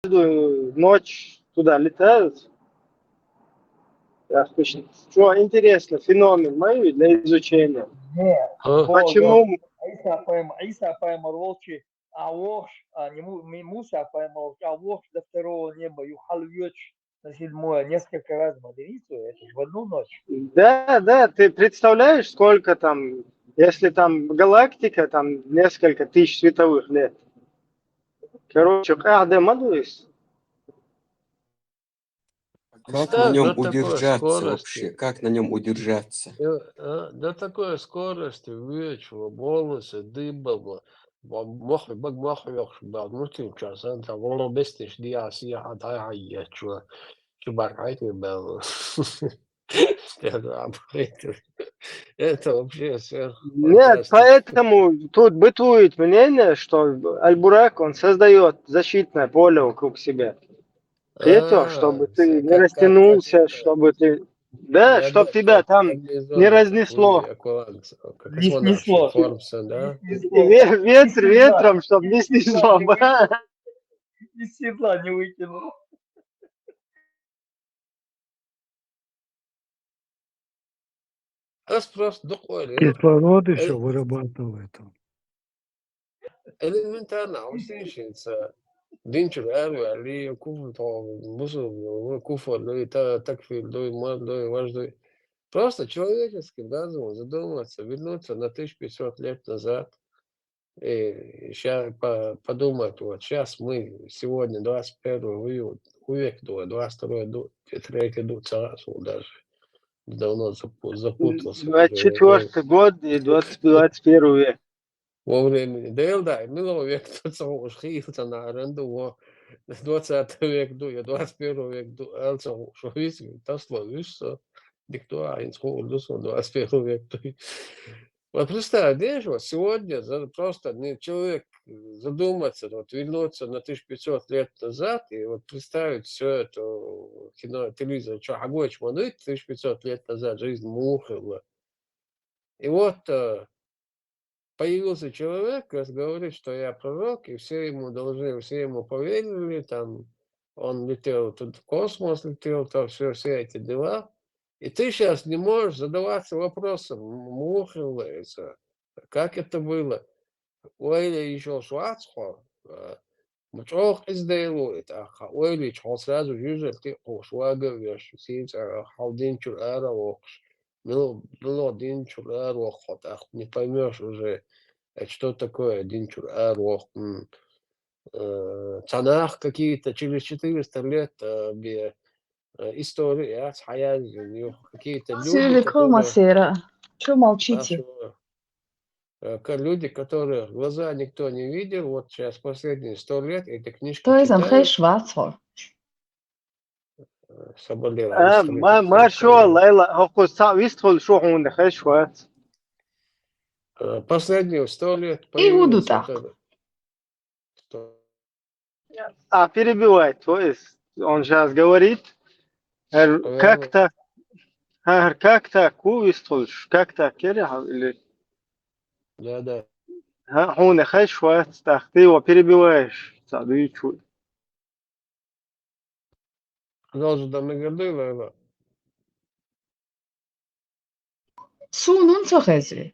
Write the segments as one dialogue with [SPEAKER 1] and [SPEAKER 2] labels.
[SPEAKER 1] каждую ночь туда летают. Что интересно, феномен мой для изучения.
[SPEAKER 2] Нет,
[SPEAKER 3] А?
[SPEAKER 1] Почему?
[SPEAKER 2] Иса поймал волчи, а вошь, Муса поймал, а вошь до второго неба, Юхалвеч на седьмое, несколько раз Мадрицу, это же в одну ночь.
[SPEAKER 1] Да, ты представляешь, сколько там, если там галактика, там несколько тысяч световых лет. Короче, мадуис.
[SPEAKER 4] Как на
[SPEAKER 3] Представь,
[SPEAKER 4] нем
[SPEAKER 3] до такой
[SPEAKER 4] удержаться вообще?
[SPEAKER 3] скорости.
[SPEAKER 4] Как на нем удержаться?
[SPEAKER 3] До такой скорости вечера, волосы дыбом, مخي بق مخي يخش بعد ممكن كذا انت والله بستش دي عصير هتعيط شو بعرفت بقى это вообще
[SPEAKER 1] Нет,
[SPEAKER 3] сверхфантастика.
[SPEAKER 1] поэтому тут бытует мнение, что Альбурак, он создает защитное поле вокруг себя. Это, чтобы ты не
[SPEAKER 3] Как
[SPEAKER 1] растянулся,
[SPEAKER 3] это,
[SPEAKER 1] чтобы ты... Да,
[SPEAKER 3] да,
[SPEAKER 1] чтобы тебя
[SPEAKER 3] как
[SPEAKER 1] там не
[SPEAKER 3] комбинезон
[SPEAKER 1] разнесло.
[SPEAKER 3] такой, аккурант, как
[SPEAKER 2] Не
[SPEAKER 3] космонавт
[SPEAKER 2] снесло.
[SPEAKER 3] Формса, да?
[SPEAKER 2] Не
[SPEAKER 1] И
[SPEAKER 2] снесло.
[SPEAKER 1] ветром, чтобы не снесло.
[SPEAKER 2] Из седла не выкинул.
[SPEAKER 3] Раз просто такой,
[SPEAKER 5] Кислород еще вырабатывает.
[SPEAKER 3] элементарно, аусинщица. Динчер эрве, куфу, мусор, куфу, такфиль, мой, важный. Просто человеческим разумом задуматься, вернуться на 1500 лет назад и сейчас подумать, вот сейчас мы сегодня 21 век, 22 3 царство даже давно запутался уже
[SPEAKER 1] 24 год и 21 век.
[SPEAKER 3] во времени. Да, да, минулого века уж хилится на аренду, 20 век, 21 век, что видите, то слово, что никто, а инского, 21 век. Вот представь, видишь, вот сегодня просто человек задуматься, вот вернуться на 1500 лет назад и вот представить все это кино, телевизор, что Агоич Мануит 1500 лет назад жизнь мухала. И вот появился человек, говорит, что я пророк, и все ему должны, все ему поверили, там, он летел тут в космос, летел, там все эти дела. И ты сейчас не можешь задаваться вопросом, мухается, как это было? Ойли еще Шварцхо, мчох изделует, а ойли чхол сразу юзер ты ошвага веш, синц халдин чурара вокш. Было один чурар вохот, ах, не поймешь уже, что такое один чурар вох. Танах какие-то через 400 лет истории, какие-то люди,
[SPEAKER 6] Сюликова
[SPEAKER 3] которые...
[SPEAKER 6] Масера. Че молчите?
[SPEAKER 3] Люди, которые глаза никто не видел, вот сейчас последние 100 лет эти книжки
[SPEAKER 6] То есть Хей
[SPEAKER 3] читают,
[SPEAKER 6] Шварцвальд.
[SPEAKER 3] соболеваю.
[SPEAKER 1] Маршо, Лейла, Хокус, Вистфол, Шохун, Хэшват.
[SPEAKER 3] Последние 100 лет
[SPEAKER 6] И буду
[SPEAKER 3] появилось вот
[SPEAKER 6] так.
[SPEAKER 3] это.
[SPEAKER 1] А перебивать, то есть он сейчас говорит, как-то, как-то, Кувистфол, как-то, или...
[SPEAKER 3] Да.
[SPEAKER 1] Он Хэшват, так ты его перебиваешь. Саду чуть.
[SPEAKER 3] Должен там наградила.
[SPEAKER 6] Сун унцахези.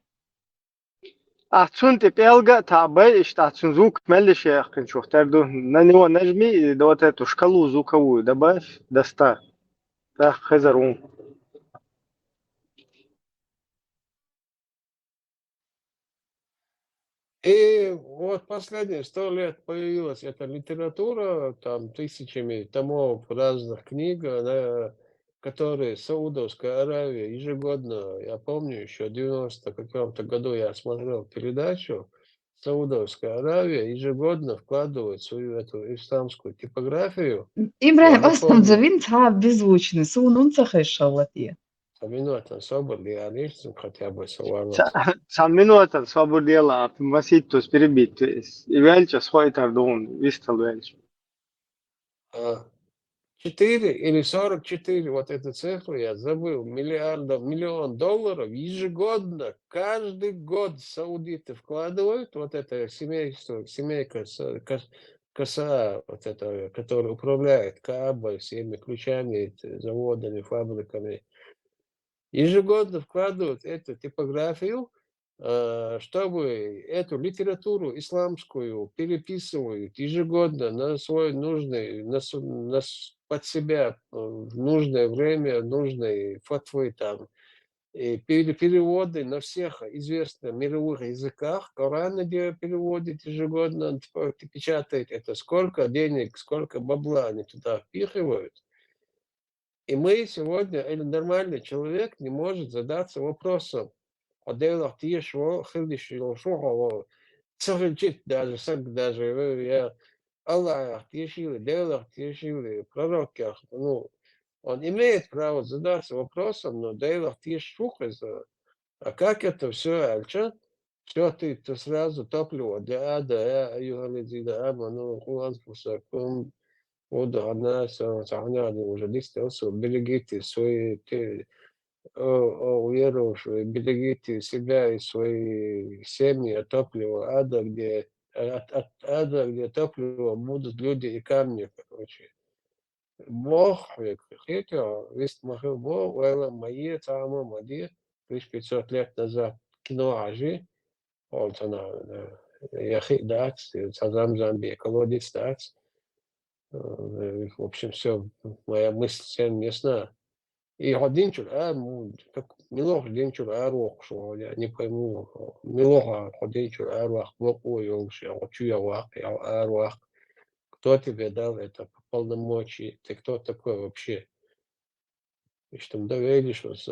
[SPEAKER 1] أحسن تبقى تعبان أحسن زوك ملش يا أخي شوف تردو نانيو نجمي دوت شكلو زوكو دباش دستا تا خزرون
[SPEAKER 3] И вот последние 100 лет появилась эта литература, там тысячами томов разных книг, которые Саудовская Аравия ежегодно, я помню, еще в 90 каком-то году я смотрел передачу, Саудовская Аравия ежегодно вкладывает свою эту исламскую типографию.
[SPEAKER 6] Ибрахим
[SPEAKER 3] Я
[SPEAKER 6] أصلا
[SPEAKER 3] напомню,
[SPEAKER 6] زوين تعب беззвучный. Сун унцахез шалатия.
[SPEAKER 3] Аминат Соболь, я лично хотя бы Саварот.
[SPEAKER 1] سامينو أتا صابر ديلا في مسيتوس بريبيت إيوالش سخوي تردون ويستل ويلش
[SPEAKER 3] 4 или 44, вот эту цифру я забыл, миллион долларов ежегодно, каждый год саудиты вкладывают, вот это семейка коса, вот это, которая управляет КАБой, всеми ключами, заводами, фабриками, ежегодно вкладывают эту типографию, чтобы эту литературу исламскую переписывают ежегодно на свой нужный, под себя в нужное время, нужные фатвы там, и переводы на всех известных мировых языках. Коран переводит ежегодно, он печатает это. Сколько денег, сколько бабла они туда впихивают. И мы сегодня, или нормальный человек, не может задаться вопросом, а делах тишо, хилишо, шухово, царичит даже, даже, я, Аллах тишили, делах тишили, пророках, ну, он имеет право задаться вопросом, но делах тишухаза, а как это все, Альча? Все, ты сразу топливо для ада, югалидида, аману, куланфусакум, она уже 10 берегите свои уверовавшие, берегите себя и свои семьи от топлива ада, где от ада, где топливо будут люди и камни, короче. Бог, хотя, весь махал Бог, вела мои, цама, мади, 1500 лет назад кино ажи, он она, яхи дац, сазам замби, колодец дац. В общем, все, моя мысль всем ясна. И один как милох один чурарок, что я не пойму, милоха один чурарок, ой, хочу я арвах. Кто тебе дал это полномочия? Ты кто такой вообще? И что там доверишь вас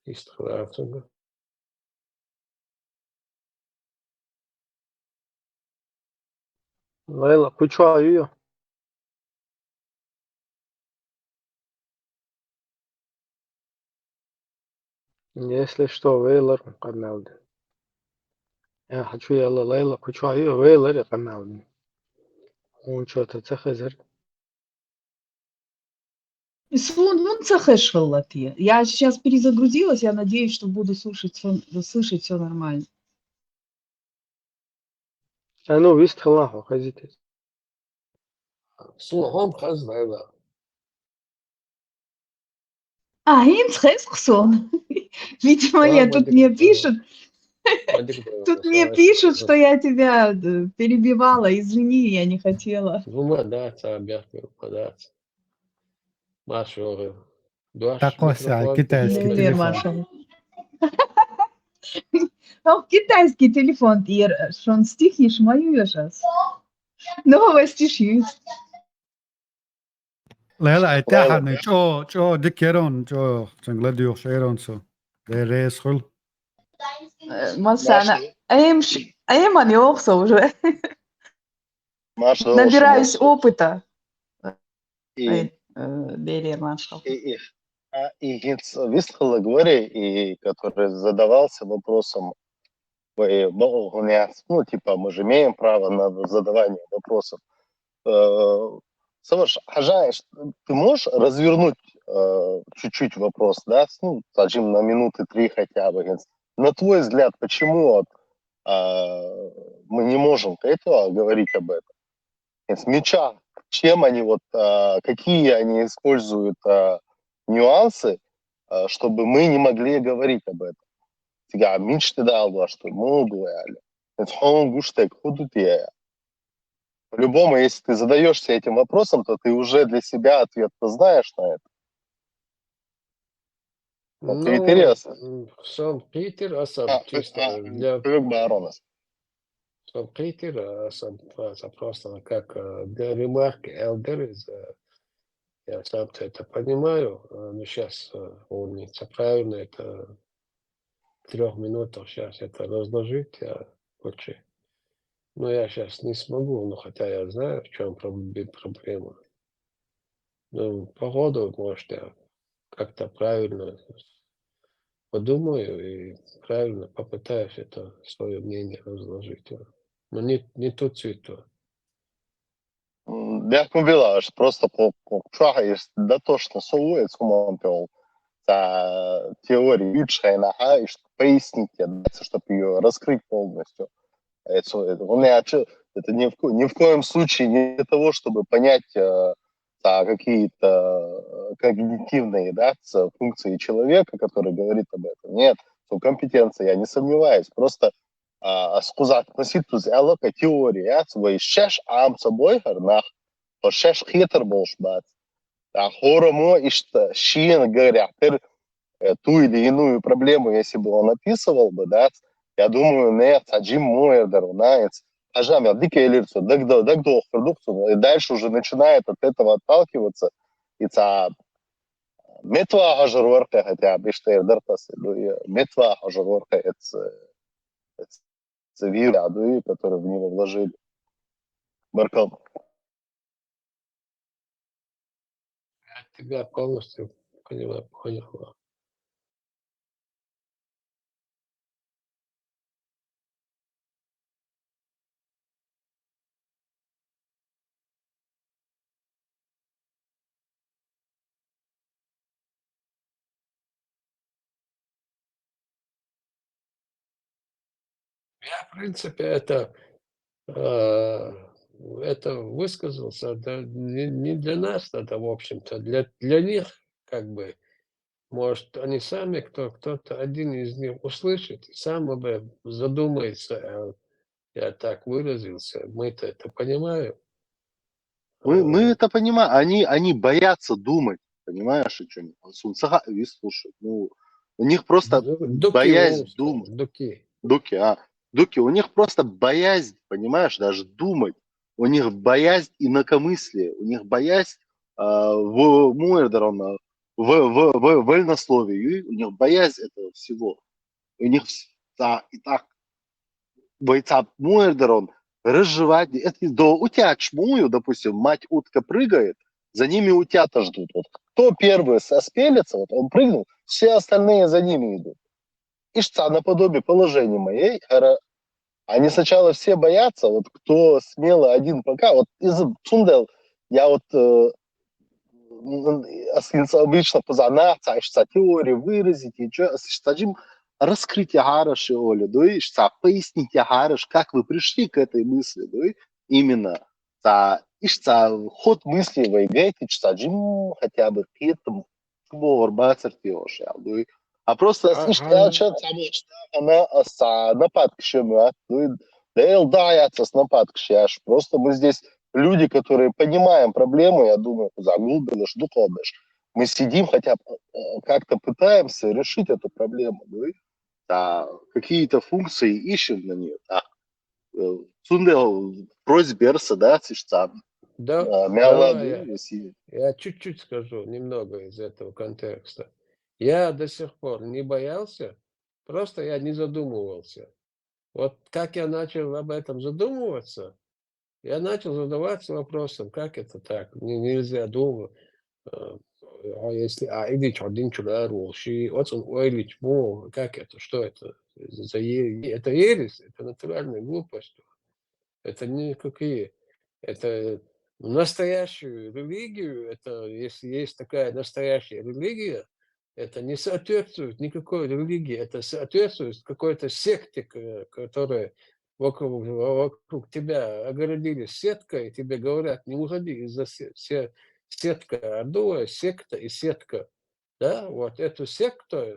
[SPEAKER 3] из Хлафтунга?
[SPEAKER 1] Лейла, кучу аю. Если что, Вейлор قناودي. Я хочу يلا ليلى كучу аю Вейлор قناودي. Он что-то تخزر.
[SPEAKER 6] Сунунца хэшаллатье. Я сейчас перезагрузилась, я надеюсь, что буду слышать все нормально.
[SPEAKER 1] أنا ويست خلاص خزيت.
[SPEAKER 3] Слухом хазвайла.
[SPEAKER 6] А, Хесксон. Видимо, тут мне пишут, что я тебя перебивала. Извини, я не хотела.
[SPEAKER 3] Податься, обязательно податься. Машу,
[SPEAKER 5] Такой китайский
[SPEAKER 6] Привет,
[SPEAKER 5] телефон.
[SPEAKER 6] Маша. Ну, китайский телефон, шон стихиш мою сейчас. Новости шьют.
[SPEAKER 5] Лейла, اتاحن جو دكيرون جو جنگلديو شيرونسو. ده ريسخل.
[SPEAKER 6] Масана, они окса уже.
[SPEAKER 7] Маша,
[SPEAKER 6] Набираюсь опыта.
[SPEAKER 7] и
[SPEAKER 6] Берия Маша.
[SPEAKER 7] Гинц Вистхала говори, и который задавался вопросом, ну, типа, мы же имеем право на задавание вопросов. Саваш, Хажаеш, ты можешь развернуть чуть-чуть вопрос, да, ну, скажем, на минуты 3 хотя бы. На твой взгляд, почему мы не можем этого говорить об этом? Меча, чем они какие они используют нюансы, чтобы мы не могли говорить об этом. Сега, мечты дал, что мы говорили. По-любому, если ты задаешься этим вопросом, то ты уже для себя ответ знаешь на это. Это интересно.
[SPEAKER 3] Сан-Питер, а сам чисто для... Сан-Питер, просто как для ремарки Элдер, я сам это понимаю, но сейчас умница, правильно, это 3 минутах сейчас это разложить, я хочу. Но я сейчас не смогу, но хотя я знаю, в чем проблема. Ну, походу, может, я как-то правильно подумаю и правильно попытаюсь это свое мнение разложить. Но не тут цвету.
[SPEAKER 7] Як ми білаш, просто почагаєш дотошно совує цумонпел за теорию лучшая нога, и чтобы пояснить, чтобы ее раскрыть полностью. Это ни в коем случае не для того, чтобы понять какие-то когнитивные, да, функции человека, который говорит об этом. Нет, что компетенция, я не сомневаюсь. Просто сказать, относиться к теории, свой шеш ам собой, шеш хитр болшбат. Хорому и что щин говорят, ту или иную проблему, если бы он описывал бы, да, я думаю, нет, Джим Мойердер, знаете, я дикое лицо, и дальше уже начинает от этого отталкиваться, и метва хажурворка, хотя бы что я дартасы, метва хажурворка, это вира, который в него вложили. Баркал.
[SPEAKER 3] Я тебя полностью понял. Я, в принципе, это высказался, да, не для нас, это, в общем-то, для них, как бы, может, они сами, кто-то один из них услышит, и сам об этом задумается, я так выразился, мы-то это понимаем.
[SPEAKER 7] Мы это понимаем, они боятся думать, понимаешь, о чем? Слушай, ну, у них просто
[SPEAKER 3] Дуки,
[SPEAKER 7] боязнь думать.
[SPEAKER 3] дуки.
[SPEAKER 7] Дуки, у них просто боязнь, понимаешь, даже думать. У них боязнь инакомыслия, у них боязнь в Муэрдерона, в вольнословии, у них боязнь этого всего. У них и так бойца Муэрдерон разжевать. Это до утят чмую, допустим, мать утка прыгает, за ними утята ждут. Вот кто первый спелится, вот он прыгнул, все остальные за ними идут. И что наподобие положения моей, они сначала все боятся, вот кто смело один пока, вот из Цундел, я вот обычно позанаться, а теории выразить, и что, раскрыть гараж, Оля, да, и пояснить гараж, как вы пришли к этой мысли, да, именно, и ход мысли вы играете, хотя бы какие-то а просто она напад к чему, просто мы здесь люди, которые понимаем проблему, я думаю, загубишь, мы сидим, хотя как-то пытаемся решить эту проблему, какие-то функции ищем на нее. Цундел просьберса, да,
[SPEAKER 3] Да,
[SPEAKER 7] мяла,
[SPEAKER 3] я чуть-чуть скажу, немного из этого контекста. Я до сих пор не боялся, просто я не задумывался. Вот как я начал об этом задумываться, я начал задаваться вопросом, как это так, нельзя думать. Если Ильич один человек, как это, что это? Это ересь, это натуральная глупость. Это никакие. Это настоящую религию, это если есть такая настоящая религия, это не соответствует никакой религии, это соответствует какой-то секте, которая вокруг тебя огородили сеткой, и тебе говорят, не уходи из-за сетка Адуа, секта и сетка. Да, вот эту секту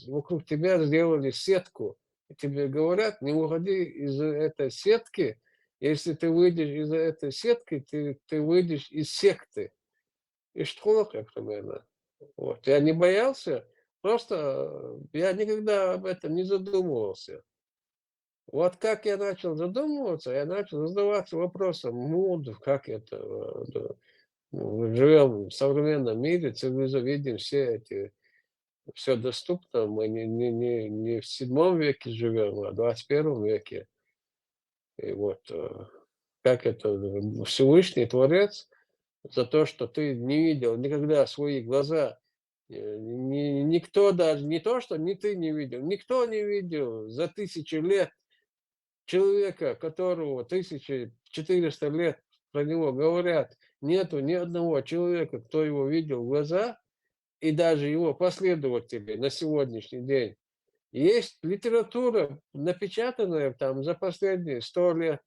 [SPEAKER 3] вокруг тебя сделали сетку. И тебе говорят, не уходи из этой сетки, если ты выйдешь из этой сетки, ты выйдешь из секты. И что, как примерно. Вот. Я не боялся, просто я никогда об этом не задумывался. Вот как я начал задумываться, я начал задаваться вопросом, как это, мы живем в современном мире, видим все доступно, мы не в 7 веке живем, а в 21 веке. И вот как это Всевышний Творец за то, что ты не видел никогда свои глаза, никто даже, не то, что ни ты не видел, никто не видел за 1000 лет человека, которого 1400 лет про него говорят, нету ни одного человека, кто его видел в глаза, и даже его последователи на сегодняшний день Есть литература, напечатанная там за последние 100 лет,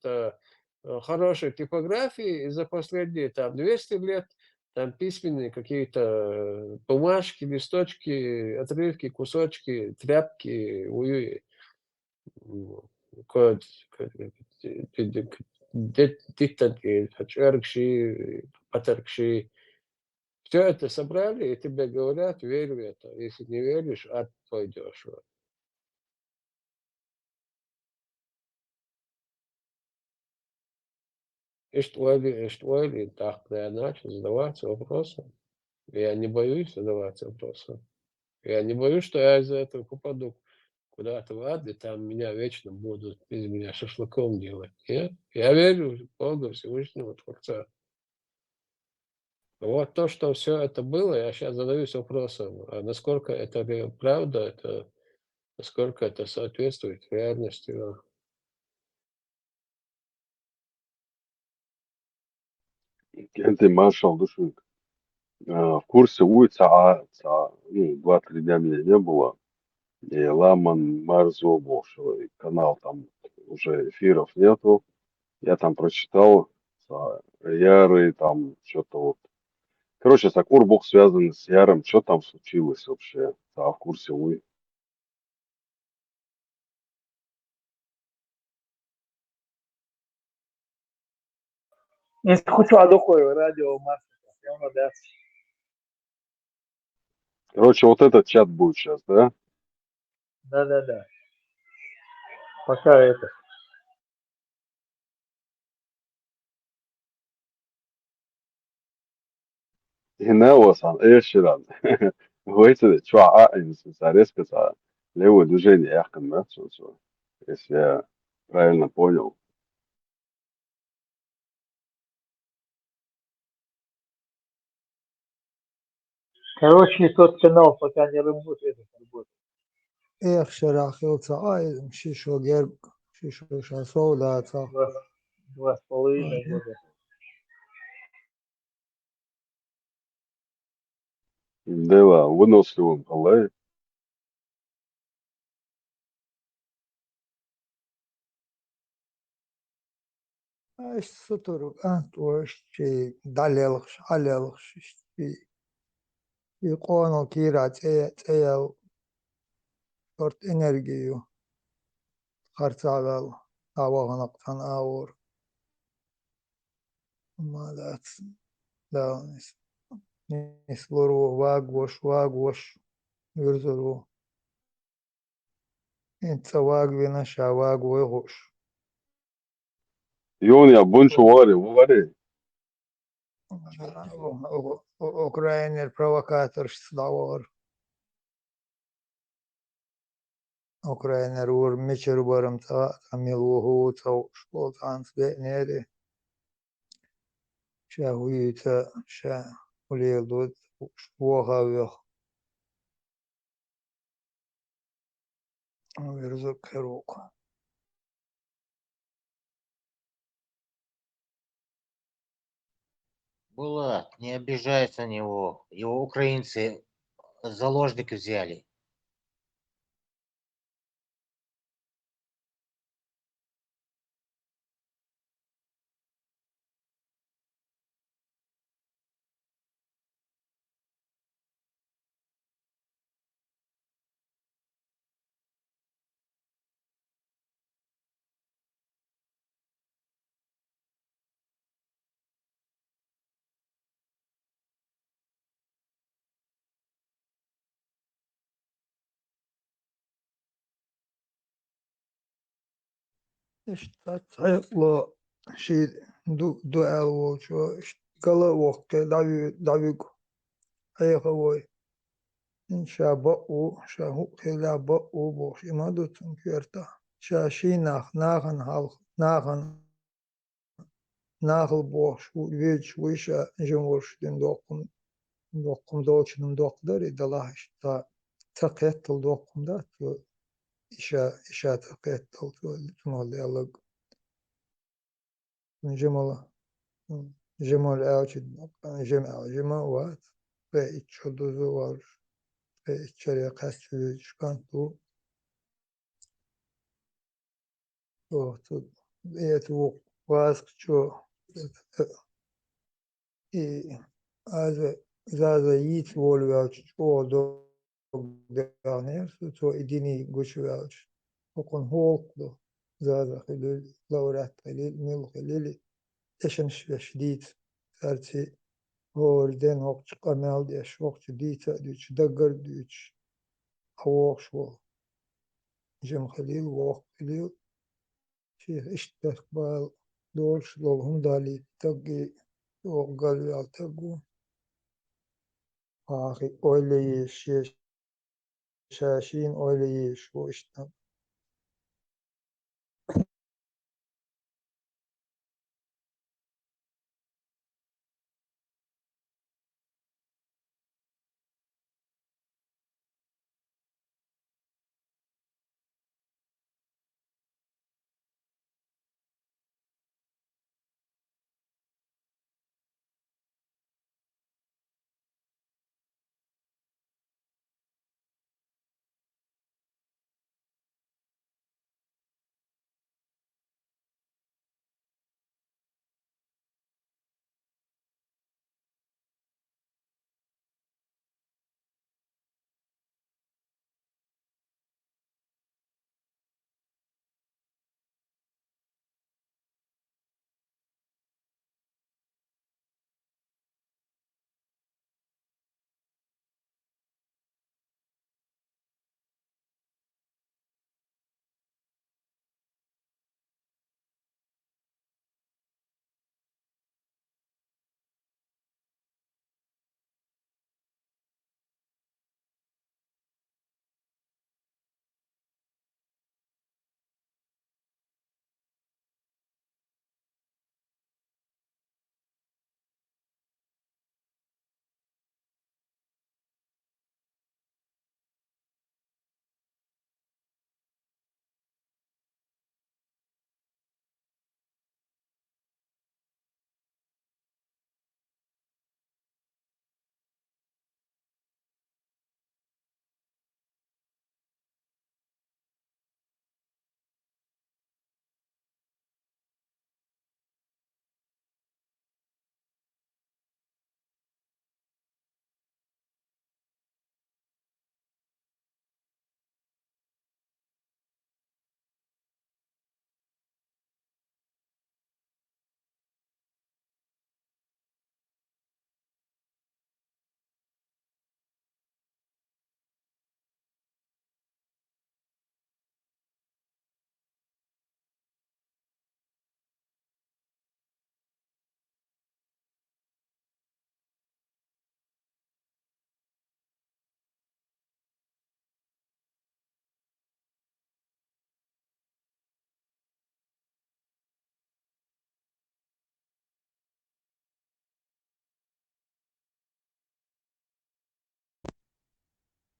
[SPEAKER 3] хорошей типографии, и за последние там 200 лет там письменные какие-то бумажки, листочки, отрывки, кусочки, тряпки, диктанки, ачеркши, патеркши. Все это собрали, и тебе говорят, верь в это. Если не веришь, ад пойдешь. Вот. Эштвойли, так, я начал задаваться вопросом. Я не боюсь задаваться вопросом. Я не боюсь, что я из-за этого попаду куда-то в ад, и там меня вечно будут из меня шашлыком делать. Нет? Я верю в Бога Всевышнего Творца. Вот то, что все это было, я сейчас задаюсь вопросом, а насколько это правда, это, насколько это соответствует реальности.
[SPEAKER 8] انت ما شاء الله شو в курсе улица, ну, 2-3 дня меня не было, и Ламан Марзо бывшего, и канал там уже эфиров нету, я там прочитал, Яры, там что-то вот. Короче, Сакур Бог связан с Яром, что там случилось вообще, в курсе вы.
[SPEAKER 2] Escucho a Dojo de Radio Marca, é uma dessas.
[SPEAKER 8] Короче, вот этот чат будет сейчас, да?
[SPEAKER 2] Да. Пока это.
[SPEAKER 8] Генеосан, Эшеран. Говорите, что резко левое движение, яхкан, да, если я правильно понял.
[SPEAKER 2] Короче, тот канал пока не работает.
[SPEAKER 9] איך שרחיל צעי, שישו גר, שישו שעשו דעצה.
[SPEAKER 2] 2,5 года.
[SPEAKER 8] Дела, выносливым, аллай.
[SPEAKER 9] יש סוטור, תורש, שדללך, עללך, שיقونو كيرا تيال شورت انرجيو خرطالال آواغنقتان آور مالات داونس نسلورو واغوش يرزرو انت واغوينا شاواغ ويغوش
[SPEAKER 8] Юн я бунчу вари.
[SPEAKER 9] Украинер провокатор славор. Украинер ур мечер барам та милуху та шполтанс бенеди. Шахуита ша улилдут швохавих. Верзук херук.
[SPEAKER 10] Булат, не обижайся на него. Его украинцы заложники взяли.
[SPEAKER 9] Ишта شي دو ألو شو قلا وقت داويك أي خوي إن شاء بقو شاهو كلا بقو بوش ما دو تنكرتا شاشي ناخل بوش ويج ويشا جموش دين دوقم دوچنم دوقدر إدالله إشتا تقيتل دوقم دا تو إشا تقيتل تو تنولي ألق جمال أوجد جمع وات ve iç çuduzu var ve içeriye kaçıyor çıkan bu что тут это васк, что и за яиц волвяч, что до дернер, что единый гучвяч. وكون هوك زاد خليل لورات خليل ميل خليل إيشن شديد سارتي هوردن هوك قنال ديش هوك شديد ديش دقر ديش هوك شو جم خليل ووك خليل شيخ استقبال دولش لولهم دالي تقي وقال يال تقو آخي أولي شاشين أولي شو اشتم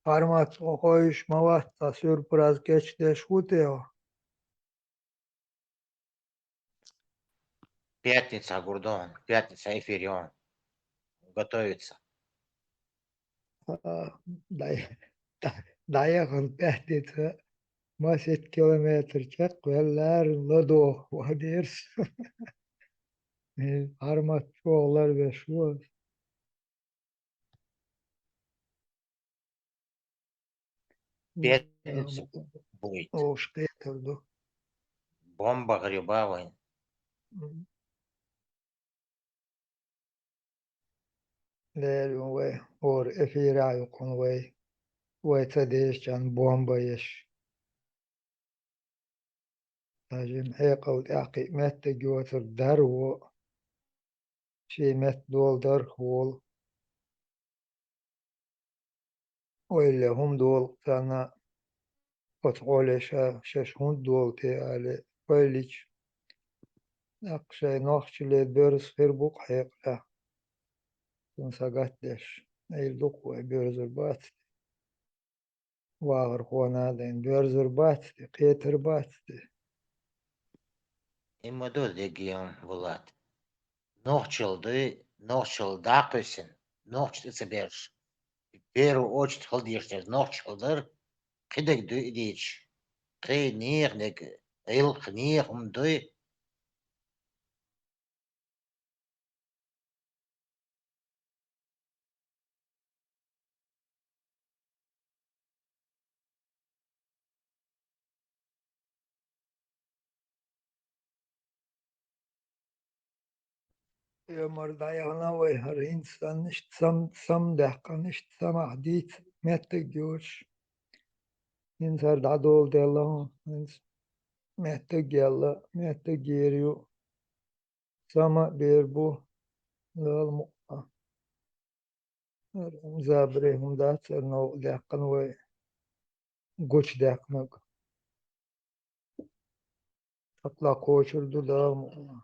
[SPEAKER 9] Формат охоиш маватта сюрприз geçti шутео.
[SPEAKER 10] Пятница, Гурдон, пятница, эфирион. Готовится.
[SPEAKER 9] Dayakan tehdit maset kilometre çek veller lodo vaders. Armat çoğular ve şu.
[SPEAKER 10] Пятницу будет.
[SPEAKER 9] O şkaytırdı.
[SPEAKER 10] Бомба грибовая.
[SPEAKER 9] Lerin ve or efira yokun ve tadış can bomba yeş. Tajin heyqavt aqi mette götür dar o şey met dol dar hol. Öyle hum dol sana otqole şaşhun dol te ale öylük. Akşay nohçile börüs ferbuk heyqla. Sagatleş. Eilduk ve börüzür bat. Вагр хуанаден бёрзур батти, кетер батти.
[SPEAKER 10] Има до дегион Влад. Нохчил дакысын. Нохчил соберешь. В первую очередь халдишь, нохчилдыр. Кидек ду идич. Кы нирнег خنيخ مدوي
[SPEAKER 9] يا مرضى يا نوي هرين سنشت سم دهقا نشت سمح ديت متى جوش إنسان دادول دلهم متى جلا متى جيريو سما بيربو للمقا زابريهم دات نو دهقا وي قوش دهقنق تطلع كوشر دو للمقا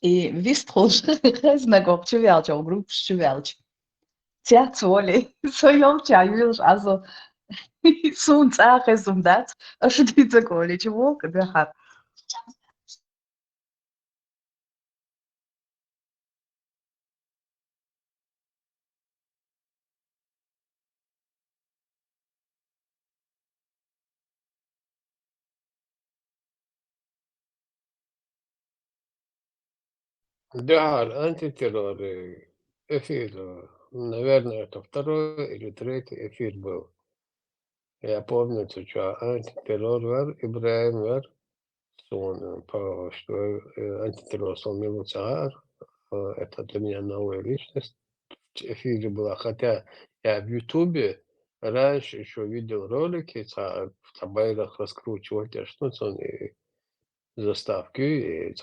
[SPEAKER 6] И вистрош Resnagop ćevelča u grupu ščevelč. Церцоли, соёмча юлш, also sunt aches dat, așa diță coli, ce volcă de har.
[SPEAKER 3] Да, антитеррор. Эфир. Наверное, это второй или третий эфир был. Я помню, что антитеррор Ибраим Вер, он по что антитеррор он милиционер. Это для меня новая личность. В эфире была. Хотя я в Ютубе раньше еще видел ролики, в табайлах раскручивать, что он и заставки, и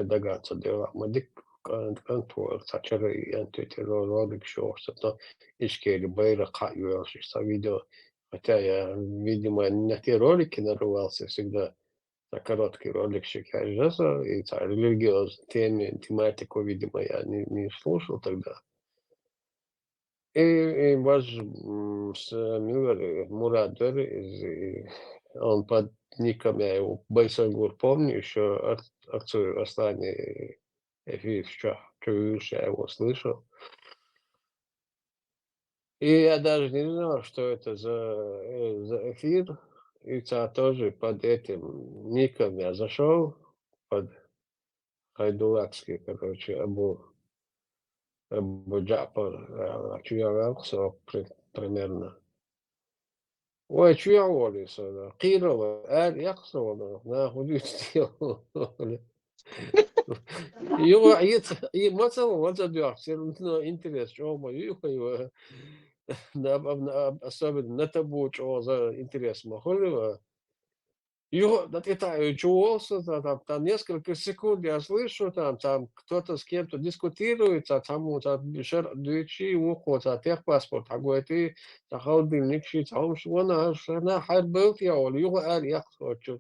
[SPEAKER 3] догадаться дела. Мадик кантор, и антитеррор ролик, что ишкели байра каю, что видео. Хотя я, видимо, на те ролики нарывался всегда, на короткий роликчик я жаза, и религиозные тематику, видимо, я не слушал тогда. И ваш Мюллер, Мурат Дер, он под ником, я его Байсангур помню, еще акцию «Останний эфир», что я его слышал. И я даже не знал, что это за эфир. И тоже под этим ником я зашел, под Хайдулакский, короче, Абу Джапар, Чуявелксо примерно. Ой, Чуяволис, Кирова, Яксова, нахуй, и мацал, вот задёр, все равно интерес, что мою, особенно на табу, что за интерес махолева. Его, да ты чувался, там несколько секунд я слышу, там кто-то с кем-то дискутирует, там двичи уход, техпаспорт, а говорит, ты холодильник, там она харбил, я его я хочу.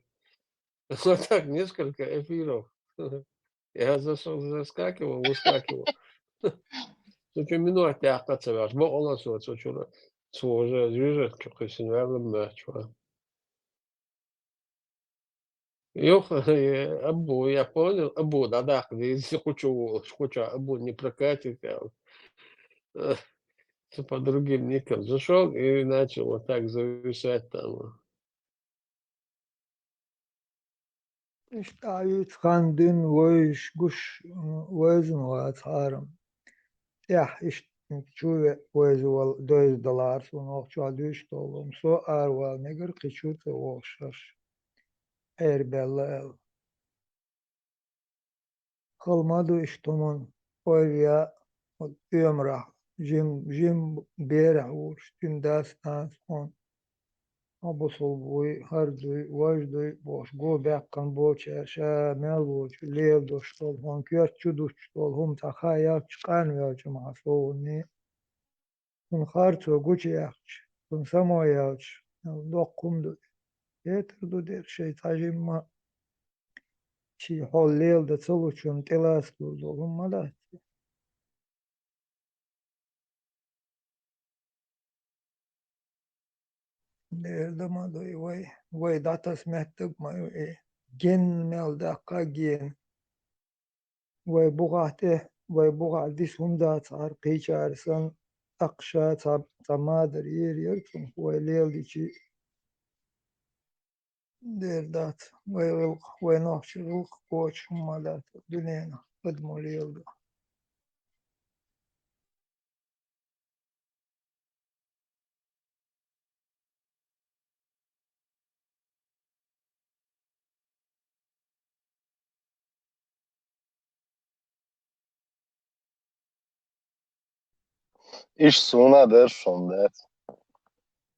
[SPEAKER 3] Вот так несколько эфиров. Я заскакивал, выскакивал. Очень минут я кацаваш, бо он что уже движет, что синвелом чего. Юх, Абу, я понял, Абу, да, если хочу, Абу не прокатит, я по другим никам зашел и начал вот так зависать там.
[SPEAKER 9] اشتعيت خاندن ويش قش وزن واتهارم يح إش شو ويز $2 ونوخ شو دوش طولهم سو أروال نجر قشوت ووشش إير بلا خلمادو إشتمون ويا يمرح جيم بيرح وش تنداس ناس هون أبو صلبوي هردوي واجدوي بوش جو بيقن بوش شامل بوش ليل دوش طول هون كير تشدوش طول هم تخايا تشقان يا جماعة صوني من خارتو قوش يحش من سمو يحش دوقم دو يتردو دير شيء تاجم ما شي حول ليل دا تلوشون تلاس كردو هم لا دير دما دوي وي داتا سمعتك ما جن ميل داقا جن وي بغاته وي بغا ديس هم دا تار قيشار سن أقشا تمادر يرتم وي ليل دي شي دير دات وي نوخش غلق قوش هم دات دنينا قدمو ليل دا
[SPEAKER 7] Иш суна дершон, дет.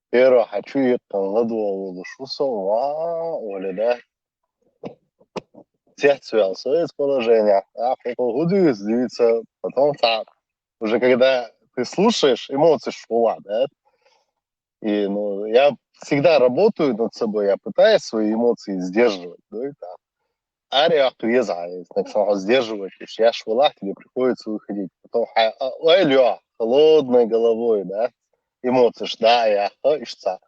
[SPEAKER 7] Первое, хочу ехать ладу шусо, оля, да. Тех цвел, свое положение. А по полгода сдвинется, потом так. Уже когда ты слушаешь, эмоции шла, да. И, ну, я всегда работаю над собой, я пытаюсь свои эмоции сдерживать, да, и так. А реакту езжай, сначала сдерживать, я швала, тебе приходится выходить. Потом, ой, холодной головой, да, эмоции, да, я, ишца,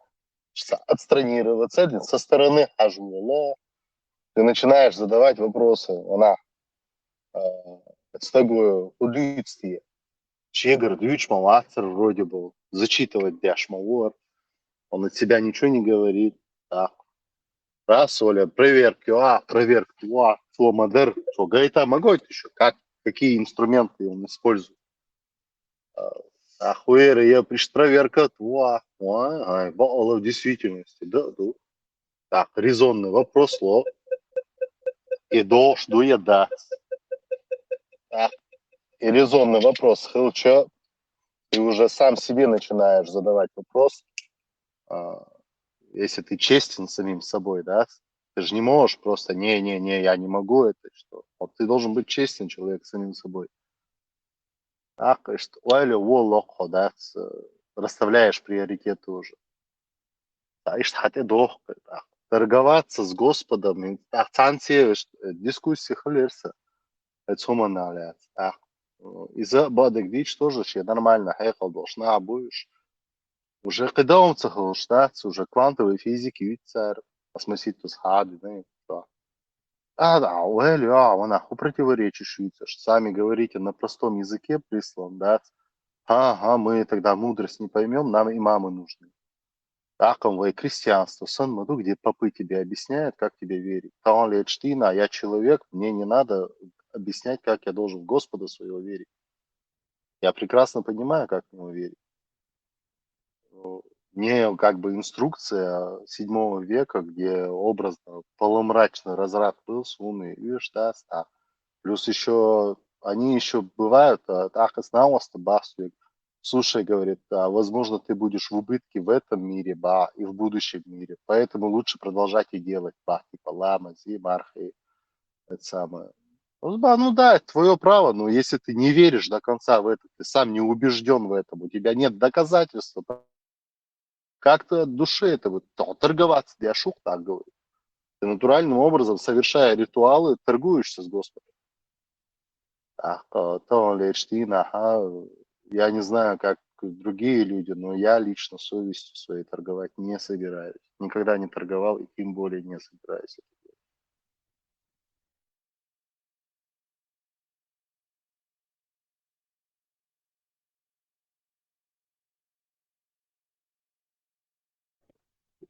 [SPEAKER 7] отстранироваться, со стороны хожу, ты начинаешь задавать вопросы, она, с тобой удивительствие. Чегар, дючма, лацер вроде бы, зачитывать дяшмавор, он от себя ничего не говорит, так. Раз, Оля, проверки, проверки, фломадер, что, гайта, могу еще, какие инструменты он использует. Охуера, я приш проверка, в действительности, да. Так, резонный вопрос, и жду я, да. Так, и резонный вопрос, хылча, ты уже сам себе начинаешь задавать вопрос, если ты честен с самим собой, да, ты же не можешь просто, не, я не могу это, что. Вот ты должен быть честен человек с самим собой. Так, что, да, расставляешь приоритеты уже. Да, и что ты торговаться с Господом, и так, дискуссии хлерса, это суманаля, так. Из-за бадок дичь тоже ще нормально, хехал должна будешь. Уже когда он цехлштац, уже квантовой физики вицар, осмысить схады, да. Да, она противоречишь вицар. Сами говорите на простом языке прислан, да. Ага, мы тогда мудрость не поймем, нам имамы нужны. Так, он крестьянство, сон моду, где попы тебе объясняют, как тебе верить. Таон Лечтина, я человек, мне не надо объяснять, как я должен в Господа своего верить. Я прекрасно понимаю, как в него верить. Не как бы инструкция 7 века, где образно полумрачный разряд был с уны, видишь, да, плюс еще они еще бывают, так основался басует. Слушай, говорит, возможно, ты будешь в убытке в этом мире, и в будущем мире, поэтому лучше продолжать и делать, типа лама, мархи, это самое. Ну да, это твое право, но если ты не веришь до конца в это, ты сам не убежден в этом, у тебя нет доказательства, как-то от души это вот торговаться, я шух так говорю. Ты натуральным образом, совершая ритуалы, торгуешься с Господом. Я не знаю, как другие люди, но я лично совестью своей торговать не собираюсь. Никогда не торговал и тем более не собираюсь.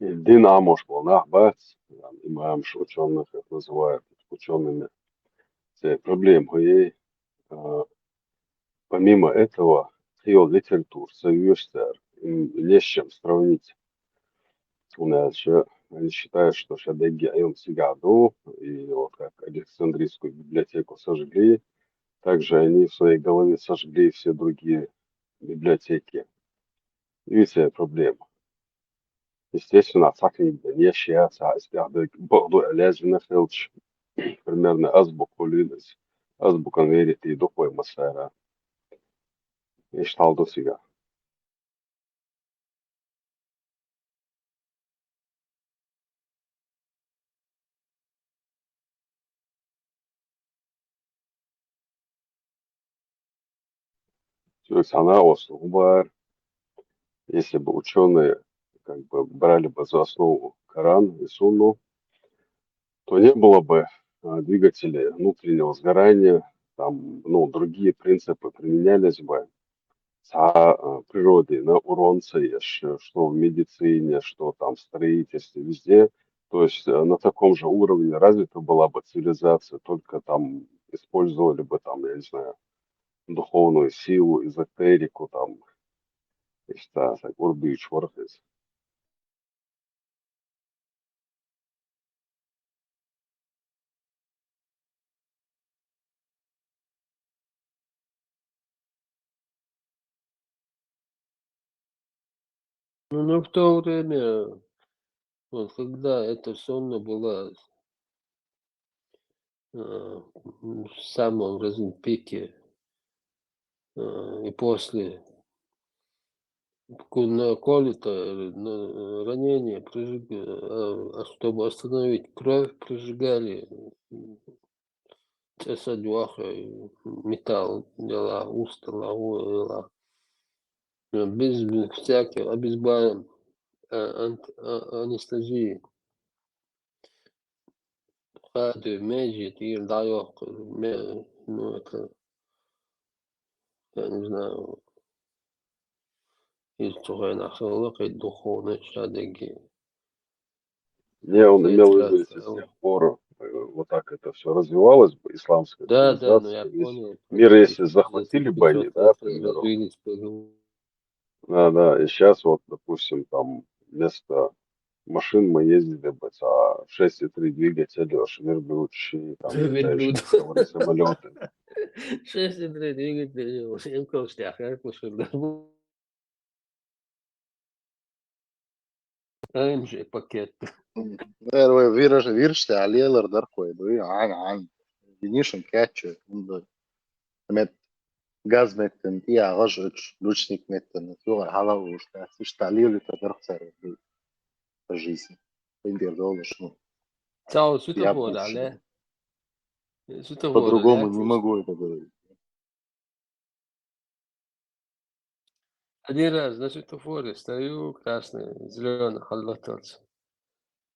[SPEAKER 8] Динамо школах бац, имам ученых, их называют учеными. Це проблема ей. Помимо этого, хиол литератур, союзтер, не с чем сравнить. У нас же, они считают, что Шадеги Айон Сигаду, и вот как Александрийскую библиотеку сожгли, также они в своей голове сожгли все другие библиотеки. Видите, проблема. Естественно, так не считается, استعداد برضو علاج ما خلطش примерно азбуку лидers, азбука верит и духой масара. И штал до сега. То есть она особая. Если бы ученые как бы брали бы за основу Коран и Сунну, то не было бы двигателей внутреннего сгорания, там, ну, другие принципы применялись бы. А природе на уронце, что в медицине, что там в строительстве, везде. То есть на таком же уровне развита была бы цивилизация, только там использовали бы там, я не знаю, духовную силу, эзотерику, там, işte, урби и чвортес.
[SPEAKER 3] Ну, в то время, вот когда эта сонна была в самом пике, и после колито ранение, чтобы остановить кровь, прижигали цесадюаха, металл дела, устала, без всяких анестезии. Хады, меди, и даёк, ну это, я не знаю, из Цугайнахсалык и духовной шадыги.
[SPEAKER 8] Не, он имел в виду,
[SPEAKER 3] Ветрят.
[SPEAKER 8] если с тех пор вот так это все развивалось бы, исламская
[SPEAKER 3] Да, да, ну я
[SPEAKER 8] цивилизация, весь
[SPEAKER 3] понял,
[SPEAKER 8] мир,
[SPEAKER 3] просто
[SPEAKER 8] если
[SPEAKER 3] еще за
[SPEAKER 8] захватили бы они,
[SPEAKER 3] 500
[SPEAKER 8] да,
[SPEAKER 3] лет
[SPEAKER 8] к примеру,
[SPEAKER 3] развились.
[SPEAKER 8] да, и сейчас вот, допустим, там вместо машин мы ездили бы за 6,3 двигателя, верблюдчики, там летающие
[SPEAKER 3] Верблюд.
[SPEAKER 8] разговоры, самолеты.
[SPEAKER 3] 6,3 двигателя, 7 колстях, я пошел. АМЖ пакет.
[SPEAKER 7] Virš tā liela ar darkoju, āņ. Vienīšam keču, un met gazmeten, jā, ražoč, lučnikmeten, to halavuš, tā liela tā darkcer в жизни. Поинтердолыш, ну,
[SPEAKER 3] Цао
[SPEAKER 7] я
[SPEAKER 3] светофор,
[SPEAKER 7] больше
[SPEAKER 3] але? Светофор,
[SPEAKER 7] по-другому
[SPEAKER 3] але?
[SPEAKER 7] не могу это говорить.
[SPEAKER 3] Один раз на светофоре стою, красный, зеленый, халатался.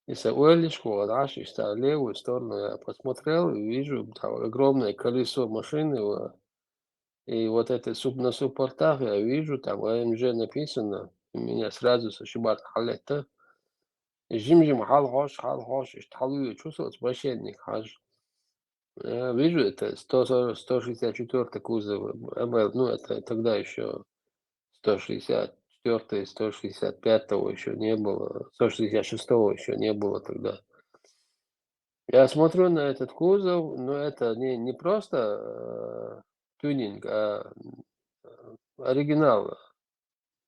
[SPEAKER 3] И саулечку, дальше, в левую сторону я посмотрел и вижу там огромное колесо машины. И вот это на суппортах я вижу, там АМЖ написано. У меня сразу сошибат халета. Жим-жим, хал-хош, халую, чувствовать мошенник, хаж. Я вижу, это 164 кузов МЛ, ну это тогда еще 164, 165 еще не было, 166 еще не было тогда. Я смотрю на этот кузов, но это не просто тюнинг, а оригинал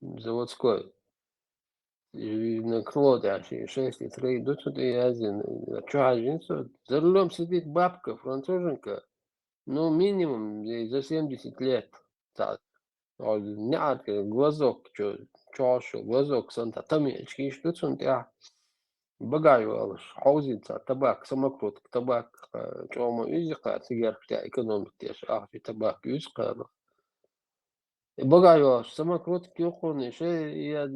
[SPEAKER 3] заводской. И на крыло даже 6,3, идут сюда и один. Что один? За рулем сидит бабка, француженка, ну минимум за 70 лет. Так. Не глазок, что глазок, санта, там очки, что сунтя. Багаю алыш, хаузинца, табак, самокруток, табак, чома юзика, сигарка, экономик, ахи табак, юзика. Багаю алыш, самокруток, юхуны, я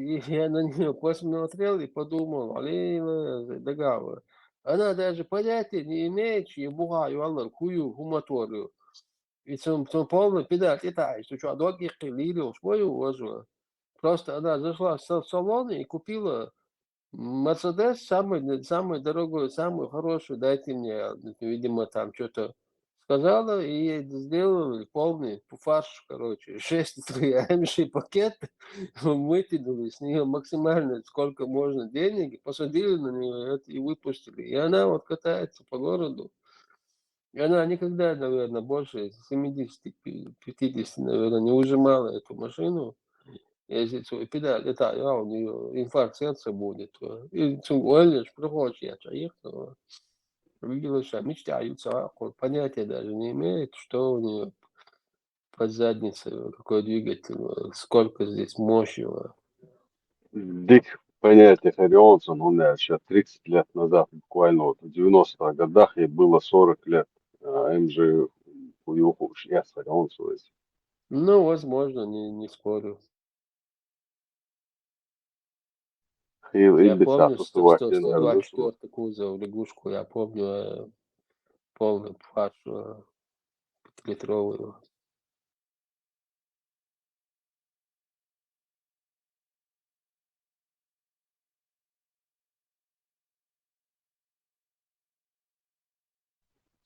[SPEAKER 3] на нее посмотрел и подумал, алейла, дагава. Она даже понятия не имеет, что я бугаю аллах, хую, хуматорию. И zum полный педаль, это, что долгих лилий, свою возу. Просто она зашла в салон и купила Мерседес самый дорогой, самую хорошую, дайте мне, видимо, там что-то сказала, и ей сделали полный фарш, короче, 6,3 АМЖ пакет, вытянули с нее максимально сколько можно денег, и посадили на нее и выпустили. И она вот катается по городу. И она никогда, наверное, больше 70-50, наверное, не ужимала эту машину. Если свой педаль, это у нее инфаркт сердца будет. И zum Ойлиш приходишь, я чаих, видела, что мечтаются, понятия даже не имеет, что у нее под задницей, какой двигатель, сколько здесь мощи.
[SPEAKER 8] Дик понятие Харионсон, он сейчас 30 лет назад, буквально вот в 90-х годах, ей было 40 лет. МЖ Хуюху, я Харионсон.
[SPEAKER 3] Ну, возможно, не спорю. Я помню 124 кузов, лягушку, я помню полный фарш 5-литровый.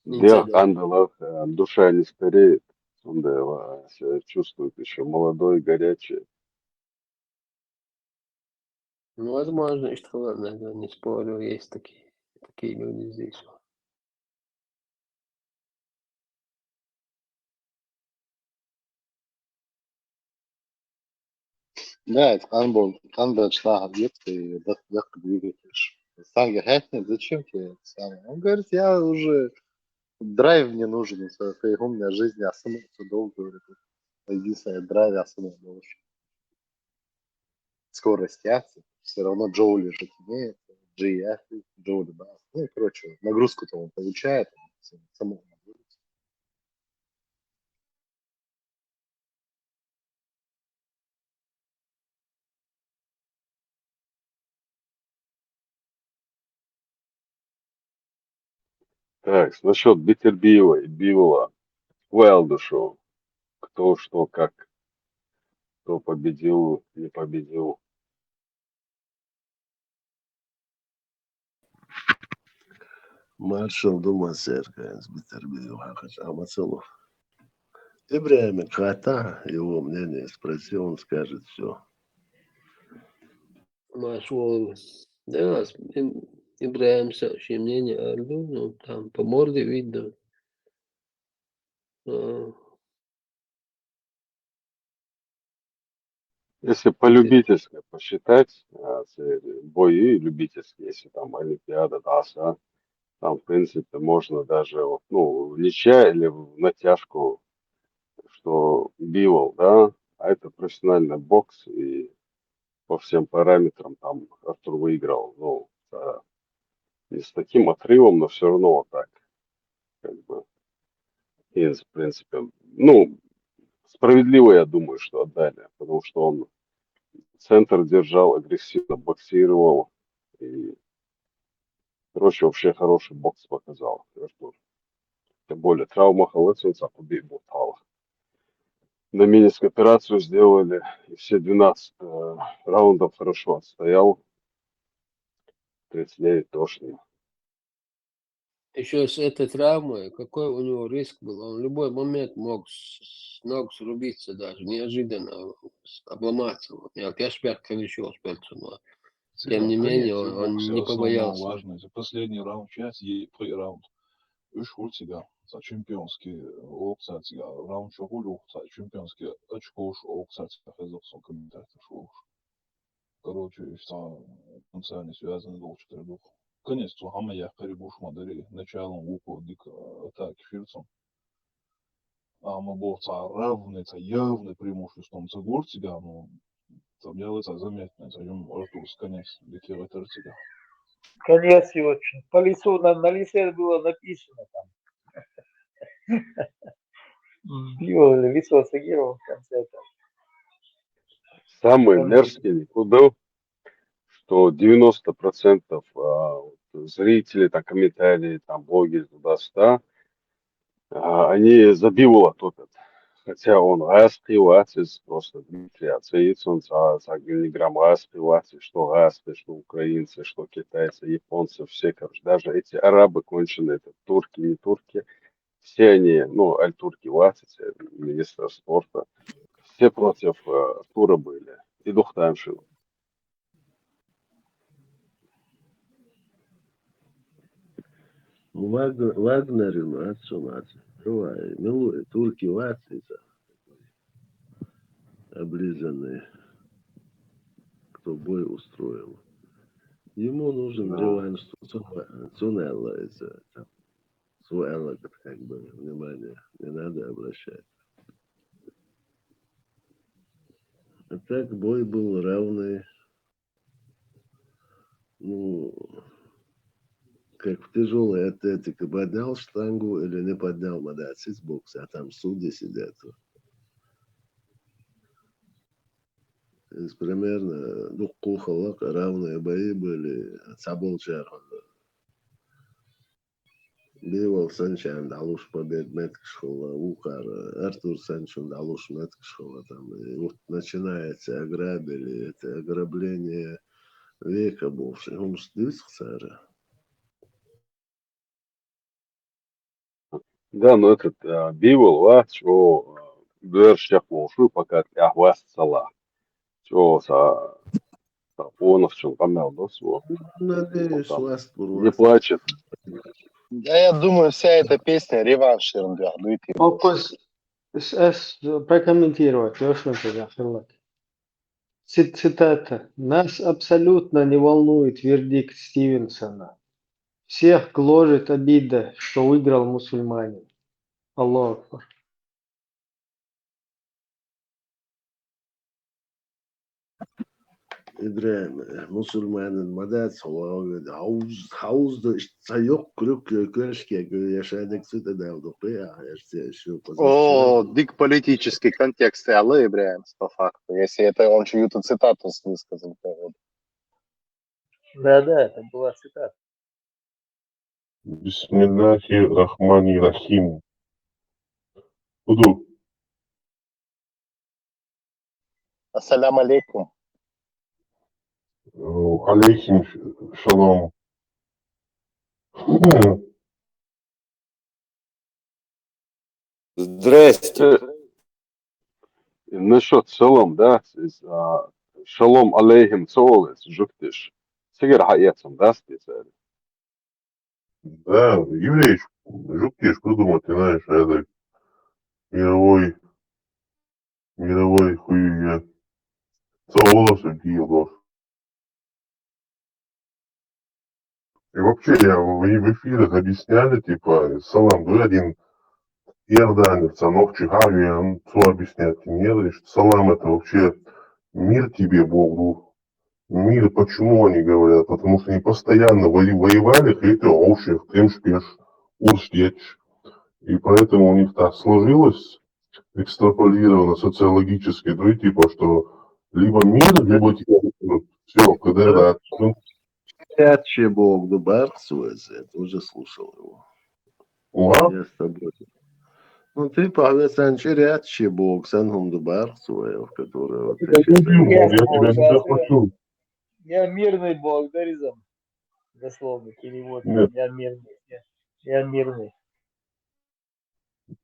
[SPEAKER 8] Диар Андалов, душа не стареет. Он себя чувствует еще молодой, горячий.
[SPEAKER 3] Ну, возможно, что ладно, я не спорю, есть такие люди здесь.
[SPEAKER 7] Да, это Канбан шла в детстве и легко двигатель. Сам Гехетник, зачем тебе это самое? Он говорит, я уже драйв мне нужен, у меня жизнь остановится долго, говорит. Единственное, драйв остановится. Скорость яхты, все равно Джоули же имеет, G Джоули, да. Ну, короче, нагрузку-то он получает, саму нагрузку.
[SPEAKER 8] Так, насчет Битербиева и Бивола, Уайлду, кто что, как, кто победил, не победил.
[SPEAKER 11] Маршал Дума Серканс, Битербиев, Хахач, Амацелов. Ибраим Ката, его мнение спросил, он скажет все.
[SPEAKER 3] Маршал, да, Ибраим сообщил мнение Орду, ну, там по морде видно.
[SPEAKER 8] Если по-любительски посчитать, бои любительские, если там Олимпиада, ДАСа, там, в принципе, можно даже, в ничья или в натяжку, что Бивол, да, а это профессиональный бокс, и по всем параметрам там Артур выиграл, не с таким отрывом, но все равно вот так, как бы, и, в принципе, справедливо, я думаю, что отдали, потому что он центр держал, агрессивно боксировал, и, короче, вообще хороший бокс показал Артур. Тем более, травма Халецинца победил. На Минск операцию сделали, и все 12 раундов хорошо отстоял. 39 тошно.
[SPEAKER 3] Еще с этой травмой, какой у него риск был? Он в любой момент мог с ног срубиться даже, неожиданно обломаться. Я пять konuşuyor спортсмен. Тем не менее, он не побоялся.
[SPEAKER 12] Важно. Последний раунд, сейчас раунд. Üç Hurtiga, чемпионский Оксатига, раунд Чохулю, чемпионский очко Оксатига, Хезовсон комментатор шоу. Короче, конца не связаны до 4 дух. Конечно, хама я перебуш модели началом луку дик атаки Фирцом. А мы был равный, явный преимуществом за Гуртига, но там делается заметно, зайдем Артурс конец, дикера Тертига.
[SPEAKER 2] Конец его очень. По лицу, на лице было написано там. Лицо сагировал в конце.
[SPEAKER 8] Самый мерзкий был, что 90% зрителей, там, комментарии, там, блогеры туда-сюда, они за Бивола топят. Хотя он распиватель, просто Дмитрий Ацеец, он за миллиграмм распиватель, что распи, что украинцы, что китайцы, японцы, все, короче, даже эти арабы конченые, это турки, не турки, все они, аль-турки Ватиц, министр спорта, все против Тура были. И Духтаншин.
[SPEAKER 11] Вагнерину отсунаться. Давай, милует, турки Ватица. Облизанные, кто бой устроил. Ему нужен реванш Цунелла, Суэлла, как бы, внимание, не надо обращать. А так бой был равный, как в тяжелой атлетике, поднял штангу или не поднял, мадацить бокс, а там судьи сидят. Примерно, ну, кухолок, равные бои были. Сабол Чехова. Бивол Санчан далуш побед Меткшхола, Укар, Артур Санчан далуш Меткшхола. Там, и вот начинается ограбили, это ограбление века бывший. Он сдвиг царя.
[SPEAKER 8] Да, но этот бивол, что дверщик волшу, пока ахваст сала. Что sa полнов, чем камел, да, свой.
[SPEAKER 11] Надеюсь, вас
[SPEAKER 8] Не
[SPEAKER 11] бурвас.
[SPEAKER 8] плачет.
[SPEAKER 7] Да, я думаю, вся эта песня реванш Ернбях.
[SPEAKER 1] Окус прокомментировать, Леша, тебя, цитата. Нас абсолютно не волнует вердикт Стивенсона. Всех гложет обида, что выиграл мусульманин. Аллаху Акбар.
[SPEAKER 11] İbrahim, Müslümanın madat salağı havuzda işte sayyok kırık körüşke yaşadık süt edildik ya işte şu
[SPEAKER 7] О, дик политический контекст Аллы Ибраимс, по факту. Если это он чью-то цитату высказал.
[SPEAKER 2] Да, это была цитата.
[SPEAKER 12] Бисмиллахи рахмани рахим. Буду.
[SPEAKER 7] Ассалям алейкум.
[SPEAKER 12] Алейхим шалом.
[SPEAKER 4] Здрасте.
[SPEAKER 8] Насчет шалом, да, шалом алейхим цолес, жуктиш. Сигар хаятсам, да, специально.
[SPEAKER 12] Да, еврей, жуткиш придумать, ты знаешь, это мировой хуйня. Цолос и И вообще, в эфирах объясняли, типа, салам, да, один иорданец, в Чехаве, он все объясняет мне, что салам это вообще мир тебе, Богу. Мир, почему они говорят? Потому что они постоянно воевали, и это общих, тем шпеш, урштеч. И поэтому у них так сложилось, экстраполировано социологически, да, и типа, что либо мир, либо тебя, все, когда
[SPEAKER 11] Рядче Бог до Барксуэза, я тоже слушал его. Я с тобой. Ну, ты, Павел Санч, рядче Бог, Санхум до Барксуэза, которого...
[SPEAKER 12] Я тебя не захочу.
[SPEAKER 2] Я мирный Бог, да, Ризам? Дословно, перевод.
[SPEAKER 12] Нет.
[SPEAKER 2] Я мирный. Я мирный.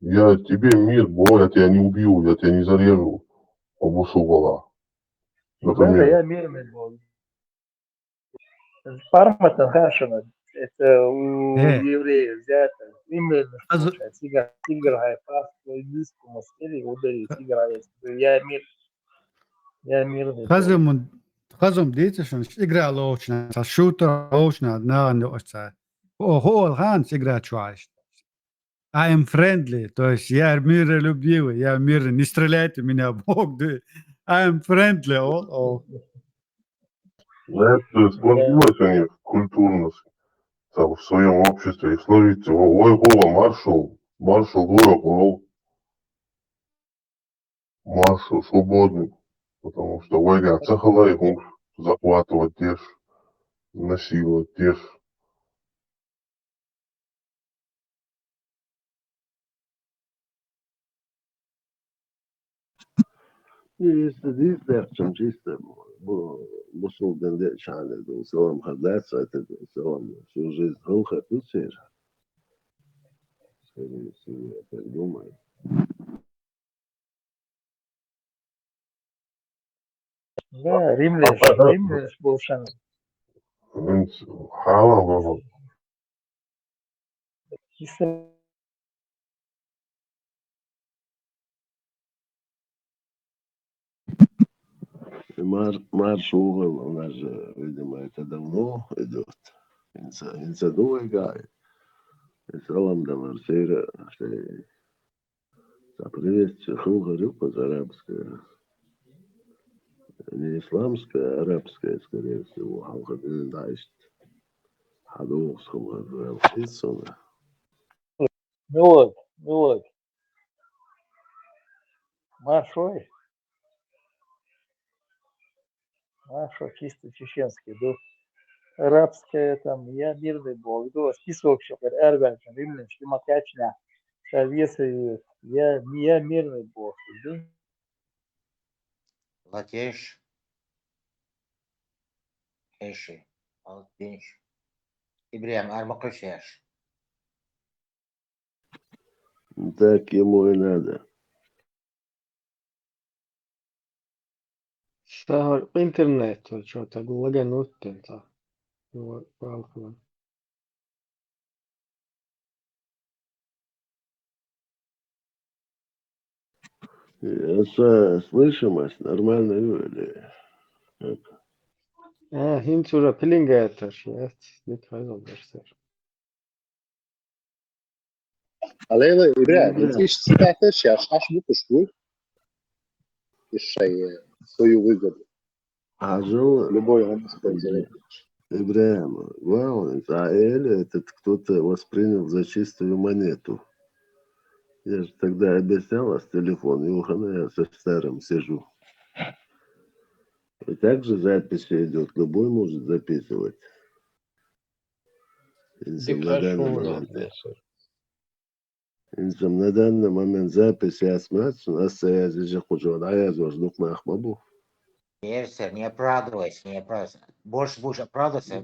[SPEAKER 12] Я тебе мир, Бог, я тебя не убью, я тебя не зарежу. Обушу вола.
[SPEAKER 2] Да,
[SPEAKER 12] Например.
[SPEAKER 2] я мирный Бог. Парма Танхашина. Это у евреев взято. Именно, что получается. Тигр Хайфас, по-английски в Москве ударит тигра. Я мирный Бог.
[SPEAKER 5] خزم ديتشن إقرأ لوشنا شوتر لوشنا نان لوشنا هو الخان إقرأ شوائش I am friendly, то есть я миролюбивый, я мир, не стреляйте меня, Бог, I am friendly,
[SPEAKER 12] Это сложилось у них культурно там, в своем обществе. И смотрите, ой, Вова, маршал дурак, Вова. Маршал свободный. Потому что война цахала их захватывать теж, насиловать теж.
[SPEAKER 11] Чисто, Мусулдан Чане, Салам Хадляца, это Салам, всю жизнь Хулха, тут все же. Скорее всего, я так думаю.
[SPEAKER 2] Да, римляне был шанс.
[SPEAKER 12] Хала, Вова.
[SPEAKER 11] Марш угол, у нас же, видимо, это давно идет. Инца дуэга. И салам да Марсейра, что приветствие Хулха Рюпа арабская. Не исламская, а арабская, скорее всего. Хулха Дайст. Хадух Хулха Дайст.
[SPEAKER 2] Ну вот. Маршой. А что чисто чеченский, да? Арабская там, я мирный бог, да, список еще, эрбен, римлян, шлемакачня, советы, я мирный бог, да?
[SPEAKER 10] Латеш, Эши, Алтенш. Ибрям, Армакошеш.
[SPEAKER 11] Так ему и надо.
[SPEAKER 1] Сахар интернет, что-то лагануть это. Палка.
[SPEAKER 11] Слышимость нормально или как?
[SPEAKER 1] Hints oder Pillingator, jetzt nicht weiter.
[SPEAKER 7] علينا إبراهيم أنت إيش سمعت شيء أش بتشوي الشيء свою выгоду
[SPEAKER 11] Ажу
[SPEAKER 7] любой он использует.
[SPEAKER 11] Ибраим, главное, а Эли этот кто-то воспринял за чистую монету. Я же тогда объяснял с телефона, и ухана я со старым сижу. И также запись идет, любой может записывать. Инсам на данный момент. Инсам на данный момент запись я смотрю, у нас я здесь хожу, а я жду к Махмабу.
[SPEAKER 10] Версия, не оправдывайся, не оправдывайся. Больше будешь оправдываться,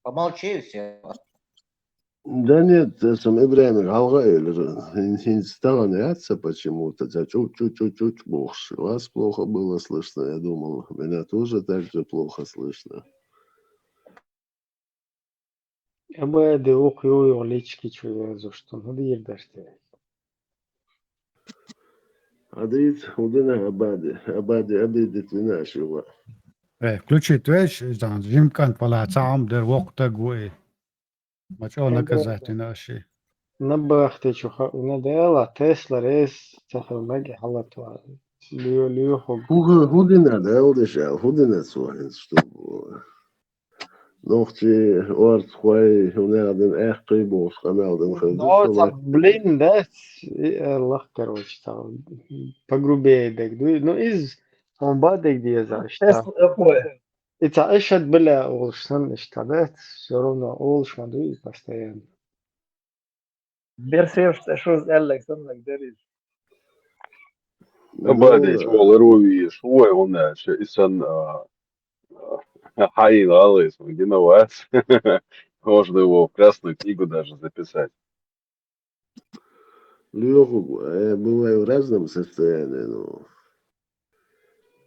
[SPEAKER 10] помолчи и все.
[SPEAKER 11] Да нет, сам Ибраим Галгаэль, инстаграм яйца почему-то, чуть-чуть больше. Вас плохо было слышно, я думал. Меня тоже так же плохо слышно.
[SPEAKER 1] Abadi okuyor liçki çuya zuştun. Hadi yer derste.
[SPEAKER 11] Адит, удина Абади обидит меня шива.
[SPEAKER 5] Включи твеч, жан, жимкан пала цаам дер вокта гуи. Мачо наказать наши.
[SPEAKER 1] Набахте чуха. Надела Тесла рейс цахалмаги халатва. Лио хог.
[SPEAKER 11] Удина, да, удишал, удина суахин, чтобы... Ногти орт хуай, уняден эх кайбос, каналден
[SPEAKER 1] Ну,
[SPEAKER 11] хазусала.
[SPEAKER 1] блин, да, Allah, короче, там, погрубее дек. Ну, он бадек деза, что.
[SPEAKER 2] Такое.
[SPEAKER 1] Это اشهد بلا олшсан, что, да, все равно олшма дует постоянно.
[SPEAKER 2] Берсерш, что Александр Дерис.
[SPEAKER 8] Abadīts vēl ir uvījuši, un šis Хаил Алыс, виноват. Можно его в Красную книгу даже записать.
[SPEAKER 11] Лёгу, я бываю в разном состоянии, но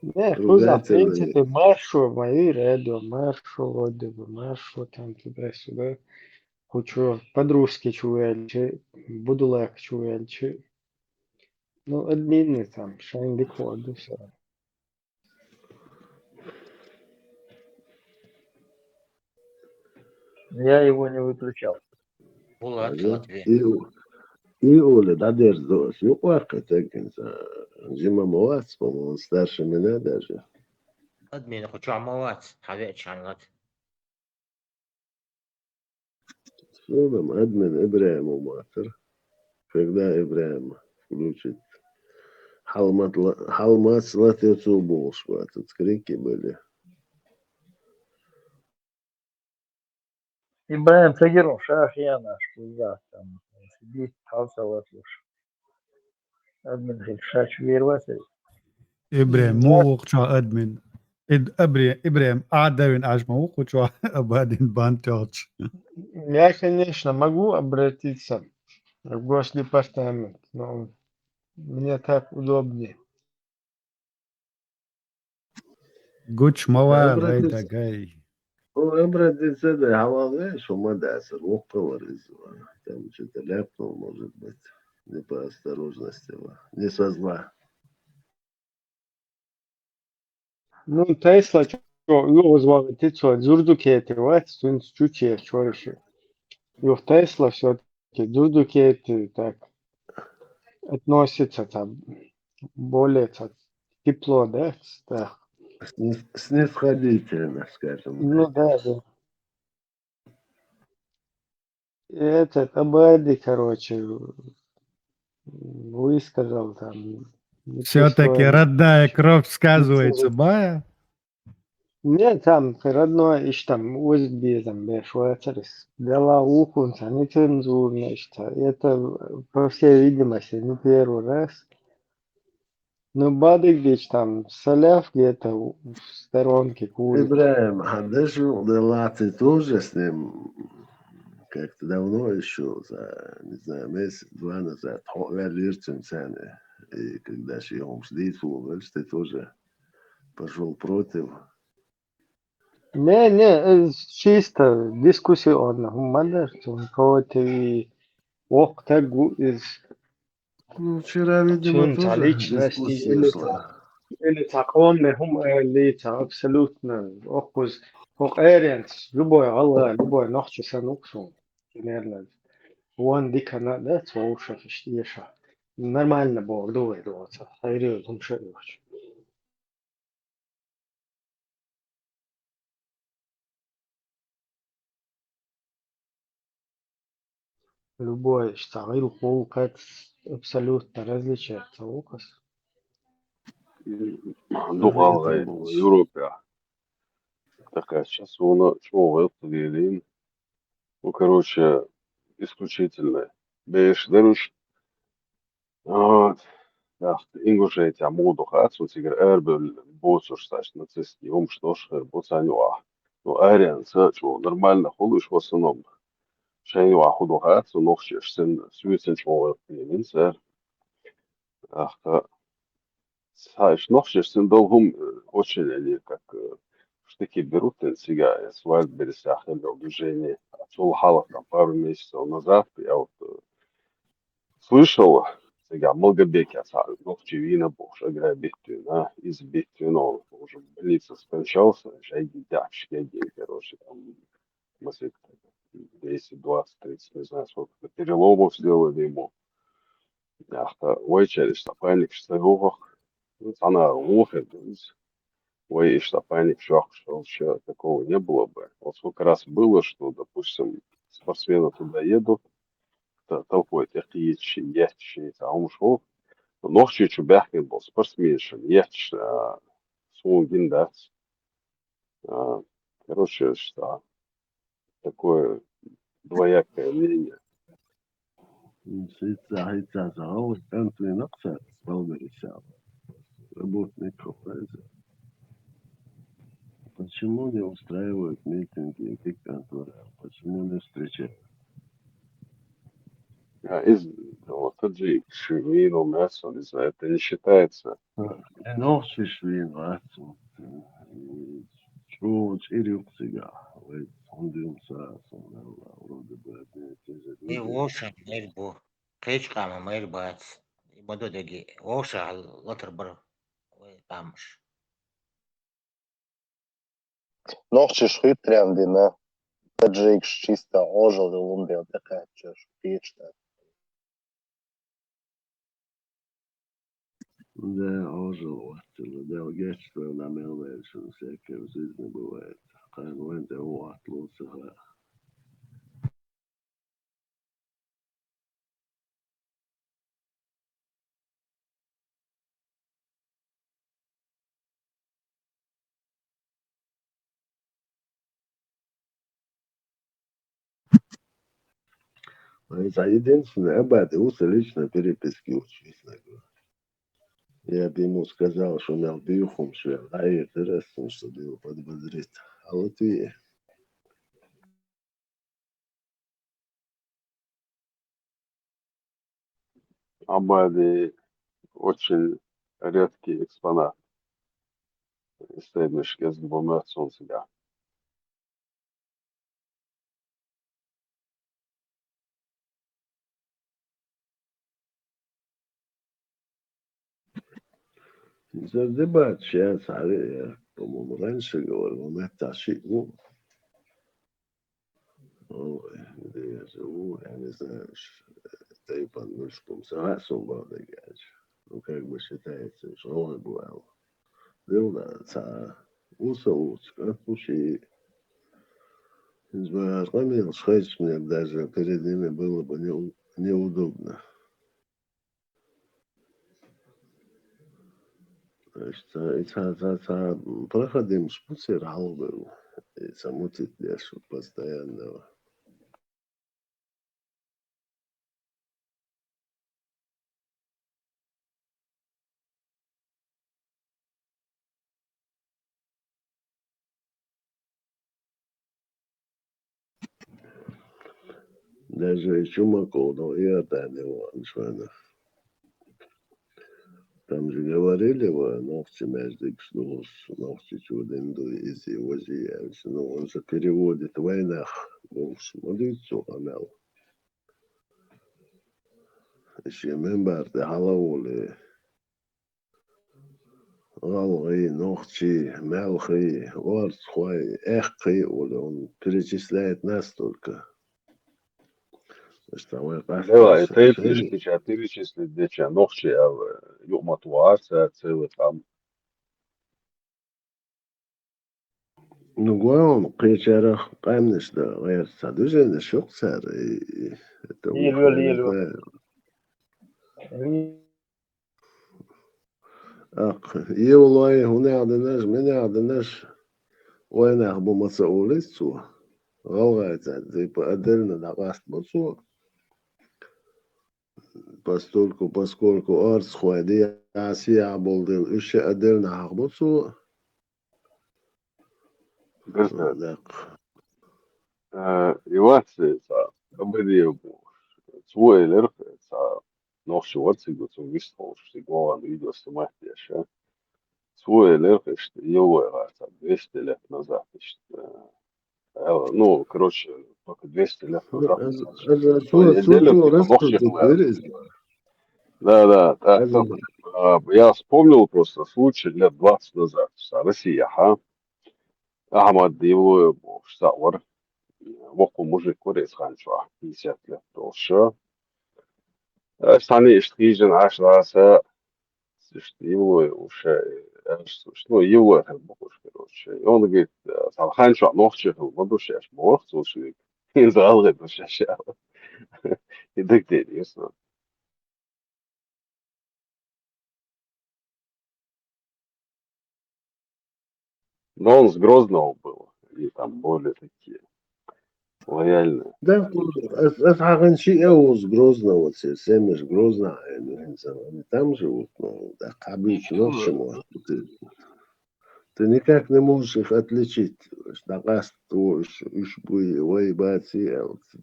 [SPEAKER 1] Не, куза, в
[SPEAKER 11] ругательные.
[SPEAKER 1] принципе, маршу, мои редо, маршу, водево, маршу, там, туда-сюда. Хочу подружки чуэльче, буду лак чуэльче. Ну, админы там, шайнди коды, все.
[SPEAKER 2] Я его не выключал.
[SPEAKER 10] Булат,
[SPEAKER 11] Ага.
[SPEAKER 10] Латвия.
[SPEAKER 11] И Оля, да, держу. Юпарка, так, Джима Муац, по-моему, он старше меня даже.
[SPEAKER 10] Админ, хочу амалат, хавет чанлат.
[SPEAKER 11] Что там, админ Ибраиму матер. Когда Ибраим включит Халмат Латвицу Болшва, тут крики были.
[SPEAKER 2] Ибраим Тагиров, Шахьяна, Шкуза, там, сидит, халса латуш. Админ Хиль, Шач Вирвасер.
[SPEAKER 5] إبراهيم مو شو أدمن إبراهيم أعدين أجمع وشو أبادين بانتوش.
[SPEAKER 1] Я, конечно, могу обратиться в Госдепартамент, но мне так удобнее.
[SPEAKER 5] قلتش موال هيدا جاي.
[SPEAKER 11] Обратиться, да, Халавеш, Умадасер, Лохпаварис. Там что-то ляпнул, может быть, не по осторожности, не со зла.
[SPEAKER 1] Ну, Тесла, что, его звали, ты что, Дзурдукети, вот, чуче, что еще. И в Тесла все-таки Дзурдукети так относится там более так, тепло, да? Так.
[SPEAKER 11] Снисходительно, скажем.
[SPEAKER 1] Ну да, да. И этот Абади, короче, высказал там
[SPEAKER 5] Все-таки родная кровь сказывается, бая.
[SPEAKER 1] Нет, там родное, ишь там узбеком, бешварцарис. Дала укунца, нецензурно, что это, по всей видимости, не первый раз. Ну, Бадыгич там, соляв где-то в сторонке курит.
[SPEAKER 11] Ибраим, Хадешу Делати тоже с ним как-то давно еще, за, не знаю, месяц-два назад, Лирчин цены. И когда Шиом Шдит, ты тоже пошел против.
[SPEAKER 1] Не, чисто дискуссионно. Мадер, он кого-то и ох, так из
[SPEAKER 11] Ну, вчера, видимо,
[SPEAKER 1] чьим-то
[SPEAKER 11] тоже
[SPEAKER 1] личности
[SPEAKER 11] дискуссия шла.
[SPEAKER 1] или законы, лица, абсолютно. Охуз, ох, эренс, любой алга, любой нахчи сануксу. Наверное, вон дика надо, слушай, еша. Нормально было, думай, думаться. Хайрю, думаю, любой штайл полкат абсолютно различается указ.
[SPEAKER 8] Духалга Европе. Такая сейчас чего это делин. Ну, короче, исключительно. Беш, даруш, вот, ja, Ingusheitā mūduha atsūcīga ērbel būsušas нацистские что ж буцанюа. Ну, ариан сачу нормально холыш в основном. Шайнюа худуха ацу нохшиш сен сюсен чмо минсер. Ах, саш нохшиш сен долгум очень они как штыки берут себя с Вальдберисах или движение. Отцул халах там пару месяцев назад я вот слышал, сега Малгобеке оставил, но в Чевина боже, играя Бехтюна, из Бехтюна уже в больнице скончался, шайги дачки, короче, там, если 10, 20, 30, не знаю, сколько переломов сделали ему. Ах-то, ой, через штапальник, что его, она ухает, ой, и штапальник, что еще такого не было бы. Вот сколько раз было, что, допустим, спортсмены туда едут, толпой технически, ящики, а он ушел. Ночью чубяхин был спортсменшин, ящик, сунгин, да. Короче, что такое двоякое мнение.
[SPEAKER 11] Сица загалось, энтри нокса, Валберисял, работников. Почему не устраивают митинги и конторы? Почему не встречают?
[SPEAKER 8] Из вот таджик, швину, мясо, не знаю, это не считается.
[SPEAKER 11] Ночи шли, нацу. Чуть и рюкзага. Он дымся, вроде бы одни и те же
[SPEAKER 10] И
[SPEAKER 11] люди.
[SPEAKER 10] ووشا ميربو كيش قام ميربات بدو دقي ووشا لطر قامش
[SPEAKER 7] Нохчи шхитряндина, таджик чисто ожил, лумбил такая, чеш, печта.
[SPEAKER 11] Да, ожил, ватил, да, гечто на мелвейшн, всякое в жизни бывает. Кайн венде уатлуца. Это единственное, об этом лично переписки честно говоря. Я бы ему сказал, что мял бьюхом швел, а это раз, чтобы его подбодрить. А вот и
[SPEAKER 8] Абади очень редкий экспонат. Истебнишки с двумя солнцами.
[SPEAKER 11] за дебат сейчас, я, по-моему, раньше говорил, он это ошибку. Ой, где я живу, я не знаю, это и под мышком согласен был, ну, как бы считается, что он был. Был, да, усолочка, пуши. Разумел, сходить мне даже перед ними было бы неудобно. То есть проходим шпуцы ралбы, и самутит лешу постоянного. Даже Чумаков, но и это не он, там же говорили, ногти между ногти чудо-инду из его зияющий. Ну, он же переводит в войнах. Смотрите, амел. Еще мембарты халаули. Галгы, ногти, мелхи, варцхай, эхкы. Он перечисляет настолько. Что мы
[SPEAKER 8] Давай,
[SPEAKER 11] кажется,
[SPEAKER 8] ты перечислить деча ногчи, юматуация, целый там.
[SPEAKER 11] ну, главное, причерах память, что я садужен, шок царь, и это ухо, я не
[SPEAKER 2] Лилю.
[SPEAKER 11] знаю. Ах, يولای هونه عدناش من عدناش وين أخبو مسؤولي سو غلغة زي بقدرنا دقاست بسو поскольку арс хуайди асия болдил үш قدرنا أخبو سو
[SPEAKER 8] Bizde
[SPEAKER 11] دق
[SPEAKER 8] Ивации, обыдел, свой лерх, ногчи варцигу, вистол, что голова видео снимать еще. Свой лерх, что его 200 лет назад, ну, короче, только 200 лет назад, что неделю,
[SPEAKER 11] سو
[SPEAKER 8] типа,
[SPEAKER 11] رستو
[SPEAKER 8] ногчи
[SPEAKER 11] تكبيرز
[SPEAKER 8] Да, так, я вспомнил просто случай лет 20 назад. Россия, Ахмад его штауэр, воку мужик курец ханчва, 50 лет толще. Стани иштхижен аш раса, его уже, ну, его это бокуш, короче. И он говорит, ханчва ногче, мадуше аш бог, слушай, и залгает, душа. И так интересно. Но он с Грозного был, и там более такие лояльные.
[SPEAKER 11] да, أصحى شيء أوز грозно, вот семеш грозно, они там живут, но да, кабич ночью, ты никак не можешь их отличить. Дакаст, ушбуй, вайбати,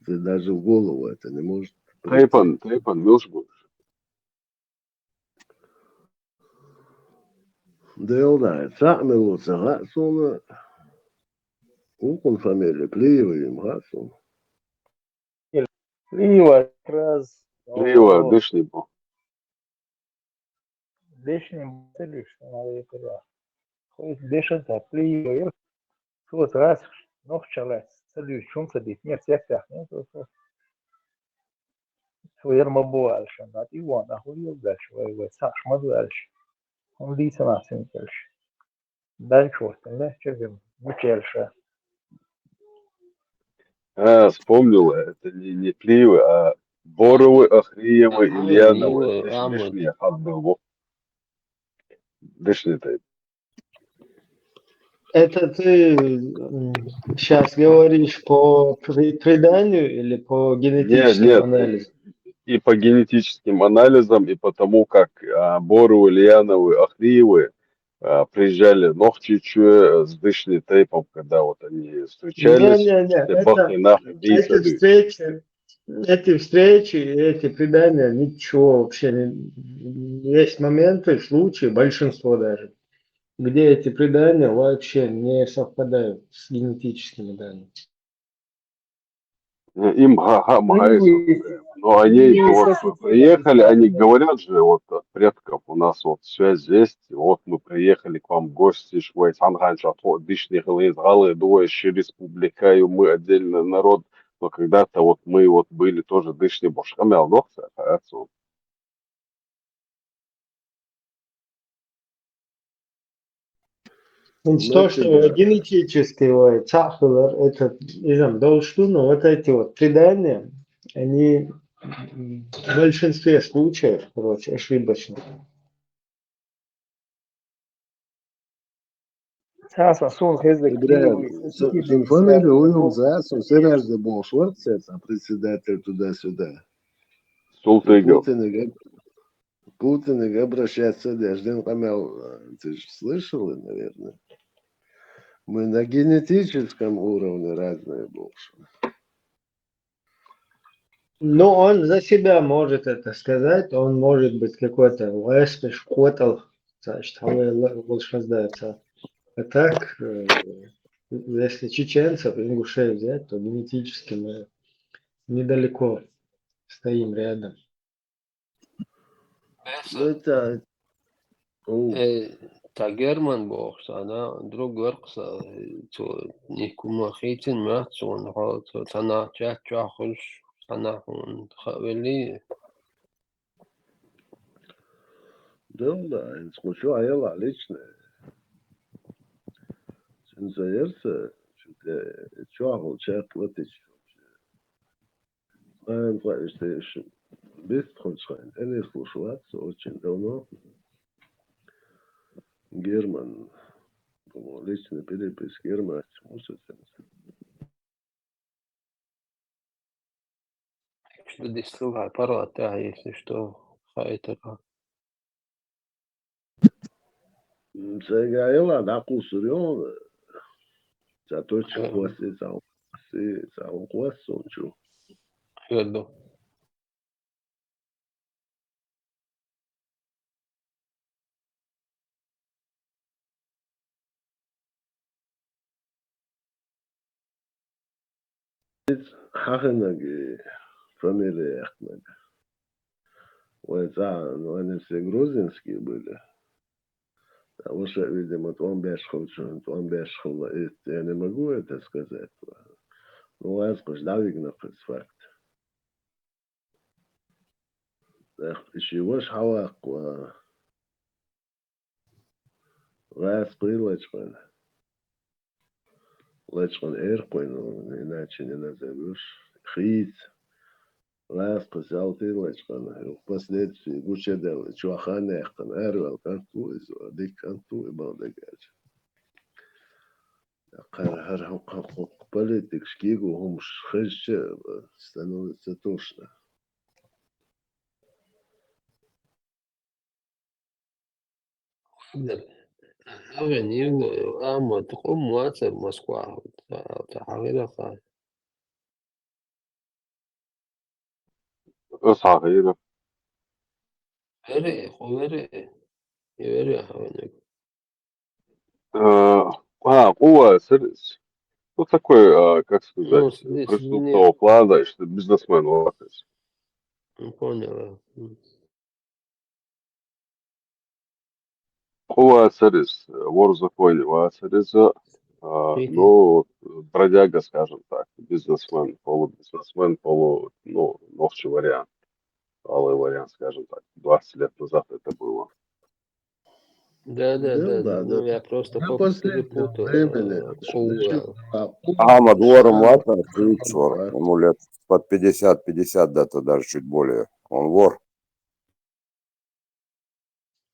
[SPEAKER 11] ты даже в голову это не можешь прийти.
[SPEAKER 8] Тайпан, Милшбург.
[SPEAKER 11] Да и да, сами рацуна, укон фамилия, плеевый им рацун.
[SPEAKER 2] Лива, раз,
[SPEAKER 8] Лево, дышный был.
[SPEAKER 2] дешним целюш, надо это. Хоть дешен та плива, вот раз, ног чалась, целюш, шум садит, нет, всех, нет, свер мабуальш, а ты вон, ахуел дальше, воевать, саш, мазальш, он лиса на синтельш. Дальше, да, червем, мучельша.
[SPEAKER 8] Вспомнил, это не Пливы, а Боровы, Ахриевы, Ильяновы, дышный был. Дышный тайп.
[SPEAKER 1] Это ты сейчас говоришь по преданию или по генетическим
[SPEAKER 8] Нет,
[SPEAKER 1] анализам?
[SPEAKER 8] и по генетическим анализам, и по тому, как Боровы, Ильяновы, Ахриевы приезжали Нохчичу с дышным тейпом, когда вот они встречались,
[SPEAKER 1] эти встречи, эти предания, ничего вообще не... Есть моменты, случаи, большинство даже, где эти предания вообще не совпадают с генетическими данными.
[SPEAKER 8] им но они вот приехали, они говорят же вот от предков, у нас вот связь есть, вот мы приехали к вам в гости, швейц, анганча, дышный галы, дующий республика, и мы отдельный народ, но когда-то вот мы вот были тоже дышный бошкамел, ногца, отцу.
[SPEAKER 1] То, что генетически цахлер, это, не знаю, должно, вот эти вот предания, они в большинстве случаев, короче, ошибочны.
[SPEAKER 2] Sasa son хезлек
[SPEAKER 11] Играет.
[SPEAKER 2] дивы,
[SPEAKER 11] Сын фамилию уйом за, сон сережды был Шварцет, председатель туда-сюда.
[SPEAKER 8] Султыгов.
[SPEAKER 11] Путин обращается, Деждин Камел, ты же слышал, наверное? Мы на генетическом уровне разные больше.
[SPEAKER 1] Ну, он за себя может это сказать, он может быть какой-то леспиш, котел, значит, лучше раздается. А так, если чеченцев, ингушей взять, то генетически мы недалеко стоим рядом.
[SPEAKER 11] Ну, это...
[SPEAKER 3] Ta German boksana, drug worksa, to nikuma hitin matsun, to tana chachus, tana hun khaweli.
[SPEAKER 11] Да, инскучу аяла личное. Сензаерса, чуаху чат латыч. Что без тхоншайн. Я не слушал очень давно. Герман, личный перепись Герман,
[SPEAKER 3] Что здесь ссылка парата, если что, хайтера.
[SPEAKER 11] Сега аяла да кусурион. Зато чухваси сау квасунчу.
[SPEAKER 3] Верду.
[SPEAKER 11] Хахенаги фамилия Ахмед. Ну они все грузинские были. А уже, видимо, он бешхал, я не могу это сказать. Ну, я скажу, да, видно, факт. Еще ваш хавак, раз прилачкан. Лачкан эрквин, иначе не назовешь. Хит. Раз сказал ты лачкан. Впоследствии гучедел, чуахан эхкан, эрвел канту, дик канту, и балдагач. Хар политик шкигу, хум шхеще, становится тошно.
[SPEAKER 3] هذا نيو أما تقوم مواسر مسكوا تحاول
[SPEAKER 8] صغيرة.
[SPEAKER 3] غير غير حوالي
[SPEAKER 8] Ува, ну такой, как
[SPEAKER 3] ну
[SPEAKER 8] сказать, преступного плана, что бизнесмен латыш.
[SPEAKER 3] понял.
[SPEAKER 8] Ува Царис, вор в законе, Ува Царис, ну, бродяга, скажем так, бизнесмен, полубизнесмен, ну, новчий вариант, алый вариант, скажем так, 20 лет назад это было.
[SPEAKER 3] Да. Ну, я просто перепутал.
[SPEAKER 13] Ахмад вор младший, вор. Ему лет под 50, да, то даже чуть более. Он вор.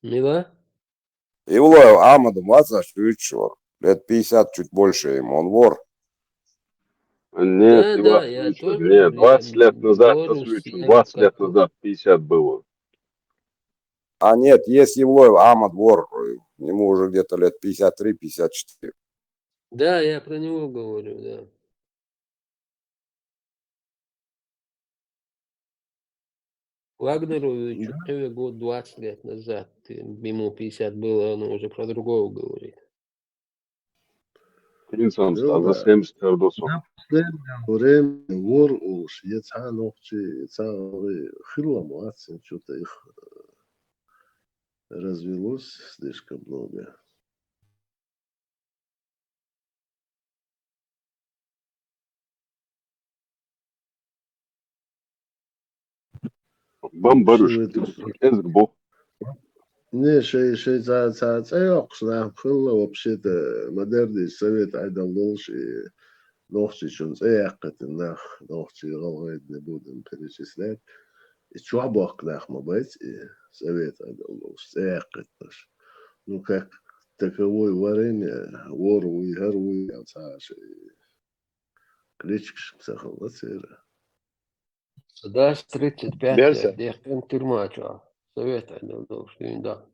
[SPEAKER 3] Мила?
[SPEAKER 13] Его Ахмаду младший, вор. Лет 50, чуть больше ему. Он вор.
[SPEAKER 8] Нет,
[SPEAKER 3] Да, я тоже.
[SPEAKER 8] Нет, 20 лет назад, 20 лет назад 50 было.
[SPEAKER 13] А нет, есть его Ахмад вор. Ему уже где-то лет 53-54.
[SPEAKER 3] Да, я про него говорю, да. Вагнеру год 20 лет назад, ему 50 было, он уже про другого говорит.
[SPEAKER 8] Инсан за 70 родосов.
[SPEAKER 11] Последнее время вор уж, яца ногчи, яца хило младшин, что-то их развелось слишком много.
[SPEAKER 8] Бомбарушки, Эсгбо.
[SPEAKER 11] Не, шей цаёкшна хило вообще-то модерный совет айдалдолш и ногчи чун цаяккатын нах, ногчи галгайд не будем перечислять. И чуабок нах мабать, и совет айдалдолш цаяккаташ. Ну как таковой варенье, вору и гору, я кличка сахалацира.
[SPEAKER 3] Дашь 35
[SPEAKER 7] Берся.
[SPEAKER 3] лет, дехтен тюрьма, чё? Советую, да.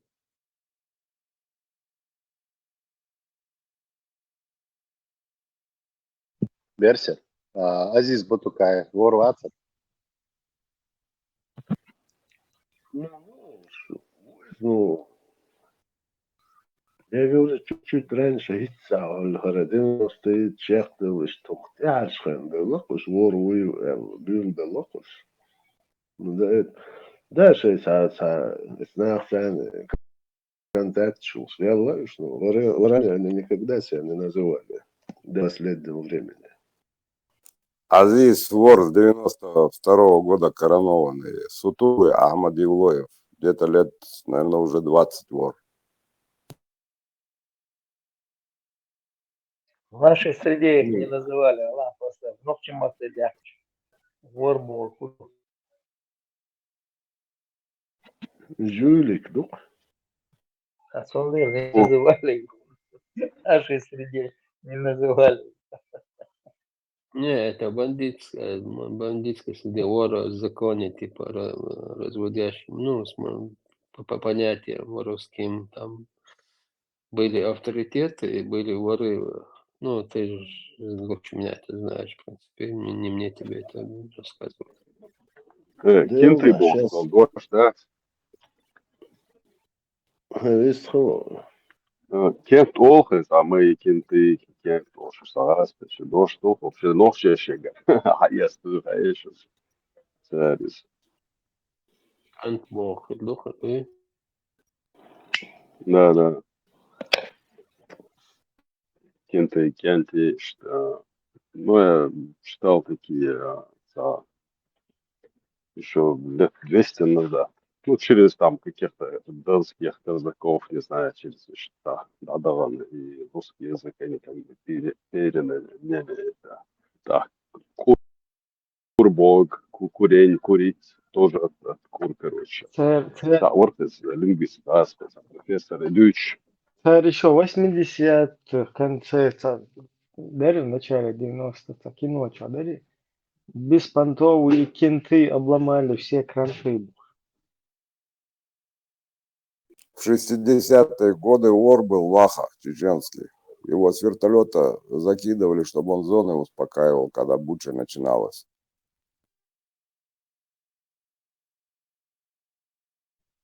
[SPEAKER 7] Берся. Азиз Батукаев, вор WhatsApp.
[SPEAKER 11] Ну, я говорю, чуть-чуть раньше هيتساوى الهردين стоит чехты лишь тухтяшхэн белокуш воруй бюн белокуш. Ну да, дальше са снах сан контакт шус. Я говорю, что ранее они никогда себя не называли до последнего времени.
[SPEAKER 13] Азиз вор с 92-го года коронованный. Сутулый Ахмад Евлоев. Где-то лет, наверное, уже 20 вор.
[SPEAKER 2] В нашей среде их не называли, Аллах просто. Ну, в чем отсюда? Вор был.
[SPEAKER 11] Жулик, ну.
[SPEAKER 2] А сонды не называли. В нашей среде не называли.
[SPEAKER 3] Не, это бандитская среда, вора в законе, типа, разводящим, ну, по понятиям воровским, там были авторитеты и были воры. Ну, ты же лучше меня это знаешь, в принципе, не мне тебе это рассказывать.
[SPEAKER 8] Кенты был,
[SPEAKER 11] сейчас.
[SPEAKER 8] дождь, да?
[SPEAKER 11] Весь хо.
[SPEAKER 8] Кент олхес, а мы кенты, кент олши сарас, пече дождь, вообще ночью шега. А я стою, конечно. Сервис.
[SPEAKER 3] Ант бог, духа, и
[SPEAKER 8] Да. Кенты, что... Ну, я читал такие, еще лет 200 назад. Ну, через там каких-то донских казаков, не знаю, через что Адаван и русский язык, они там переняли это. Да, курбог, курень, курить, тоже от кур, короче. Да, Ортес, лингвист, да, профессор Ильич.
[SPEAKER 1] Царь еще 80-х, в конце, дари, в начале 90-х, кино, что, дари? Беспонтовые кенты обломали все кранты.
[SPEAKER 13] В 60-е годы вор был Ваха чеченский. Его с вертолета закидывали, чтобы он зоны успокаивал, когда буча начиналась.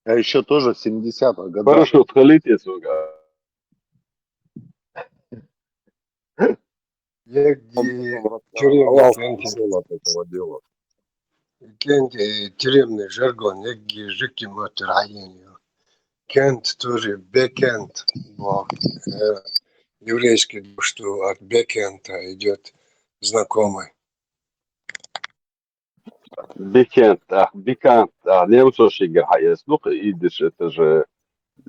[SPEAKER 7] А еще тоже в 70-х годах.
[SPEAKER 8] Хорошо, отхалите, сука.
[SPEAKER 13] Он
[SPEAKER 14] Тюремный,
[SPEAKER 13] ушел от этого дела.
[SPEAKER 14] тюремный жаргон, жики мотораению. Кент тоже, бекент, еврейский, что от бекента идет знакомый.
[SPEAKER 8] Бикент, немцов шигер хайес. Ну, идиш, это же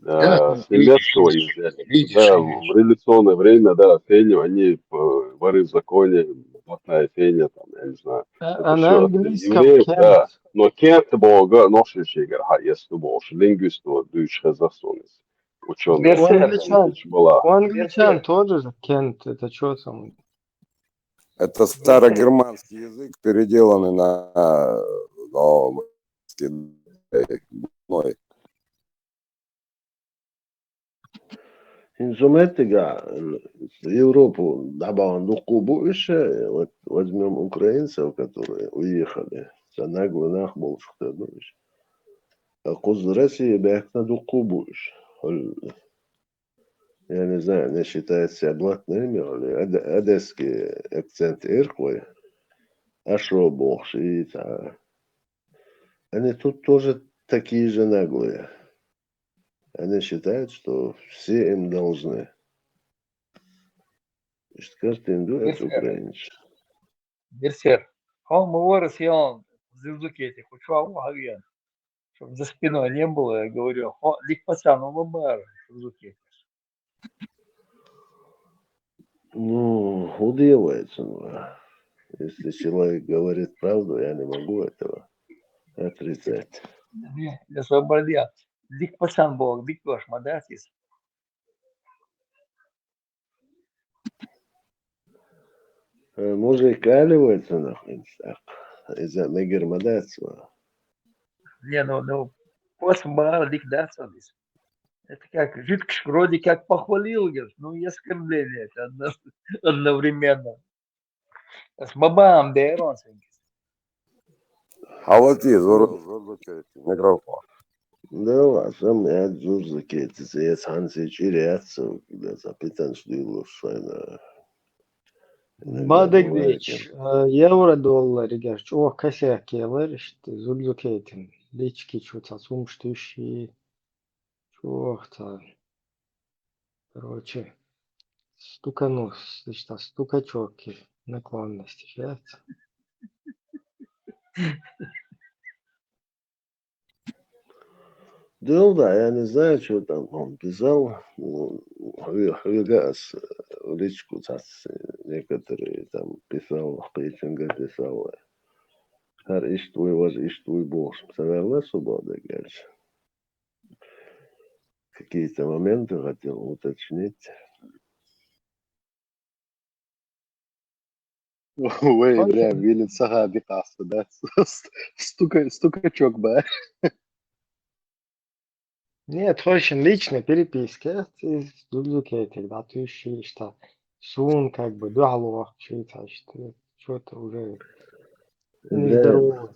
[SPEAKER 8] с немецкого взяли. Да, в революционное время, да, феню, они воры в законе, блатная феня, там, я не знаю.
[SPEAKER 1] А
[SPEAKER 8] Это
[SPEAKER 1] на
[SPEAKER 8] все от
[SPEAKER 1] английском
[SPEAKER 8] евреев,
[SPEAKER 1] кент.
[SPEAKER 8] да. Но кент бога, ноши шигер хайес, ты бог, лингвисту, дюч хазасонис. Ученый.
[SPEAKER 1] У англичан тоже же кент, это что там?
[SPEAKER 13] Это старогерманский язык, переделанный на
[SPEAKER 11] Инжуметтига Европу добавим духу еще, вот возьмем украинцев, которые уехали, за наглый нахбол, что думаешь. А куз России бег на духу будешь. Я не знаю, не считает себя блатными, или одесский акцент ирквой, а шо бог шиит, они тут тоже такие же наглые. Они считают, что все им должны. Значит, каждый индуец украинец.
[SPEAKER 2] Берсер. Он вырос, я он в звездуке этих учил, чтобы за спиной не было, я говорю, лик пацан, он лобар в звездуке.
[SPEAKER 11] Ну, уделывается. Если человек говорит правду, я не могу этого отрицать.
[SPEAKER 2] Я свободен. Лик пацан был, лик ваш мадатис.
[SPEAKER 11] Мужик каливается нахуй. Из-за мегермадацва.
[SPEAKER 2] Не, ну, после молодых, да, Сонис? Это как, жидкость вроде как похвалил, говоришь, ну и оскорбление это одновременно. С бабам, да, Ронсенькис.
[SPEAKER 13] А вот и зор микрофон.
[SPEAKER 11] Да, сам я зур закетис. Я сам сечи реакцию, когда запитан штилу шайна. Иногда бывает.
[SPEAKER 1] Badagviç, euro dolları gerçi o kasak gelir işte zulüketin. Liçki çuta sumштыши. Чохта. Короче, стуканус, что стукачоки наклонности, сейчас.
[SPEAKER 11] Да, я не знаю, что там он писал. Хвигас в личку некоторые там писал, Пейчинга писал. Her iş var, iş boş. Severler свободы, говоришь. Какие-то моменты хотел уточнить.
[SPEAKER 7] Ой, бля, Вилли Сагаби касса, да? Стукачок, бля.
[SPEAKER 1] Нет, очень личной переписке из дубликейтинг, да, ты ищи, что сун как бы дуалог, что-то уже нездорово.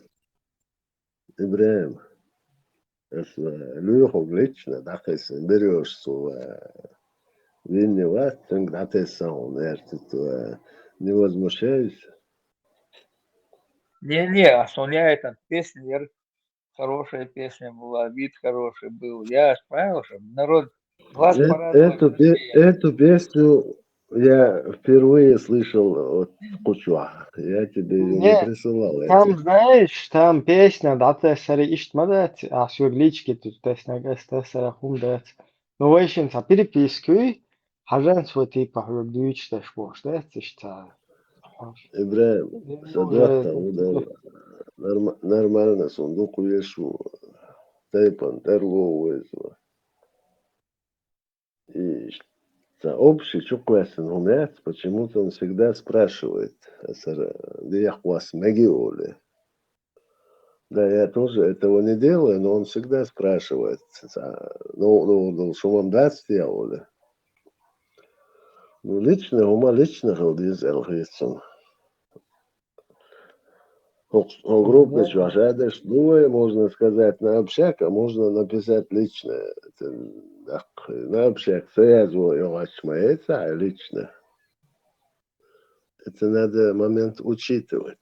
[SPEAKER 11] Ибраим, Люхов лично, да, если берешь винни ватинг, да, ты сам, не возмущаешься.
[SPEAKER 2] Не, а Соня эта песня, хорошая песня была, вид хороший был. Я справил, что народ глаз порадовал.
[SPEAKER 11] Эту песню я впервые слышал от Кучуа. Я тебе ее не
[SPEAKER 1] Нет,
[SPEAKER 11] присылал.
[SPEAKER 1] там, знаешь, там песня, да, ты сари иштмадет, а сюрлички тут песня, ты сари хумдет. Ну, в общем, та переписку, хажан свой типа, хурдуич, ты шпош, да, ты что?
[SPEAKER 11] Ибраим, садвахта удал нормально сундук вешу, тайпан, терло уэзва. И за общий чуквесен умец, почему-то он всегда спрашивает, где вас магиоли. Да, я тоже этого не делаю, но он всегда спрашивает, ну, что вам даст делали? Ну, лично, лично, говорит Элхисон. У группы Чувашадыш, двое, можно сказать, на общак, а можно написать лично. На общак сразу его отшмается, а лично. Это надо момент учитывать.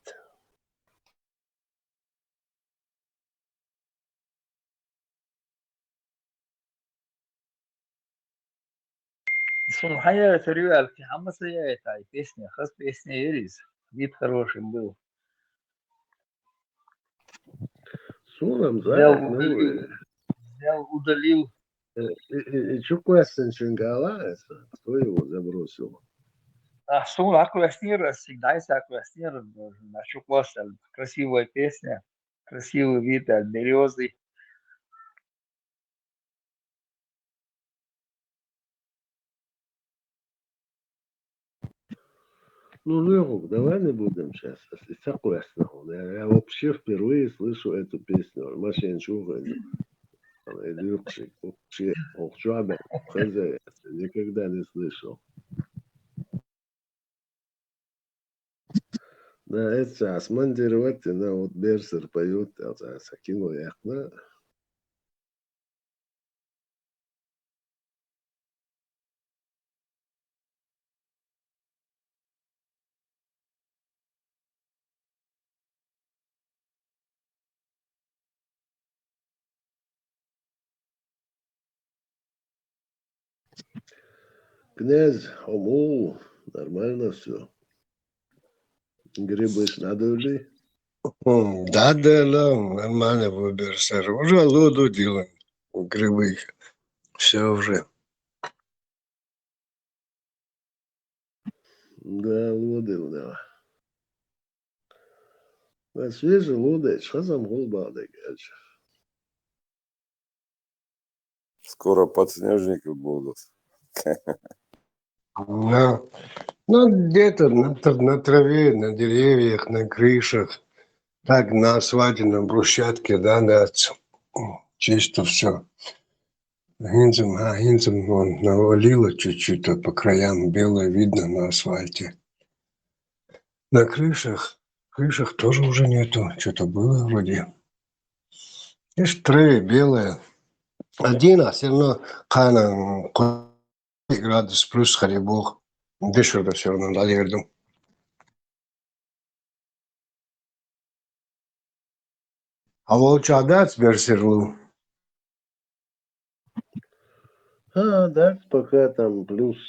[SPEAKER 2] Сумхая это реальки, а мы это песня, хас песня Ирис. Вид хороший был.
[SPEAKER 11] Сунам,
[SPEAKER 2] Взял,
[SPEAKER 11] да,
[SPEAKER 2] удалил.
[SPEAKER 11] И Чуквесен Чингала, кто его забросил?
[SPEAKER 2] А Сун Аквестира, всегда есть Аквестира должен. А Чуквестен, красивая песня, красивый вид от березы.
[SPEAKER 11] Ну, Лёгок, давай не будем сейчас, если согласен. Я вообще впервые слышу эту песню. Машин Чугань. Люкшик, Охчуабе, хз, никогда не слышал. Да, это асмандировать, на вот Берсер поют, а Сакину яхна. Князь, омул, нормально все. Грибы надули.
[SPEAKER 14] Да, нормально выбор, сэр. Уже луду делаем. Грибы. Все уже.
[SPEAKER 11] Да, лудил, да. А свежий лудый, что за голбады, короче.
[SPEAKER 13] Скоро подснежники будут.
[SPEAKER 14] Да. Ну, где-то на траве, на деревьях, на крышах, так на асфальте, на брусчатке, да, чисто все. Гинзом вон навалило чуть-чуть, а по краям белое видно на асфальте. На крышах тоже уже нету, что-то было вроде. Видишь, траве белое. Один, а все равно хана градус плюс харибох. Дышит все равно доверду. А волча дать берсерлу.
[SPEAKER 11] Да, пока там плюс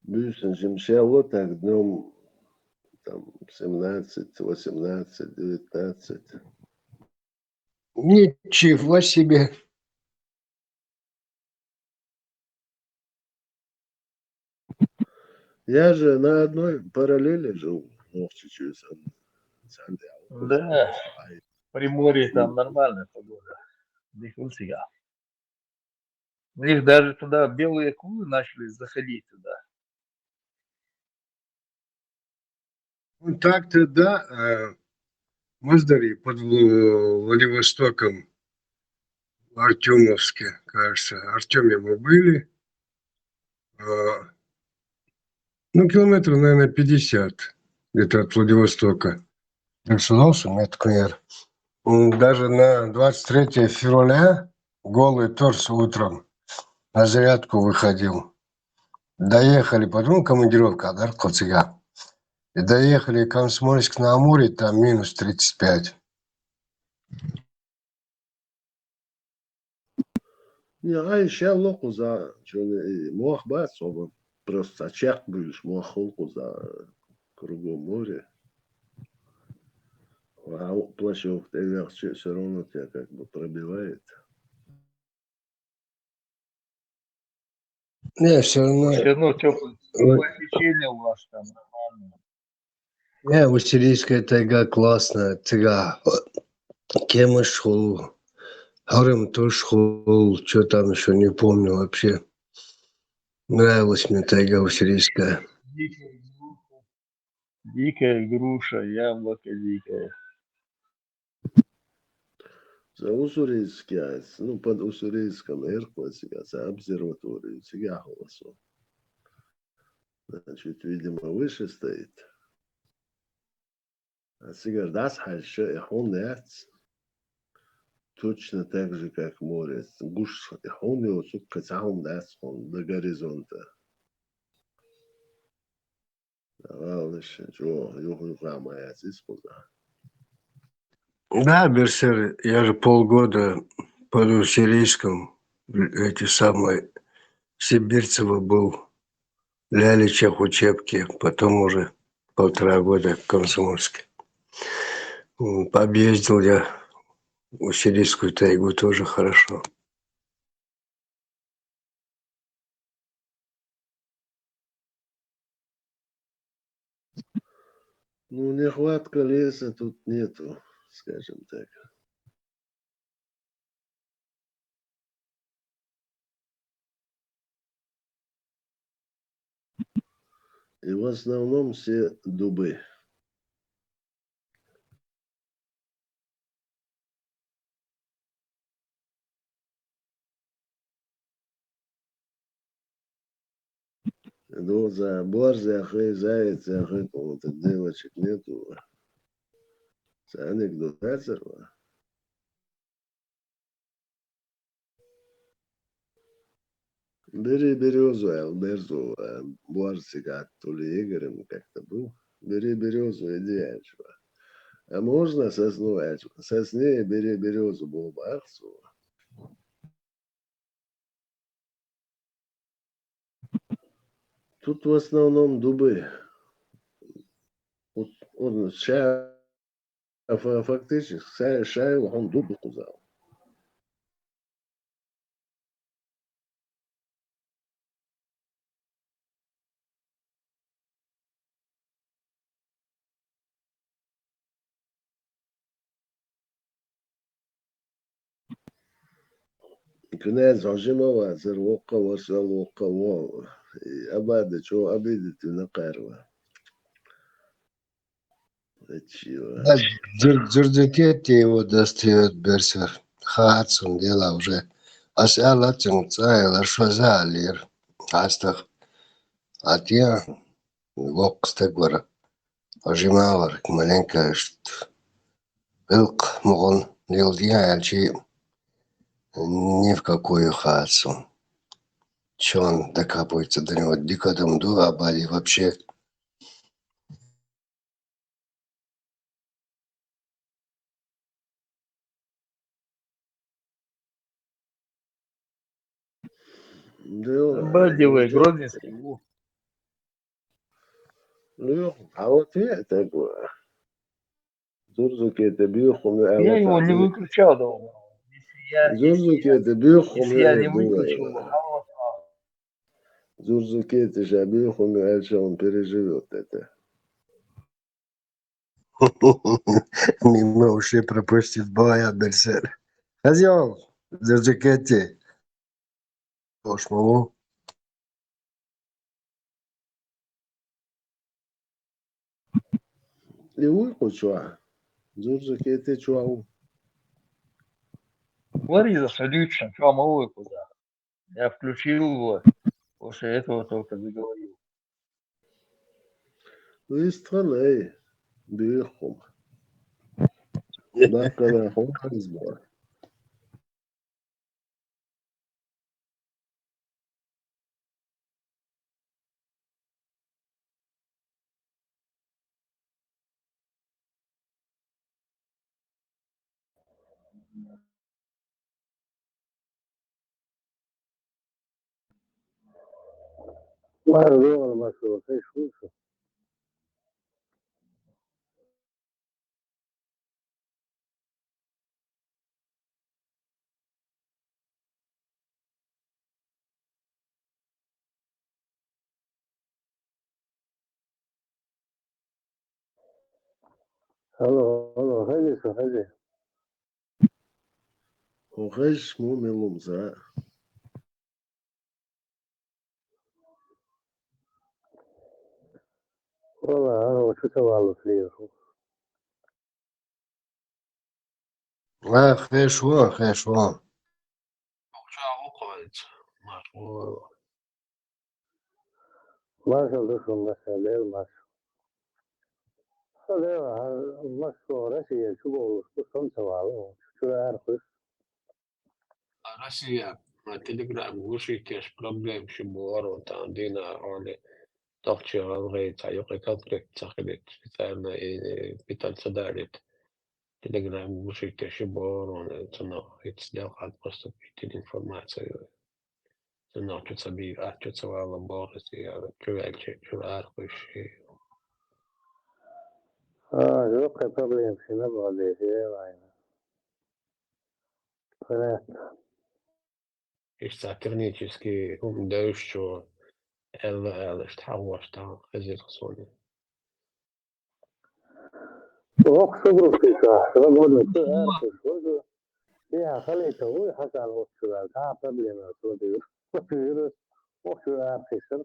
[SPEAKER 11] чем село, так днем там 17, 18, 19.
[SPEAKER 14] Ничего себе.
[SPEAKER 11] Я же на одной параллели жил, чуть-чуть.
[SPEAKER 2] Да, в Приморье там нормальная погода. Дыхнул себя. У них даже туда белые акулы начали заходить туда.
[SPEAKER 14] Ну так-то да, Моздари под Владивостоком, в Артемовске, кажется. Артеме мы были. Ну, километров, наверное, 50 где-то от Владивостока. Пересунулся, у меня такой нерв. Даже на 23 февраля голый торс утром на зарядку выходил. Доехали, потом командировка, да, Коцега. И доехали Комсомольск-на-Амуре, там минус 35.
[SPEAKER 11] Я еще локу за мох особо. Просто очаг будешь мохолку за кругом море. А плащев все равно тебя как бы пробивает.
[SPEAKER 14] Не, все равно.
[SPEAKER 2] Все равно теплое течение у вас там нормально.
[SPEAKER 14] Не, Уссурийская тайга классная. Тайга. Кемышхол. Харым-Тушхол. Что там еще, не помню вообще. Нравилась мне тайга уссурийская.
[SPEAKER 2] Дикая груша, яблоко дикое.
[SPEAKER 11] За Уссурийский, ну, под Уссурийском Эркласе, за обсерваторию, тебя голосу. Значит, видимо, выше стоит. А сигар дас хальше, он нец. Точно так же, как море. Гуш, он его сукка цаун дас, он до горизонта. Главное, что его моя испуга.
[SPEAKER 14] Да, Берсер, я же полгода под Уссурийском, эти самые, Сибирцево был, Лялича в учебке, потом уже 1,5 года в Комсомольске. Объездил я Уссурийскую тайгу тоже хорошо.
[SPEAKER 11] Ну, нехватка леса тут нету, скажем так. И в основном все дубы. Ну, за борзый, ахы, заяц, ахы, кого-то девочек нету. Это анекдот, Ацерва. Бери березу, Алберзу, Буарсика, то ли Игорем как-то был. Бери березу, иди, Ачва. А можно сосну, Ачва? Сосне бери березу, Бобахсу. Тут в основном дубы. Вот он фактически шаю, он дубы кузал. كناز عجمة زروقة وسلوقة و أبادة شو أبيدة نقاروا أتشيوا
[SPEAKER 14] Да, Джорджикетти его достает берсер. Хатсон дела уже. Аж алатин цайла шозалир. Астах. Атья вокстегвара. Ажимавар маленькая илк могон нилдия альчи ни в какую хатсон. Че он докапывается до него дико там дуа бали вообще.
[SPEAKER 2] Бадивый, Гродненский.
[SPEAKER 11] Ну, а вот я такой. Зурзуки это бьюхом
[SPEAKER 2] Я его не выключал дома.
[SPEAKER 11] Зурзуки это бьюхом
[SPEAKER 2] Если я не выключил,
[SPEAKER 11] Зурзуки это же бьюхом он переживет это.
[SPEAKER 14] Мимо ушей пропустит боя берсер. Хозяин, Джорджикетти. Пошмалу.
[SPEAKER 11] И уйку чуа. Зурзуки это чуау.
[SPEAKER 2] Лариса Салючин, что малой куда? Я включил его, после этого только заговорил.
[SPEAKER 11] Ну и страны бьюхом. Да, когда он сбор. Мардон, Машо, ты слышишь? Алло, ходи. وغش مو ملومزة والله أنا وشو توالف لي
[SPEAKER 14] Хорошо.
[SPEAKER 11] ما شاء الله ما شاء الله ما رشي شو بقول شو صنت والله شو عارف
[SPEAKER 3] Россия на Telegram вышитеш проблем шибуару там дина они тохчи говорит а ёхай конфликт сахалит специально и питаться дарит Telegram вышитеш шибуару это но это сделал просто пить информацию это но что собі а что цевало борис и чувачи чувачи
[SPEAKER 11] يبقى проблем في نبغى понятно
[SPEAKER 3] и сопернически даешь что эл штауаш там хазирсони
[SPEAKER 11] وقت صبر في شهر ربنا تعرف شو يا خليته هو حتى الوقت شو تعرف проблема شو ده وقت عارف يصير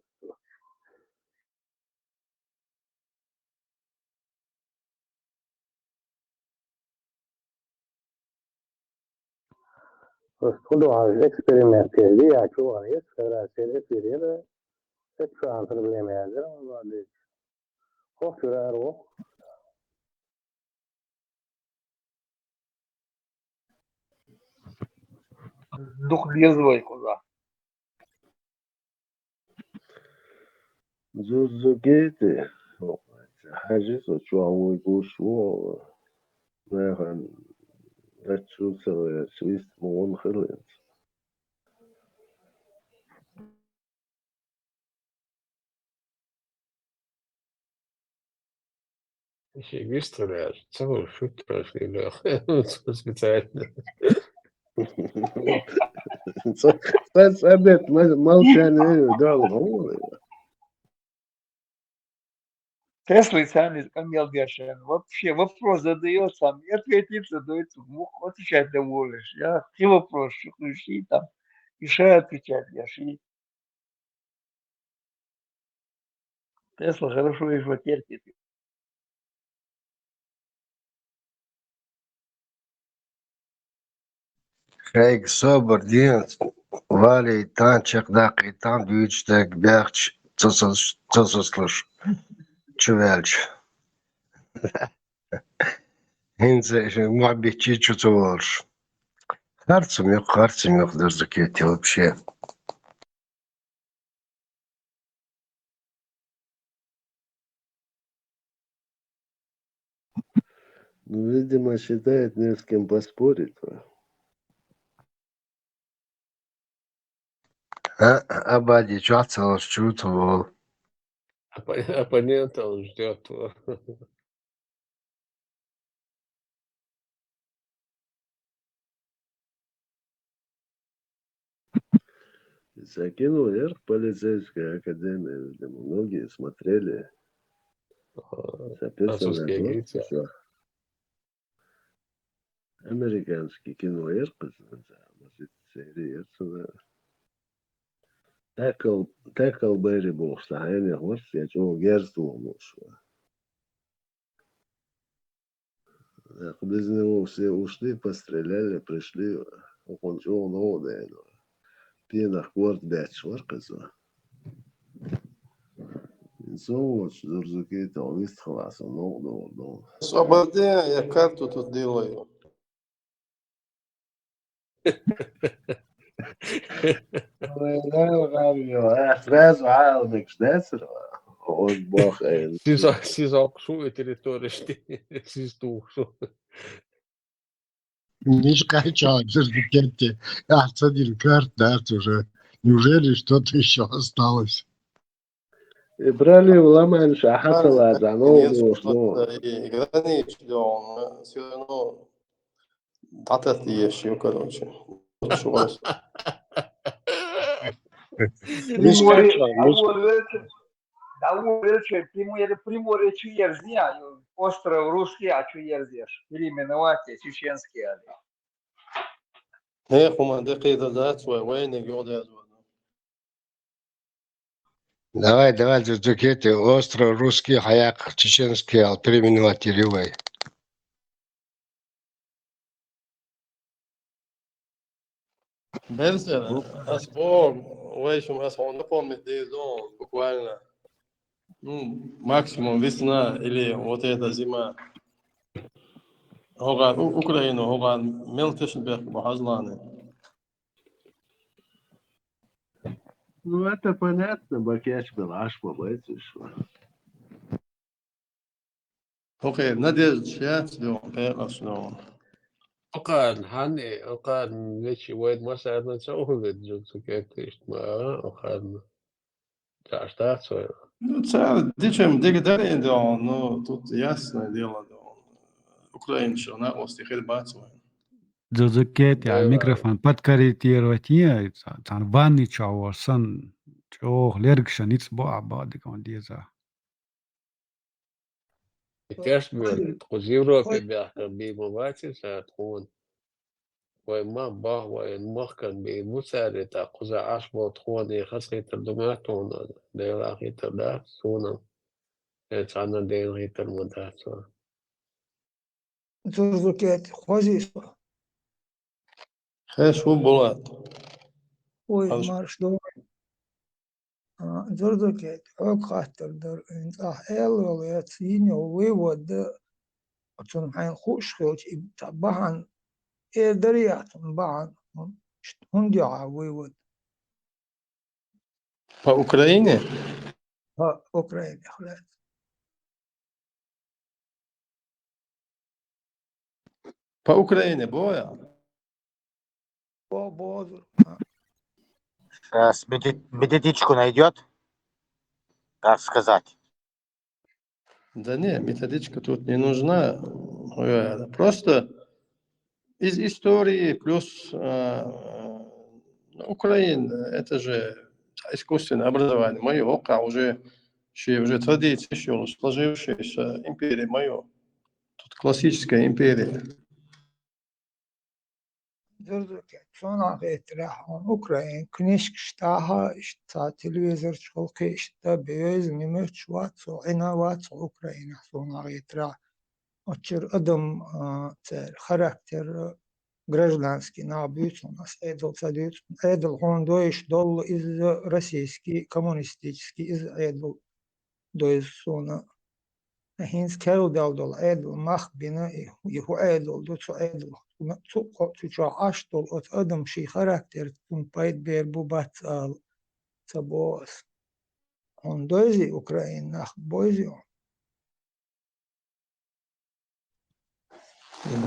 [SPEAKER 11] بس كله على الاكسبيرمنت دي شو هي صار سير في شو عن problema هذا وبعدين وقت عارف
[SPEAKER 2] Дух безвой куда?
[SPEAKER 11] زوزوكيتي حاجة شو هو يقول شو ما تشوف شو اسمه خلص
[SPEAKER 3] Еще выстреляешь, целую шутку или специально.
[SPEAKER 11] Обед молчание дал голову.
[SPEAKER 2] Тесла сами камел Гершен. Вообще вопрос задается, и ответить задается, отвечать доволишь. Я три вопроса, включи там, и ше отвечать, я ши. Тесла хорошо его терпит.
[SPEAKER 14] Kijk, sober dienst. Вали танчик дак и там дючтек бягч цосослыш. Чувельч. Инзе же мабих чичуцовалш. Харцем их даже закети вообще.
[SPEAKER 11] Ну, видимо, считает, не с кем поспорить.
[SPEAKER 14] Абади чуацалш чуцовал.
[SPEAKER 3] Оппонента он ждет.
[SPEAKER 11] Закинул вверх полицейская академия, видимо, многие смотрели. Соответственно,
[SPEAKER 3] Французский
[SPEAKER 11] вот
[SPEAKER 3] агент.
[SPEAKER 11] еще американский кино Эркус, может, серии отсюда. Текл Берри был, что я вот я чего герствовал, куда из него все ушли, постреляли, пришли, окончил новое, пинах кварт бять шварказу. Инсово, дурзуки, там, вист хласа, ну.
[SPEAKER 15] Освобождение, я карту тут делаю.
[SPEAKER 11] Сразу عالمك شناسر und Bach ein.
[SPEAKER 3] Siz okşu teritorişti. Siz tuğşu.
[SPEAKER 14] Не скачал, certificate. Отсадил карт, уже. Неужели что-то еще осталось?
[SPEAKER 11] Брали в Ла-Манш, حتى لا زعنوه وشنو.
[SPEAKER 15] Граничный, он все равно تعطيت لي شيء короче. شو غلط.
[SPEAKER 14] Не скачал,
[SPEAKER 2] Давul речи, приму речи ерзия, остров русский, а что ерзешь? Переименовать чеченские.
[SPEAKER 15] هي خو دقيقة ذات وين يقعد يزود.
[SPEAKER 14] Давай, certificate. Остров русский, хаяк чеченский, переименовать Ривай.
[SPEAKER 15] Бензин, أسبوع ويش أسبوع نقوم بالديزون буквально. Максимум весна или вот эта зима. هو أوكرانيا هو ملتش بحزلانة.
[SPEAKER 11] Ну, это понятно, Бакеш был аж побоитесь.
[SPEAKER 15] أوكي نادي شيء شلون كيف شلون.
[SPEAKER 3] Okan hani okan veći vojt masarna sa uhled žucu ketišt ma okan čaštacoja.
[SPEAKER 15] Ну, це дичем дигдарі, ну, тут ясне діло, Украинщина, она остихет бацует.
[SPEAKER 5] Certificate, ja, mikrofon подкорректировать не, там ванни чего, сан, чего, лергша, ниц боаба, дикондиза.
[SPEAKER 3] Теж мер, з Європи бяха бімоваці са тхун. Вой ма баг, вой махкан бі мусари та куза ашбо тхун і хасхитер думатуна, дейла хитер да, суна. Цана дейла хитер мудацуа.
[SPEAKER 9] Зурзукет, хозяйство.
[SPEAKER 15] خيش هو بولات.
[SPEAKER 9] Ой, марш до. Зурзукет, خاطر در انت ال یا تین وی ود چون حین خوش خود تبعن دريات بعن هندي وی ود
[SPEAKER 15] По Украине?
[SPEAKER 9] ها اوكرانيا خلاص
[SPEAKER 15] По Украине боя.
[SPEAKER 9] бозур.
[SPEAKER 10] Сейчас методичку найдет, как сказать.
[SPEAKER 15] Да не, методичка тут не нужна. Просто из истории плюс Украина, это же искусственное образование. Мое око уже уже традиции, еще сложившаяся империя моя. Тут классическая империя.
[SPEAKER 9] Sonra etrafın Ukrayna kniskştaha işte televizör çolku işte beyaz nimet vatso ina vatso Ukrayna sonra etraf очер adam характер гражданский набьются у нас эдл садится эдл он доиш дол из российский коммунистический из эдл доиш сона هینز کرد دل ایدل مخ بینه یهو ایدل دو تو ایدل تو چه آشتل ات آدم شی خاراکتر تون پاید بیر بوبات آل تباس он دوزی اوکراین نخ بوزی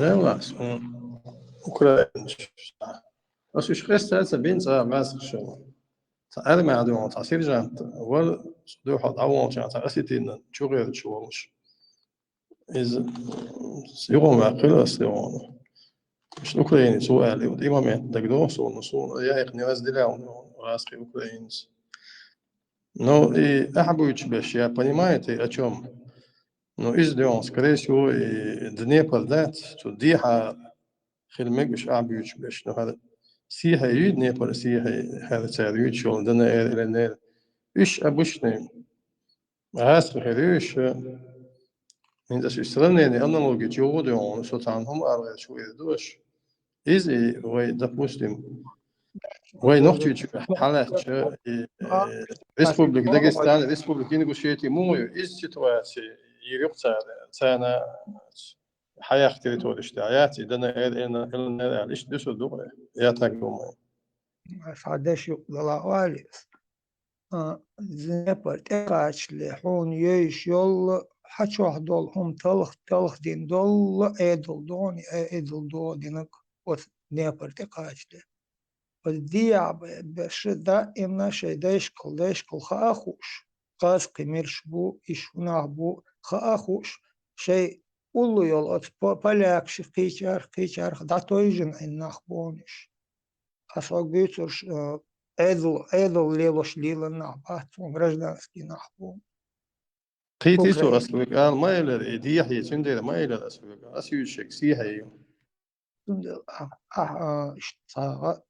[SPEAKER 15] Да, вас, Украина. А что خسته بين صار مسخ تعال ما عدو تعصير جانت ولا دو حد عوام جانت أسيتين شو غير شو مش إذا يوم ما قلص يوم مش أوكراني سؤالي وديما ما تقدروا صون يا إخني راس دلاون راسخي أوكرانيز но и Ахабович я понимаете о чем? Но издевон, скорее всего, и Днепр, да, тут диха خلمك مش أعبيوش بش نو هذا سيها يد Днепр سيها هذا تعريد شو دنا إلى نيل إيش أبوشني عاصر خيريش من ذا سويسرا يعني أنا لو جيت يوضي عن سلطانهم أرغى شو يدوش إذا وي допустим وي نقطة حالات республика Дагестан республика ингушетия мою из ситуации يريقصها سنة حياة تريتوري اشتعياتي دنا إلنا إيش دسو دوغي يا تاقوم
[SPEAKER 9] فعدش يقضلا واليس زنبر تقاش لحون يش يلا حشوح دول هم تلخ دين دول ايدل دوني ايدل دو دينك نبر تقاش له والديع بش دائما شي ديشكل خاخوش قاس قمير شبو إشونا بو خاخوش شي قولوا يلا بلاك شي قيچار داتويجن إنخ بونش أصلاً بيترش эдл лелош лила нахбат гражданский нахбу
[SPEAKER 15] قيتي سو أسلوك ما إلى دي هي سندير ما إلى أسلوك أسيوشك سيها يوم
[SPEAKER 9] اشتغل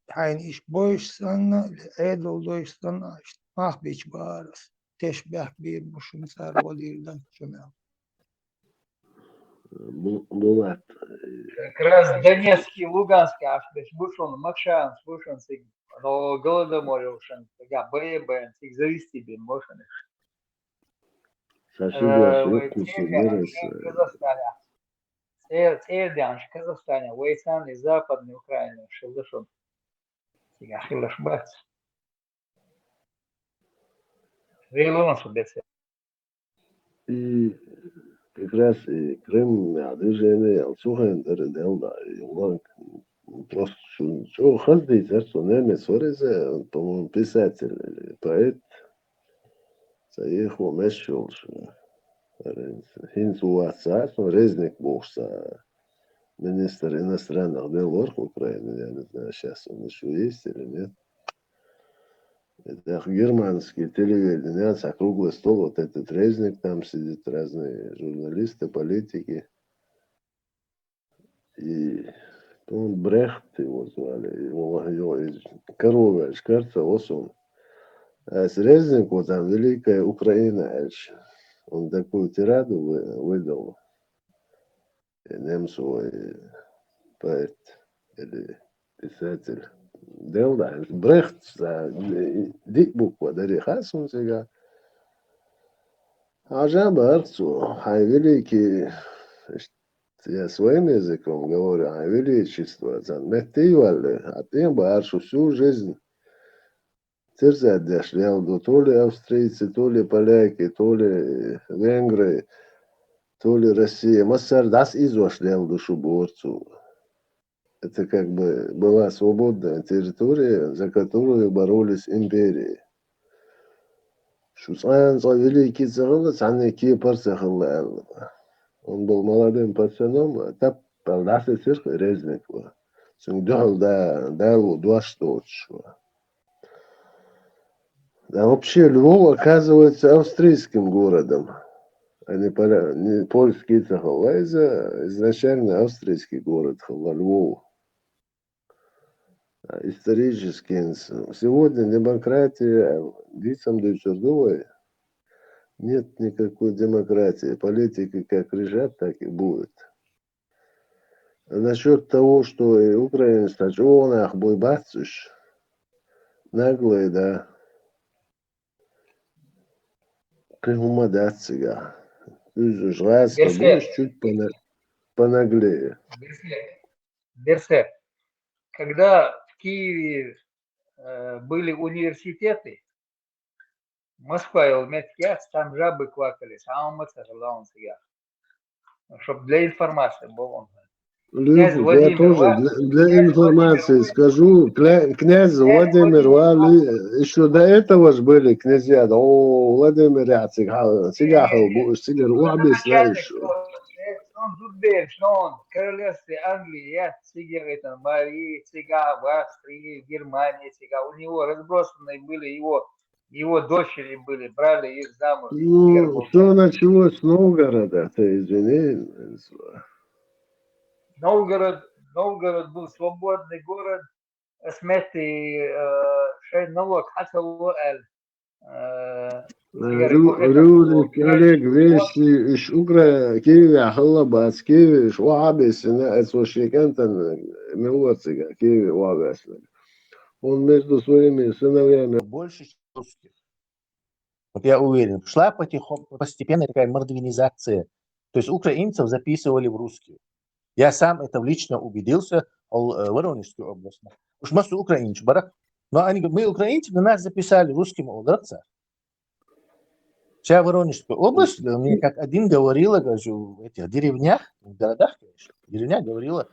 [SPEAKER 9] حين إيش بوش سنة эдл دوش سنة ماخ بيش بارس تشبه بير بوشن سار وديردن شنو
[SPEAKER 11] Булат.
[SPEAKER 2] Как раз Донецкий, Луганский, аж беш бушон, Макшан, бушон сиг, но Голодомор ушан, я бэбэн, сиг завести бин, бушон.
[SPEAKER 11] Шашиба
[SPEAKER 2] Вы
[SPEAKER 11] шукусы нерес.
[SPEAKER 2] Казахстане, Эрдянш, Казахстане, Вейсан и Западной Украины, Шилдашон. Сига хилаш бац. Рейлон судеться.
[SPEAKER 11] И как раз Крым движение Алсухан Делда, он просто что каждый царство немец Сорезе, по-моему, писатель, поэт, заехал мешал, Хинцу царство, Резник Богса, министр иностранных дел Украины, я не знаю, сейчас он еще есть или нет. Это германский телевидение, круглый стол, вот этот Резник, там сидят разные журналисты, политики. И он Брехт его звали, его из Коровы, кажется, он. А с Резником там Великая Украина, он такую тираду выдал немцу поэт или писатель. Делда, Брехт, дик буква, дари хасун сега. А жаба арцу, хай великий, я своим языком говорю, а величество, метивали, а ты баршу всю жизнь терзать лявду, то ли австрийцы, то ли поляки, то ли венгры, то ли Россия. Массар дас изош лявду шуборцу. Это как бы была свободная территория, за которую боролись империи. Шуцан великий царь, царь Кипр царь. Он был молодым пацаном, так продался цирк Резник. Сын дал, да, дал 2 штуки. А вообще Львов оказывается австрийским городом, а не польский Цахалайза, изначально австрийский город Львов. Исторически. Сегодня демократия, лицам дочердовой, нет никакой демократии. Политики как решат, так и будет. А насчет того, что и украинцы, ах, бой бацуш, наглые, да, пригумадаться, жрастка,
[SPEAKER 2] Берсерк,
[SPEAKER 11] будешь чуть понаглее.
[SPEAKER 2] Берсерк. Когда в Киеве были университеты, Москва и Алматия, там жабы квакали, самым чтобы для информации было. Князь
[SPEAKER 11] Люфус, я
[SPEAKER 2] Владимир,
[SPEAKER 11] тоже для информации скажу, князь Владимир Вали, еще до этого же были князья, да, о, Владимир Яцек, Сигахал, Сигар, Уабис, знаешь,
[SPEAKER 2] он Зудберг, он королевстве Англии, я Сигер, Марии, Сига, в Австрии, в Германии, Сига, у него разбросанные были его дочери были, брали их замуж.
[SPEAKER 11] ну, все началось с Новгорода, ты извини.
[SPEAKER 2] Новгород был свободный город, смети налог хасал
[SPEAKER 11] Рюрик, Олег, Вещи, Шугра, Киеве, Халабац, Киеве, Шуабис, Эцвошикантан, Милоцига, Киеве, Уабис. Он между своими сыновьями
[SPEAKER 16] больше, чем русских. Вот я уверен, шла постепенная такая мордвинизация. То есть украинцев записывали в русские. Я сам это лично убедился в Воронежской области. Уж массу украинцев, барак. Но они говорят, мы украинцы, но нас записали русским олдерца. Вся Воронежская область, мне как один говорила, в этих деревнях, в городах, конечно, деревня говорила,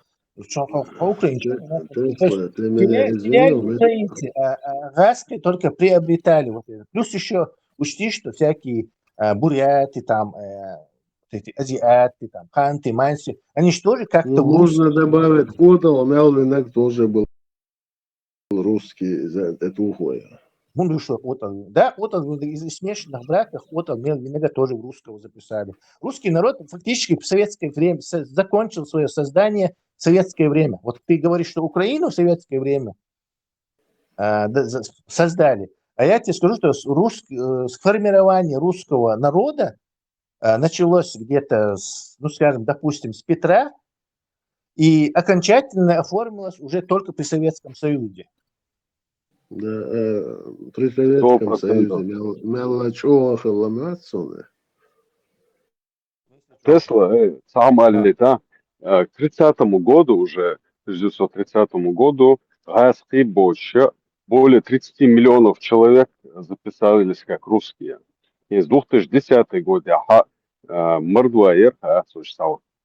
[SPEAKER 16] что по-украински.
[SPEAKER 11] Ты меня извинил,
[SPEAKER 16] Украинцы, гаски только приобретали вот это. Плюс еще учти, что всякие буряты, там, эти азиаты, там, ханты, манси, они же тоже как-то...
[SPEAKER 11] Ну, можно добавить Отал, Мелвинек тоже был русский за это ухое.
[SPEAKER 16] Ну, что Отал, да, Отал из смешанных браков, Отал, Мелвинега тоже в русского записали. Русский народ фактически в советское время закончил свое создание в советское время. Вот ты говоришь, что Украину в советское время создали. А я тебе скажу, что сформирование русского народа началось где-то, ну, скажем, допустим, с Петра, и окончательно оформилось уже только при Советском Союзе.
[SPEAKER 11] Да, при Советском Союзе мелочевых ламацуны.
[SPEAKER 8] Тесла, сам да, к 30-му году уже, 1930 году, Гаски больше, более 30 миллионов человек записались как русские. И с 2010 года Мордуаер,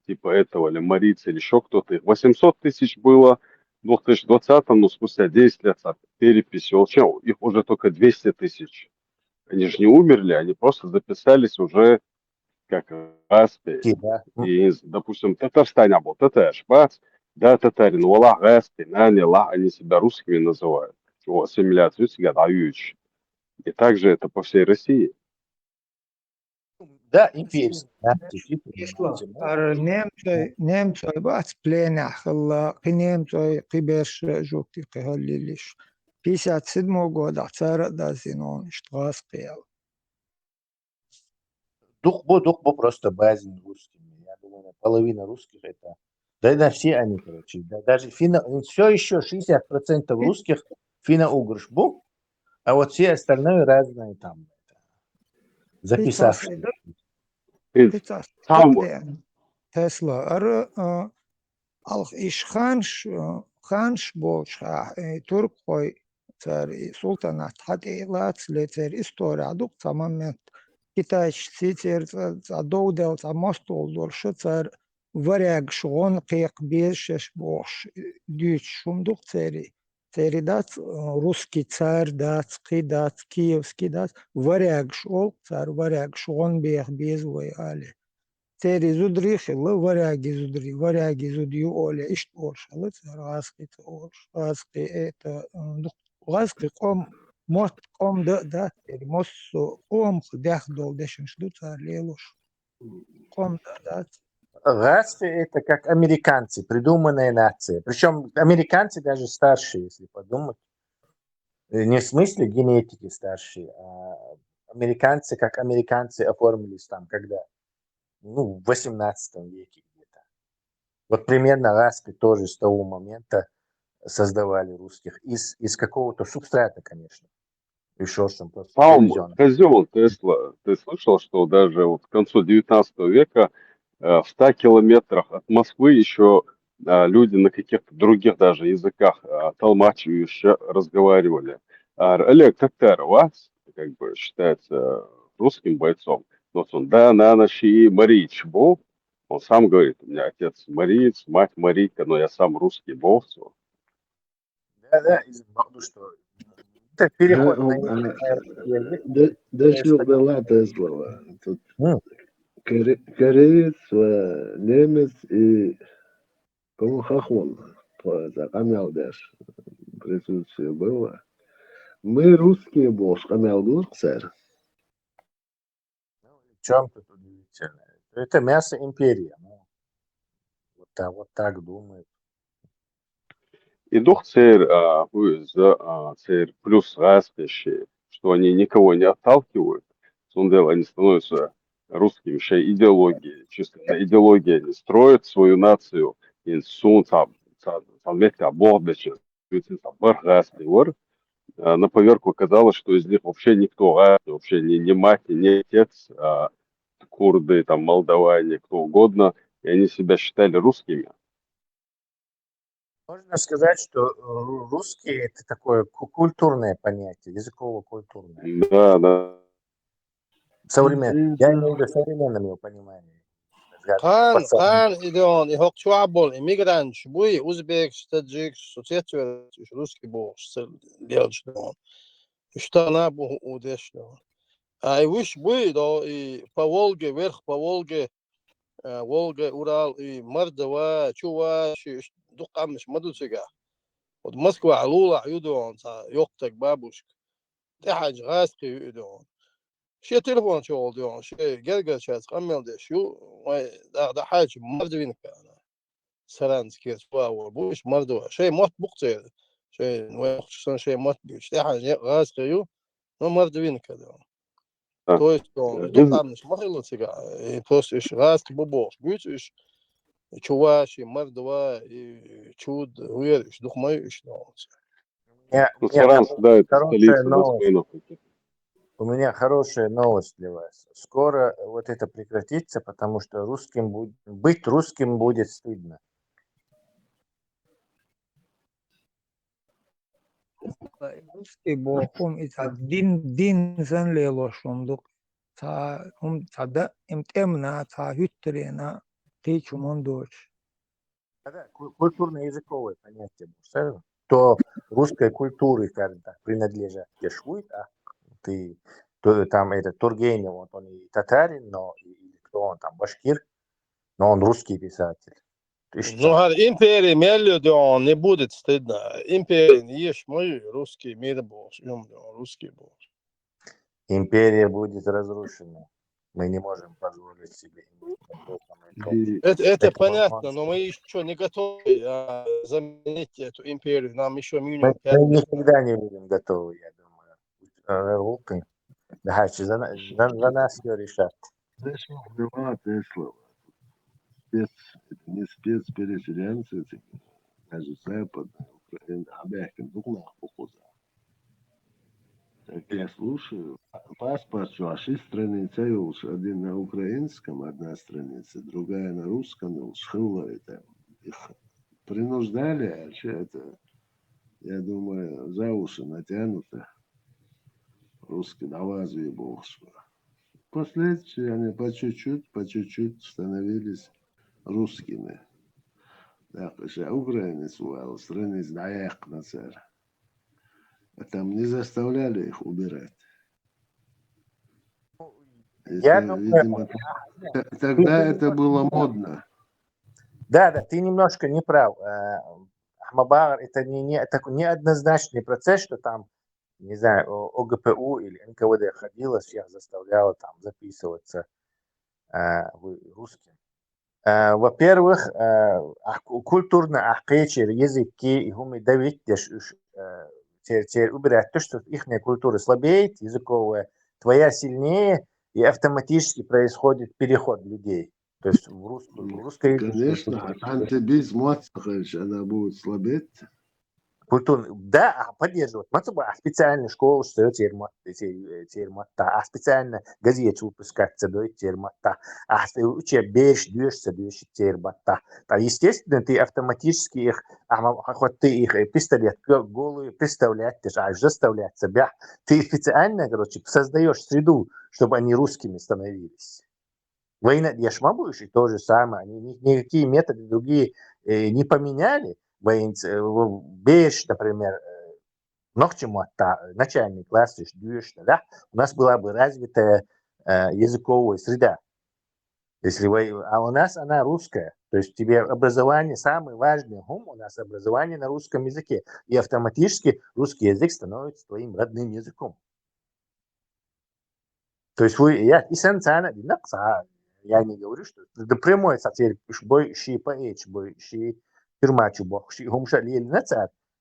[SPEAKER 8] типа этого, или Марица, или еще кто-то, их 800 тысяч было, в 2020-м, ну, спустя 10 лет переписи, их уже только 200 тысяч. Они же не умерли, они просто записались уже как Гаспи. И, допустим, в Татарстане был Таташ, да, татарин, Валах Гаспи, они себя русскими называют. Ассимиляцию себя дают. И также это по всей России.
[SPEAKER 16] Да, империя.
[SPEAKER 9] Немцой бац пленах, немцой кибеш жукти кихалилиш. 57 года цара дазинон штраскел.
[SPEAKER 16] Дух бо просто базин русскими. Я думаю, половина русских это. Да все они, короче. Да, даже все еще 60% русских финно-угрыш был, а вот все остальные разные там записавшие.
[SPEAKER 9] Тесла, алх иш ханш болша туркой цари султанат хатилац лецер история дук момент Китай ситер адоудел мостол дорша цар варяг шон кек бешеш бош дюч шумдук цари дат русский царь дат киевский дат варяг шол царь варяг шон бех безвой али Тери зудри хилла варяги зудью оля ишт оршалы цар гаски это гаски ком Мост ом да, мост ом дях дол дешен шлюца лелуш. Ом да.
[SPEAKER 16] Расы — это как американцы, придуманная нация. Причем американцы даже старшие, если подумать. Не в смысле генетики старшие, а американцы, как американцы оформились там, когда? Ну, в 18 веке где-то. Вот примерно распи тоже с того момента создавали русских. Из какого-то субстрата, конечно. Еще что просто
[SPEAKER 8] Сам
[SPEAKER 16] привезенного.
[SPEAKER 8] козел Тесла, ты слышал, что даже вот к концу 19 века в 100 километрах от Москвы еще люди на каких-то других даже языках толмачивающе разговаривали. Олег Токтар, вас как бы считается русским бойцом. Вот он, да, на ночи Марич был. Он сам говорит, у меня отец мариец, мать марийка, но я сам русский был. всё.
[SPEAKER 16] Да, ну что, это переход на русский язык.
[SPEAKER 11] Дошел до лата слова. Тут кореец, немец и, по-моему, хохол. Камял даже присутствие было. Мы русские, боже, камял был, сэр.
[SPEAKER 16] В чем тут удивительно? Это мясо империи. Ну, вот так думают.
[SPEAKER 8] И дух цель, цель плюс распящие, что они никого не отталкивают. Сундел, они становятся русскими, еще идеологией, чисто на идеологии они строят свою нацию. И сун там метка бордача, на поверку казалось, что из них вообще никто, вообще ни мать, ни отец, курды, там, молдаване, кто угодно, и они себя считали русскими.
[SPEAKER 16] Можно сказать, что русский — это такое культурное понятие, языково-культурное.
[SPEAKER 8] Да.
[SPEAKER 16] Современное. Я имею в виду в современном его понимании.
[SPEAKER 15] Қан идеон и хокчуабол иммигрант буй узбек таджик соцсеть русский бог делать что она бу удешно. А и выш буй до и по Волге вверх по Волге Волга Урал и Мордова Чуваш дукамш мадуцега. Вот Москва Алула юдон та ёктак бабушка. Ты хаж гаски юдон. شيء تلفون شغل ديون شيء قلقل شاز قمل ده شو ده حاجة مردوين كأنا سلانس كيس واو بوش مردوا شيء موت بقصير شيء نوخشون شيء موت بيش ده حاجة غاز كيو نو مردوين كده то есть دقة مش مخلص سجا просто إيش غاز كبوبوش بيش إيش чуваши мордова и чуд уер إيش دق ما إيش
[SPEAKER 8] Саранск, да, это столица достойных.
[SPEAKER 16] У меня хорошая новость для вас. Скоро вот это прекратится, потому что быть русским будет стыдно.
[SPEAKER 9] Русский бог, это дин зен лелошундук. Тогда им темно, хюттерена, ты чумондоч.
[SPEAKER 16] Да, культурно-языковое понятие. То русской культуре, скажем так, принадлежат Ешвуд, а то там это Тургенев, вот он и татарин, но или кто он там, башкир, но он русский писатель.
[SPEAKER 15] Ну, империя Мельодион не будет стыдно. Империя не есть мой русский мир был, русский был.
[SPEAKER 16] Империя будет разрушена. Мы не можем позволить себе.
[SPEAKER 15] Это понятно, но мы еще не готовы заменить эту империю. Нам еще минимум 5
[SPEAKER 16] лет. Мы никогда не будем готовы, я думаю. Да, за нас все решат.
[SPEAKER 11] Знаешь, внимательное слово. Не спецпереселенцы, даже Западная Украина, обязательно духовно похожа. Так я слушаю, паспорт вашей страницы уж один на украинском, одна страница, другая на русском, шхула это. Их принуждали, а что это, я думаю, за уши натянуто. Русский на вазу и бог. Впоследствии они по чуть-чуть становились русскими. Так, еще украинец был, страниц даяк на царь. А там не заставляли их убирать.
[SPEAKER 16] Я думаю,
[SPEAKER 11] видимо, тогда это было модно.
[SPEAKER 16] Да, ты немножко не прав. Ахмабар — это не однозначный процесс, что там не знаю, ОГПУ или НКВД ходила, всех заставляла там записываться русским. Во-первых, культурно ахкечер языки и хуми давить теперь убирать то, что их культура слабеет, языковая, твоя сильнее, и автоматически происходит переход людей. То есть в русской
[SPEAKER 11] Конечно, антибиз мацхач, она будет слабеть.
[SPEAKER 16] культурно, да, поддерживать. Специальная школа, что термота, а специально газету выпускать, термота, а учеб беш, дюш, термота. Естественно, ты автоматически их, хоть ты их пистолет голую представлять, заставлять себя. Ты специально, короче, создаешь среду, чтобы они русскими становились. Война Яшмабуш и то же самое. Они никакие методы другие не поменяли. Беш, например, начальный класс, да, у нас была бы развитая языковая среда. А у нас она русская. То есть тебе образование, самый важный у нас образование на русском языке. И автоматически русский язык становится твоим родным языком. То есть я не говорю, что это прямой сатир, бой ши поэч, бой ши фирмачу бог, ши гумшали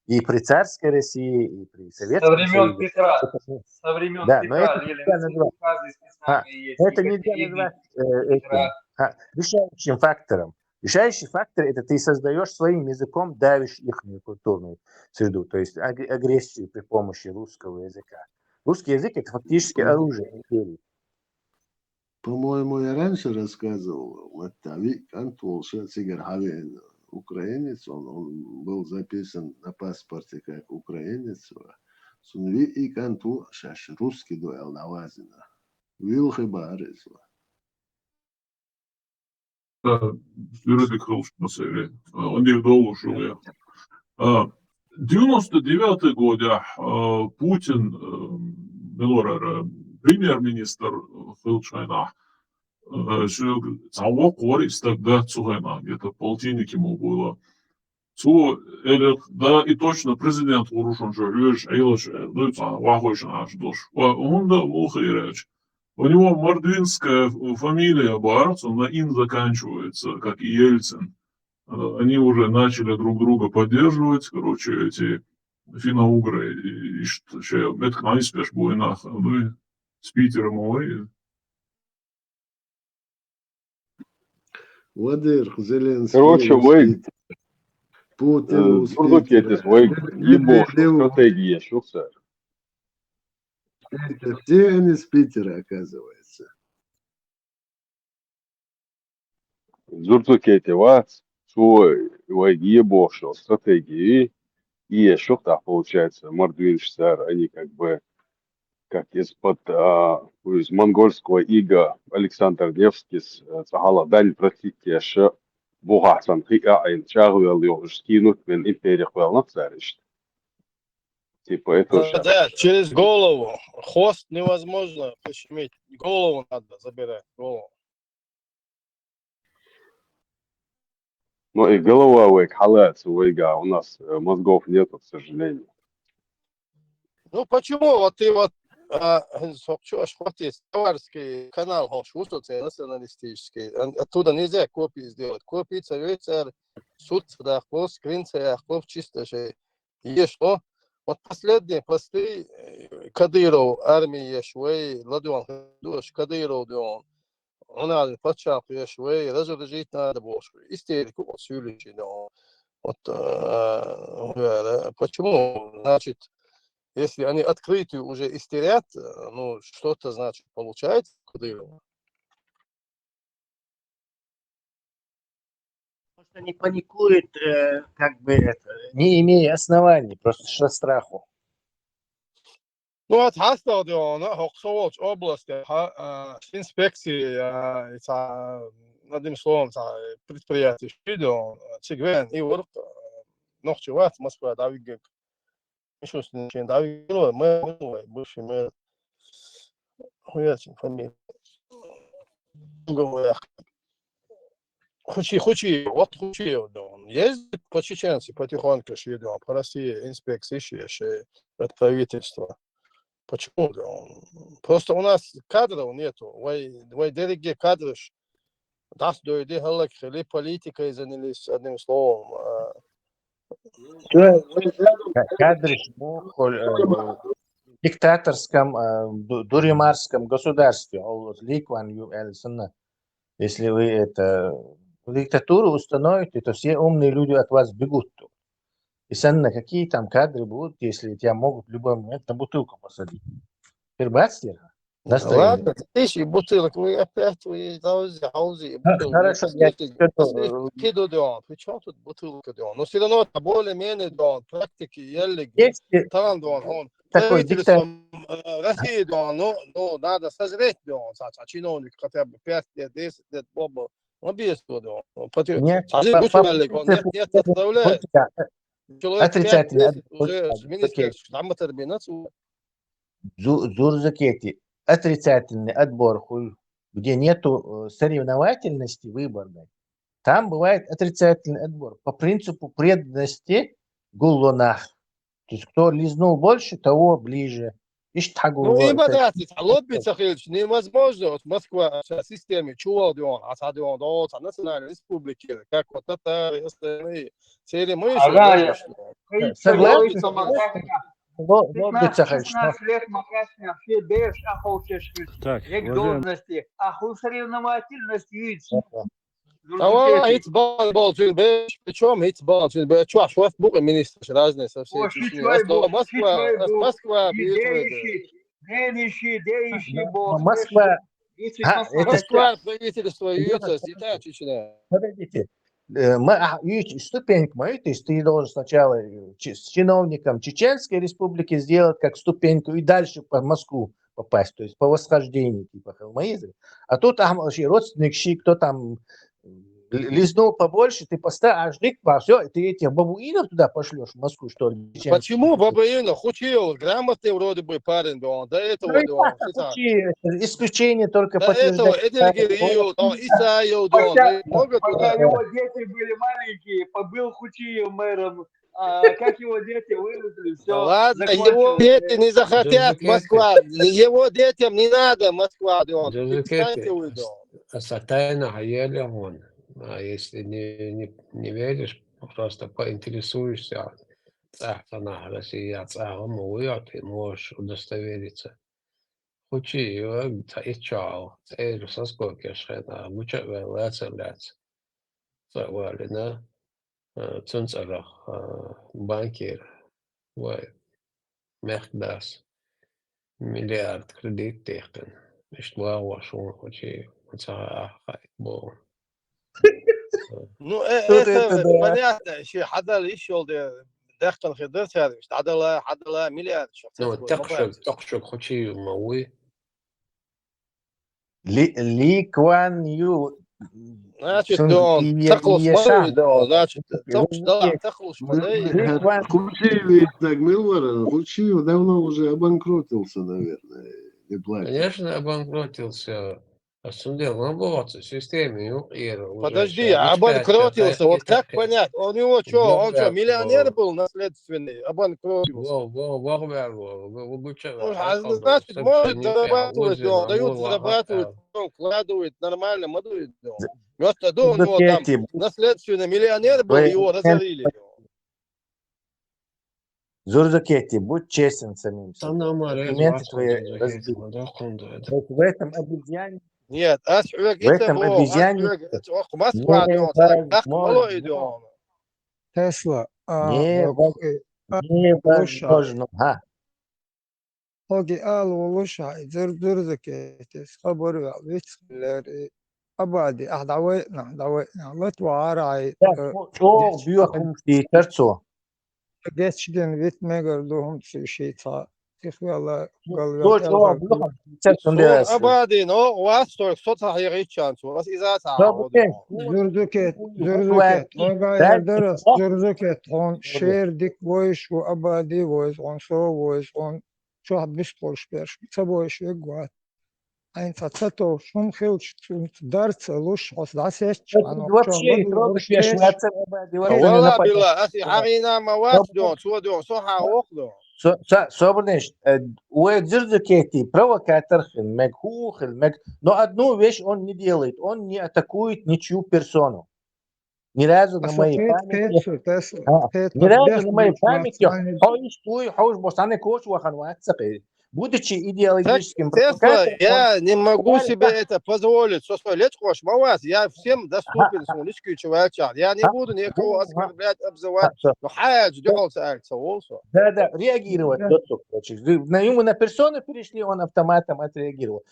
[SPEAKER 16] и при царской России, и при Советском Союзе.
[SPEAKER 2] Петра. Со времен
[SPEAKER 16] Да,
[SPEAKER 2] Петра.
[SPEAKER 16] но это нельзя назвать. Это нельзя назвать решающим фактором. Решающий фактор — это ты создаешь своим языком, давишь их культурную среду, то есть агрессию при помощи русского языка. Русский язык — это фактически оружие империи.
[SPEAKER 11] По-моему, я раньше рассказывал, Маттави Кантул Шацигар Хавен, украинец, он был записан на паспорте как украинец. Сунви и Канту шаш русский дуэл навазина. Вилхи Барисова.
[SPEAKER 12] Юридик Хрушмасеве, он их доложил я. 99 года Путин, премьер-министр Хилчайна, того користь тогда Цугайна, где-то полтинник ему было. Да, и точно президент Урушан Жорюш, Эйлаш, Вахойш наш душ. Он да Мухайреч. У него мордвинская фамилия Барц, он на Ин заканчивается, как и Ельцин. Они уже начали друг друга поддерживать, короче, эти финно-угры. И что еще, это не спеш буйнах, вы с Питером, ой.
[SPEAKER 11] Владимир Зеленский.
[SPEAKER 8] Короче, вы
[SPEAKER 11] Путин
[SPEAKER 8] Турдукетис, вы ебошь, стратегия, что сэр.
[SPEAKER 11] Это все они с Питера, оказывается.
[SPEAKER 8] Турдукете вас, свой, вы ебошь, стратегии. И еще так получается, Мордвинш, сэр, они как бы как из-под из монгольского ига Александр Невский сахала дань простите, что богатсан хиаин чагвел его скинут мен империя хвална царишь. Типа это
[SPEAKER 15] Да, через голову. Хвост невозможно пошуметь. Голову надо забирать. Голову.
[SPEAKER 8] ну и голова вейк халается, вейга, у нас мозгов нету, к сожалению.
[SPEAKER 15] Ну почему? Вот ты вот товарский канал националистический. Оттуда нельзя копии сделать. Копии царь, суд, да, хлоп, скринция, хлоп, чисто же. Есть что? Вот последние посты Кадыров, армии Швей, Ладуан, Кадыров, он надо подчап Швей, разоружить надо больше. Истерику вот сюличи, вот почему? Значит, если они открытую уже истерят, ну, что-то, значит, получается Кадырова.
[SPEAKER 16] Потому что они паникуют, как бы, не имея оснований, просто со страху.
[SPEAKER 15] Ну, от Хастал, Хоксоволч области, инспекции, одним словом, предприятий, Чигвен, и вот, Нохчеват, Москва, Давигек. Еще с ним Давигек, мы, бывший мэр, хуячин фамилия. Хучи, вот Хучи, ездит по чеченцу потихоньку, по России инспекции, от правительства. Почему? Просто у нас кадров нету. Вы дорогие кадры. Das дойди халак хили политикой занялись одним словом.
[SPEAKER 16] Кадры в диктаторском, дуримарском государстве. Если вы это диктатуру установите, то все умные люди от вас бегут. И санна, какие там кадры будут, если тебя могут в любой момент на бутылку посадить? Пербацлер?
[SPEAKER 15] Ладно, тысячи бутылок, вы опять хаузи бутылки.
[SPEAKER 16] Хорошо, я
[SPEAKER 15] Киду дон, при чем тут бутылка дон? Но все равно более-менее дон, практики, еле, там дон, он правительством России дон, ну, надо созреть дон, чиновник хотя бы 5 лет, 10 лет, боба, убийство дон. Нет, отправляет. Человек 5 лет уже министр, там терминацию.
[SPEAKER 16] Зурзакети. Отрицательный отбор, где нету соревновательности выборной, там бывает отрицательный отбор. По принципу преданности гуллонах. То есть кто лизнул больше, того ближе.
[SPEAKER 15] Ну и богатство. Лобби Сахильевич невозможно. Вот Москва в системе чувал, осадил, национальной республики, как вот татары, остальные. Цели мы еще.
[SPEAKER 16] Согласен.
[SPEAKER 17] 16 лет Макашня все бежишь, а хочешь к должности, а соревновательность видишь.
[SPEAKER 15] Давай, итбал, причем итбал, что в буке министр разные со всей Чечни. Москва, Москва, правительство, Юта, Чечня.
[SPEAKER 16] Подождите. Ступеньку мою, то есть ты должен сначала с чиновником Чеченской республики сделать как ступеньку и дальше по Москву попасть, то есть по восхождению типа Халмаиза. А тут родственник, кто там лизнул побольше, ты поставишь все, ты этих бабуинов туда пошлешь в Москву, что ли?
[SPEAKER 15] Почему бабуинов? Хучил, грамотный вроде бы парень, до этого.
[SPEAKER 16] Исключение только
[SPEAKER 15] подтверждает. Это Гирил, Исаев,
[SPEAKER 17] пока его дети были маленькие, побыл Хучиев мэром, как его дети выросли, все.
[SPEAKER 15] Ладно, его дети не захотят Москва, его детям не надо Москва,
[SPEAKER 3] Сатайна Гаеля вон. А если не веришь, просто поинтересуешься, она Россия, ты можешь удостовериться. Учи, и чао, и соскоки шена, муча велец. Савалина, цунцарах, банкир, мехдас, миллиард кредит техен. Что вашу учи, бо.
[SPEAKER 15] Ну, это понятно, еще حدا يشول دخل خدمت هذا مش حدا مليار
[SPEAKER 3] Ну, تقشق خشي موي.
[SPEAKER 16] Ли Куан Ю.
[SPEAKER 15] Значит, تخلص مدوي значит, تخلص مدوي.
[SPEAKER 11] Хучиев давно уже обанкротился, наверное.
[SPEAKER 3] Конечно, обанкротился. работает в системе.
[SPEAKER 15] Подожди, обанкротился. Вот как понять? У него что, он что, миллионер был наследственный? Обанкротился. Значит, может зарабатывать, дают, зарабатывают, вкладывают, нормально, модует. Просто до у него там наследственный миллионер был, его разорили.
[SPEAKER 16] Зурзакети, будь честен самим собой. Документы твои разбиты. В этом обезьяне.
[SPEAKER 15] Нет,
[SPEAKER 16] в этом обезьяне
[SPEAKER 9] Тесла.
[SPEAKER 16] Невозможно.
[SPEAKER 9] Hogi al ولوشة زرزكتس خبر بيتسلر أبادي دعوتنا لا توعرعي
[SPEAKER 16] أو بيوخم في ترسو
[SPEAKER 9] geçten vitmeger doğum şey ta تخيل
[SPEAKER 15] أبادي نو واستوك صوتها يغيتشان بس إذا
[SPEAKER 9] زرزكت درس زرزكت on شير ديك voice وأبادي voice on so voice on شو حبش قولش بيرش تبويش يقعد ein Tatsato schon hilft zum Darts lusch aus das ist
[SPEAKER 16] вообще трогать я шваться
[SPEAKER 15] والله بالله أخي حقينا مواد دون سو دون صح أخذه
[SPEAKER 16] Собраниш, Уэдзирзукети, провокатор, Мегхух, но одну вещь он не делает. Он не атакует ничью персону. Ни разу на моей памяти. Ни разу на моей памяти. Хауш босаны кош вахан ватсапы. Будучи идеологическим
[SPEAKER 15] Тесла,
[SPEAKER 16] провокатором,
[SPEAKER 15] я не могу
[SPEAKER 16] говорит,
[SPEAKER 15] себе это позволить. Я всем доступен, я не буду никого оскорблять, обзывать. Но хадж,
[SPEAKER 16] Да, реагировать. На ему на персону перешли, он автоматом отреагировал.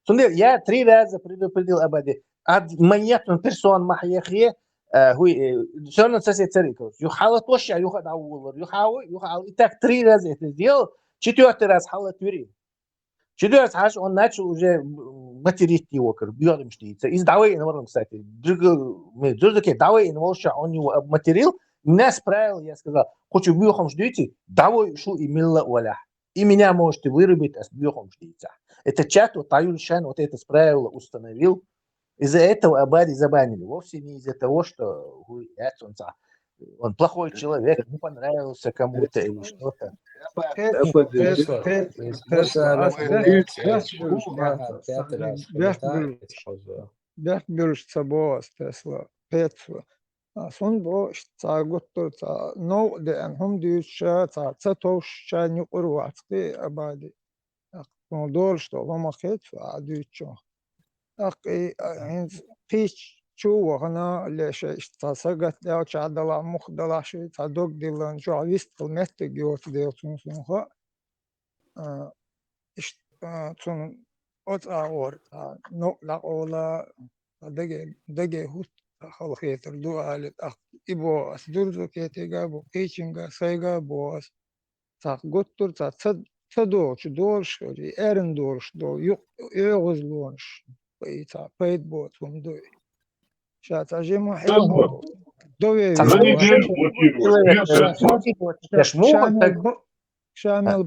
[SPEAKER 16] Я 3 раза предупредил об этом. Маньяк персон махьяхе, все на соседей цариков. Юхала тоща, юха даулар, юхал. И так 3 раза это сделал. 4-й раз хала твери. 4-й раз он начал уже материть его, бьет им штица. Из давай инвалом, кстати. Друзья, давай инвалша, он его обматерил. Меня справил, я сказал, хочу бьехом ждите, давай шу и милла уаля. И меня можете вырубить, а с бьехом ждите. Это чат, вот Таюльшан вот это правило установил. Из-за этого Абади забанили. Вовсе не из-за того, что он плохой человек, не понравился кому-то или что-то.
[SPEAKER 9] Son bu taguttur ta no de hum düsha ta tsatosh chani urwatki abadi no dol что лома хет адючо акы пич чу хана леша istасагат я чадала мухдала ши тадок дилан жавист кылмет геот деотун сунха тун от аор no la ola dege hut خلقيتر دو آلت إبو أسدرزو كيتيغا بو إيشنغا سايغا بو أس تاق قطر تا تدوش دورش كوري إيرن دورش دو يغز لونش تا بيت بو توم دوي شاتا جيمو حيو دوي شامل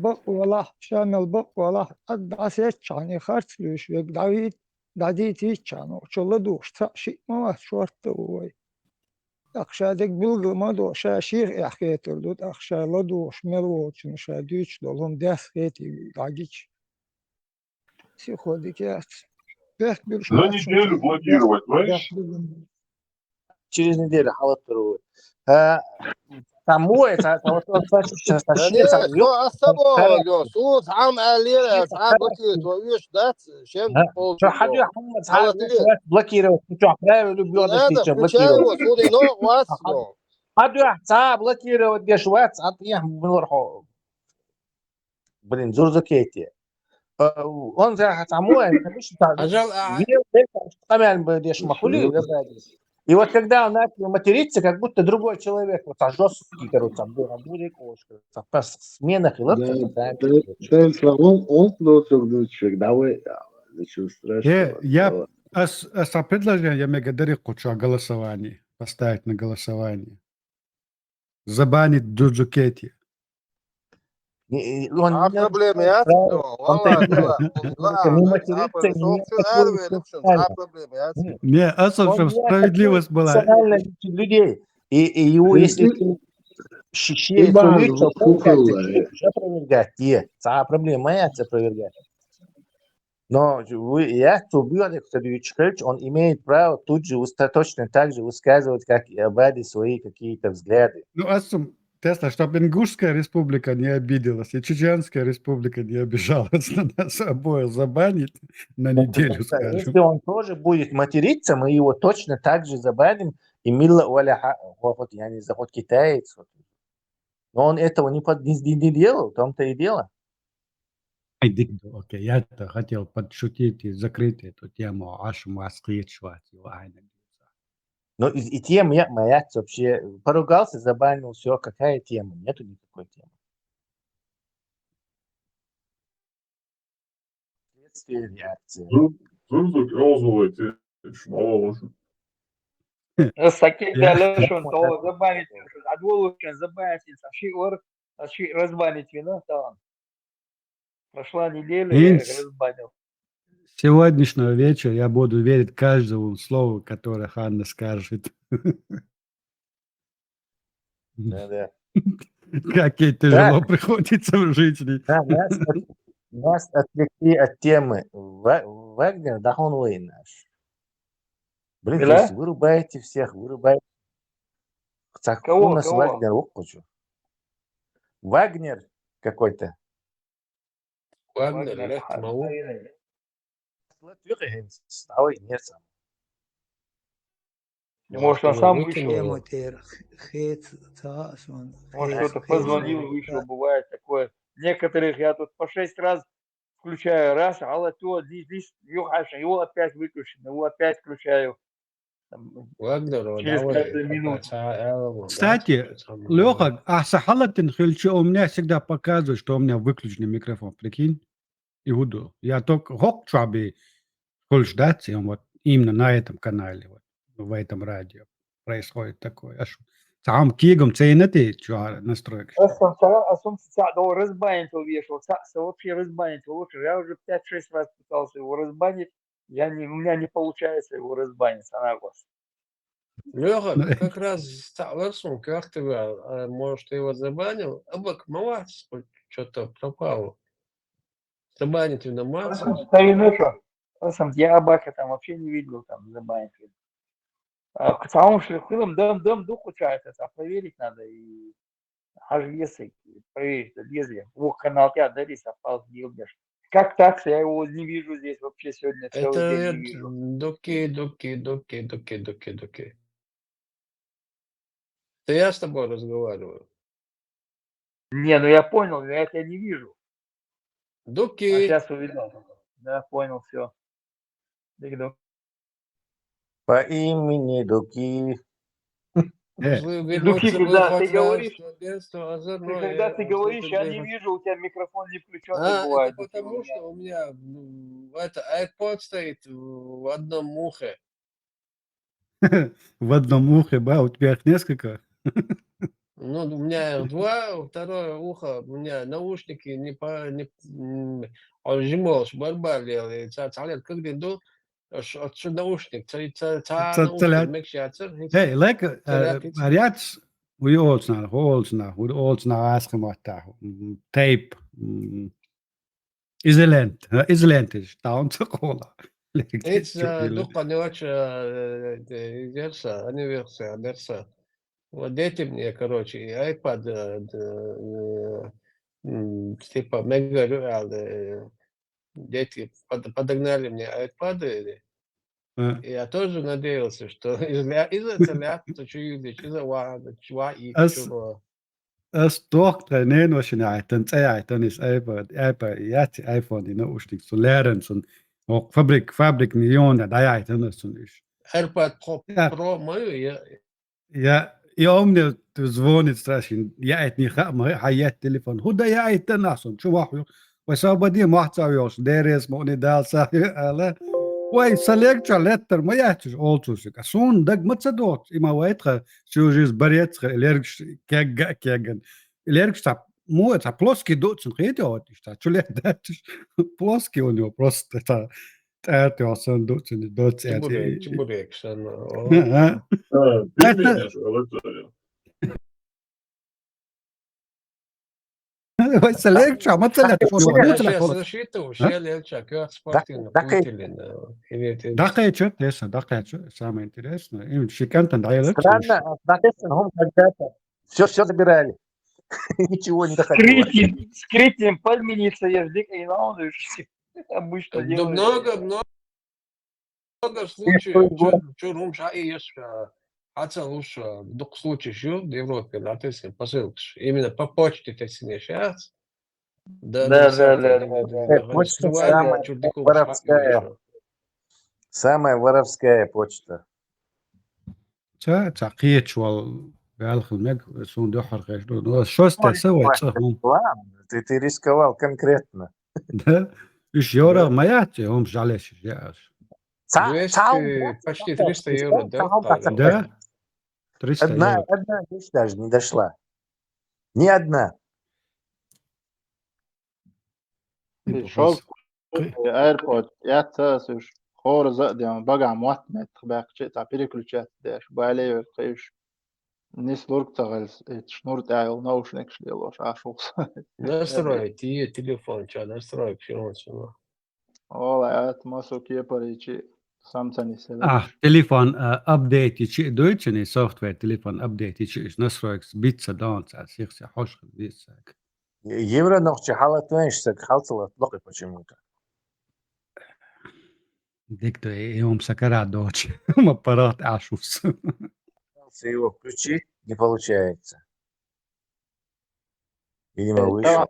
[SPEAKER 9] بق والله قد عسيت شاني خارت لوش ويك داويت داديتي чану чолоду ши мама шорт ой акшадек булгмадо шашир яхетурдут акшаладу шмелочин шадюч долом дас эти дагич психодики бэх бир
[SPEAKER 12] На неделю блокировать, знаешь?
[SPEAKER 16] Через неделю халат первый. Тому это вот сейчас
[SPEAKER 15] что оставлю? Суд сам аллера, сам блокирует. Видишь, да? Чем
[SPEAKER 16] блокировать? Ты что, правильно любёшь, ты блокировать?
[SPEAKER 15] Суд но вас, но.
[SPEAKER 16] Блокировать где швец, а ты милорхо. Блин, зурзукети. Он за тому, и вот когда он начал материться, как будто другой человек, вот жесткий, короче, там был кошка, по сменах и
[SPEAKER 11] он человек, давай, ничего страшного.
[SPEAKER 5] Я предложение, я мегадарик хочу голосование, поставить на голосование. Забанить Джуджукети.
[SPEAKER 15] Проблемы, я
[SPEAKER 5] не, особенно справедливость была.
[SPEAKER 16] Людей. И его, если ты считаешь, опровергать, проблема я опровергать. Но я он имеет право тут же точно так же высказывать, как и Абади, свои какие-то взгляды.
[SPEAKER 5] Ну, Тесла, чтобы Ингушская республика не обиделась, и Чеченская республика не обижалась на нас обоих, забанить на неделю, скажем.
[SPEAKER 16] Если он тоже будет материться, мы его точно так же забаним, и милла уаля, вот я не знаю, вот китаец. Но он этого не делал, в том-то и дело.
[SPEAKER 5] Окей, я хотел подшутить и закрыть эту тему, аж Москве,
[SPEAKER 16] Ну, и тема моя вообще поругался, забанил, все, какая тема? Нету никакой темы. Следствие, реакция.
[SPEAKER 17] Сакида лешон, то забанить, отволочен, забанить, аши разбанить вино, там. Прошла неделя, я их разбанил.
[SPEAKER 5] С сегодняшнего вечера я буду верить каждому слову, которое Ханна скажет.
[SPEAKER 16] Да.
[SPEAKER 5] Как ей тяжело приходится в жизни.
[SPEAKER 16] Да, нас отвлекли от темы. Вагнер, да он воин наш. Блин, то есть
[SPEAKER 17] Мила?
[SPEAKER 16] вырубаете всех, вырубаете. Так у
[SPEAKER 17] Кого,
[SPEAKER 16] нас
[SPEAKER 17] кого?
[SPEAKER 16] Вагнер, окучу. Вагнер какой-то.
[SPEAKER 3] Вагнер,
[SPEAKER 17] Вагнер,
[SPEAKER 3] лет мау.
[SPEAKER 16] Ой, нет сам.
[SPEAKER 17] Может, он
[SPEAKER 3] Его
[SPEAKER 17] сам вышел?
[SPEAKER 3] выкинуло.
[SPEAKER 17] Может, кто-то позвонил, вышел, бывает такое. Некоторых я тут по 6 раз включаю, раз, а то его опять выключено, его опять включаю. Там,
[SPEAKER 3] Вагнер,
[SPEAKER 17] через
[SPEAKER 3] давай,
[SPEAKER 17] каждую минуту.
[SPEAKER 5] Кстати, Леха, а Сахалатин Хильчо у меня всегда показывает, что у меня выключенный микрофон, прикинь? Иуду. Я только Хокчаби ждать, и вот именно на этом канале, вот, в этом радио происходит такое. Аж сам кигом цейнати, что настройка.
[SPEAKER 17] Асом до разбанить вешал, вообще разбанить лучше. Я уже 5-6 раз пытался его разбанить, у меня не получается его разбанить, она глаз.
[SPEAKER 3] Леха, как раз Ларсон, как ты, может, ты его забанил? Абак, молодец, что-то пропало. Забанить на Марса.
[SPEAKER 17] Старину что? Я Абака там вообще не видел, там забанить. Потому что дом дух получается, а проверить надо и аж если проверить, лезвие. О, канал тебя дарись, опал делаешь. Как так, я его не вижу здесь вообще сегодня целый день
[SPEAKER 3] Это
[SPEAKER 17] не вижу.
[SPEAKER 3] доки. Да я с тобой разговариваю.
[SPEAKER 17] Не, ну я понял, я это не вижу.
[SPEAKER 3] Доки.
[SPEAKER 17] А сейчас увидел. Да, понял, все.
[SPEAKER 16] По имени Дуки.
[SPEAKER 17] Дуки, когда ты говоришь, когда ты говоришь, я не вижу, у тебя микрофон не включен, так бывает.
[SPEAKER 3] Это потому, что у меня это iPod стоит в одном ухе.
[SPEAKER 5] В одном ухе, да, у тебя их несколько.
[SPEAKER 3] Ну, у меня два, второе ухо, у меня наушники он жмешь, барбалил, и цалят, как ты отсюда наушник, наушник, мекшатер.
[SPEAKER 5] Hey, lekker. Ariats, hoe je hoe de oldsna aangemaakt daar. Tape. Isolent is. Down to cola.
[SPEAKER 3] Это духа не очень дерса. Вот дети мне, короче, iPad, типа мега реал, дети подогнали мне iPad, и я тоже надеялся, что из-за ляпта чуть-чуть, из-за чуваки, чего.
[SPEAKER 5] Toch, nee, was je niet. Dan zei dan is iPhone die nou stikt zo leren zo'n ook fabriek miljoenen daar ja dan is zo'n is.
[SPEAKER 3] AirPod Pro мою
[SPEAKER 5] Ja, ja om de звонит страшно. Я это не хаят телефон. Худа я это насом. Чувак, وسابدي ما حتساويوش دارس موني دال ساوي وای سلیکچا letter ما یاتش اولتوسک سون دگ متصدوت اما وایتخ شوجيز بريتخ اليركش كاغن اليركش تا مو تا плоский доцн خيتوت تا чуле датш плоский у него просто та это сон доцн доц
[SPEAKER 3] чебурек, что
[SPEAKER 5] سلیکچا ما طلعت
[SPEAKER 3] сейчас рассчитываю, я легче, как спортивно
[SPEAKER 5] دقيقة самое интересное. Им шикантно дает.
[SPEAKER 16] Странно, соответственно, когда-то все забирали. Ничего не доходило.
[SPEAKER 17] Скрытием подмениться, я жди, и обычно делаю.
[SPEAKER 3] Много случаев, что румша и есть, уж двух случаев в Европе, написано посылка. Именно по почте ты сейчас.
[SPEAKER 17] Да.
[SPEAKER 16] Почта самая воровская. Самая воровская почта.
[SPEAKER 5] تعقيت بالخدمة صندوق حرقة شو استسوى
[SPEAKER 16] Ты рисковал конкретно.
[SPEAKER 5] Да? Иш Йора маятти, он жалеешь.
[SPEAKER 3] 200, почти 300 евро, да?
[SPEAKER 5] Да? 300
[SPEAKER 16] Одна
[SPEAKER 5] евро.
[SPEAKER 16] вещь даже не дошла. Ни одна.
[SPEAKER 18] شوف ايربود ياتسوش خور زقدي بقع موتمت باك شيء تعبيري كل شيء داش بالي قيش Nis lurkcagals, шнур тягал наушник шлелош, ашулс.
[SPEAKER 3] Настрой, тебе телефон, что, настрой все.
[SPEAKER 18] Ола, ат масу кепаричи самцани селеш.
[SPEAKER 5] Telefon update شيء دوتشني software telefon update شيء نسرويكس بيتزا دانس على سيخ حوش بيتزا
[SPEAKER 16] Евро ногче халатуэншься, халцела плохо почему-то.
[SPEAKER 5] ديكتو يوم سكرات دوتش مبارات عشوس
[SPEAKER 16] Пытался его включить, не получается. Видимо, вышел.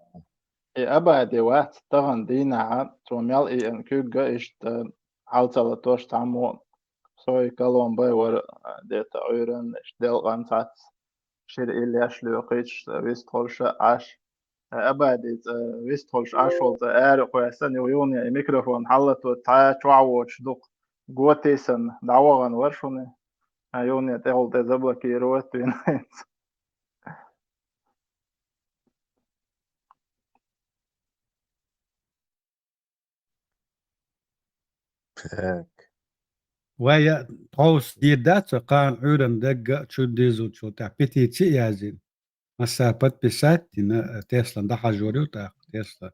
[SPEAKER 18] أبعد واحد طبعا دينا عن توميال إن كوجا إشت عاوتلا توش تعمو سوي كلام باي ور ديتا أيرن إشتدل غانتات شير إلي أشلو قيتش ويستولش عش أبعد ويستولش عشولت أعرق ويسن يوني ميكروفون حلت وتعا تعوش دوق قوتيسن دعوغن ورشوني يوني تهول تزبلكي روتين
[SPEAKER 5] ويا توس دي دات قان عودن دق شو ديزو شو تاع بيتي تي يازين مسا بات بسات تسلا ده حجوري تاع تسلا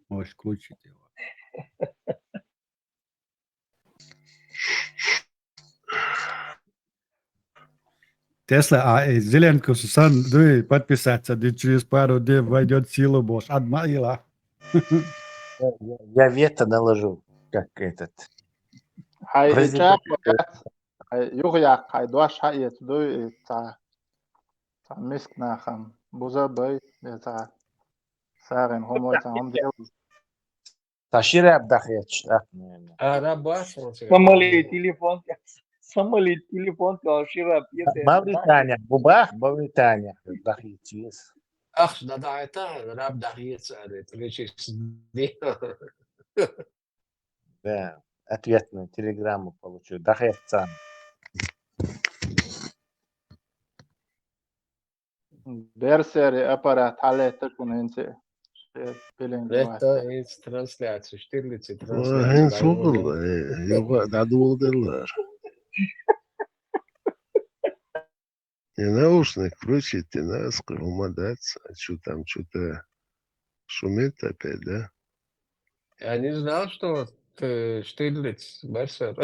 [SPEAKER 5] موش كوتشي تسلا زيلينكو سان دوي بات بسات دي через пару дней войдет в силу бош адмаила.
[SPEAKER 16] Я вето наложу, как этот.
[SPEAKER 18] هاي إجاب هاي يغيق هاي دواش هاي يتدوي تاع مسكنا خم بوزا باي تاع ساغن هم تاعهم ديو
[SPEAKER 16] Ташира Абдахевич.
[SPEAKER 3] Рабаш.
[SPEAKER 17] Самали телефон, Шира пьеса.
[SPEAKER 16] Мавритания, Бубах, Мавритания. Абдахевич.
[SPEAKER 3] Ах, да, это раб Дахиец, это лечишь.
[SPEAKER 16] Да, ответную телеграмму получу. Дахевцан.
[SPEAKER 18] берсери аппарат хале такун инсе билинг
[SPEAKER 3] Это из трансляции, Штирлиц и
[SPEAKER 11] هين
[SPEAKER 3] трансляции.
[SPEAKER 11] صغل يقعد عدو دلار И наушник включите, нас умодаться. А что там, что-то шумит опять, да?
[SPEAKER 3] Я не знал, что Штирлиц, Берсер,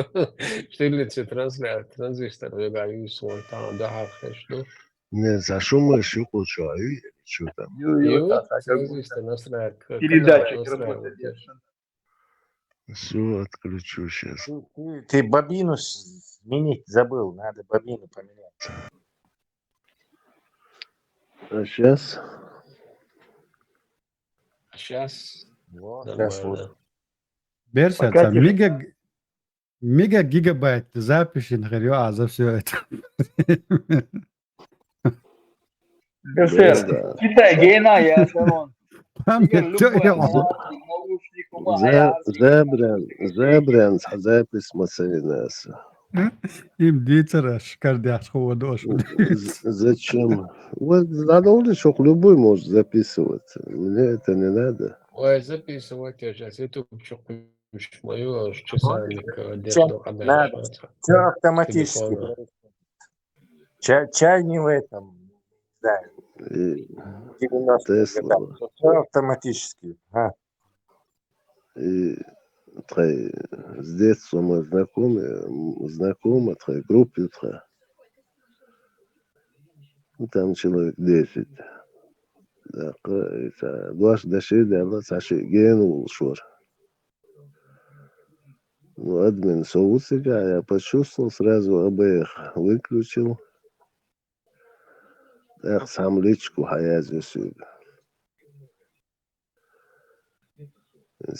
[SPEAKER 3] Штирлиц и транзистор, я говорю, что там, да, что.
[SPEAKER 11] Не, за шум еще получаю, что там.
[SPEAKER 3] И вот транзистор настраивает.
[SPEAKER 17] Передатчик работает.
[SPEAKER 11] Все отключу сейчас.
[SPEAKER 16] Ты бобину сменить забыл, надо бобину поменять.
[SPEAKER 11] А сейчас?
[SPEAKER 3] А сейчас
[SPEAKER 16] Вот,
[SPEAKER 3] нормально.
[SPEAKER 5] Берсия, мега гигабайт записи на радио, за все это.
[SPEAKER 17] Берсер, Китай, гейна, я Шарон.
[SPEAKER 11] Забран, запись Масаринаса.
[SPEAKER 5] Им дитера кардиаш холодош.
[SPEAKER 11] Зачем? Вот надо уже, любой может записываться. Мне это не надо.
[SPEAKER 3] Ой, записывать я сейчас. YouTube мою часовник
[SPEAKER 16] Все автоматически. Чай не в этом. Да. Все автоматически.
[SPEAKER 11] И с детства мы знакомы, группе, там человек 10. Дважды дошли, генул шор. Ну, админ соуцика, я почувствовал, сразу АБХ выключил. Так, сам личку хаязю.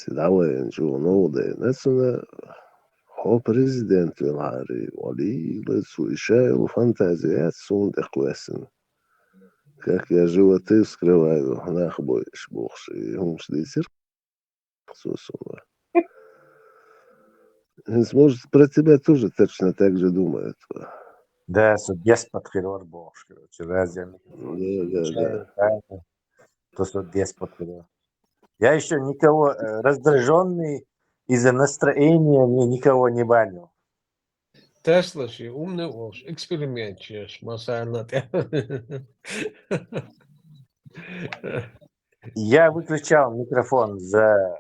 [SPEAKER 11] Давай, ничего нового. Национально, президент Вилари, Вали, лицу, ищаю фантазию, сундук квесен. Как я животы вскрываю, нахбоишь, богш, и умшдисер. Сусуна. Может, про тебя тоже точно так же думают.
[SPEAKER 16] Да, деспот хирург богш, короче, разве?
[SPEAKER 11] Да.
[SPEAKER 16] То, что деспот хирург. Я еще никого раздраженный из-за настроения никого не банил.
[SPEAKER 3] Теслаши, умный волш, экспериментиешь, масально.
[SPEAKER 16] Я выключал микрофон за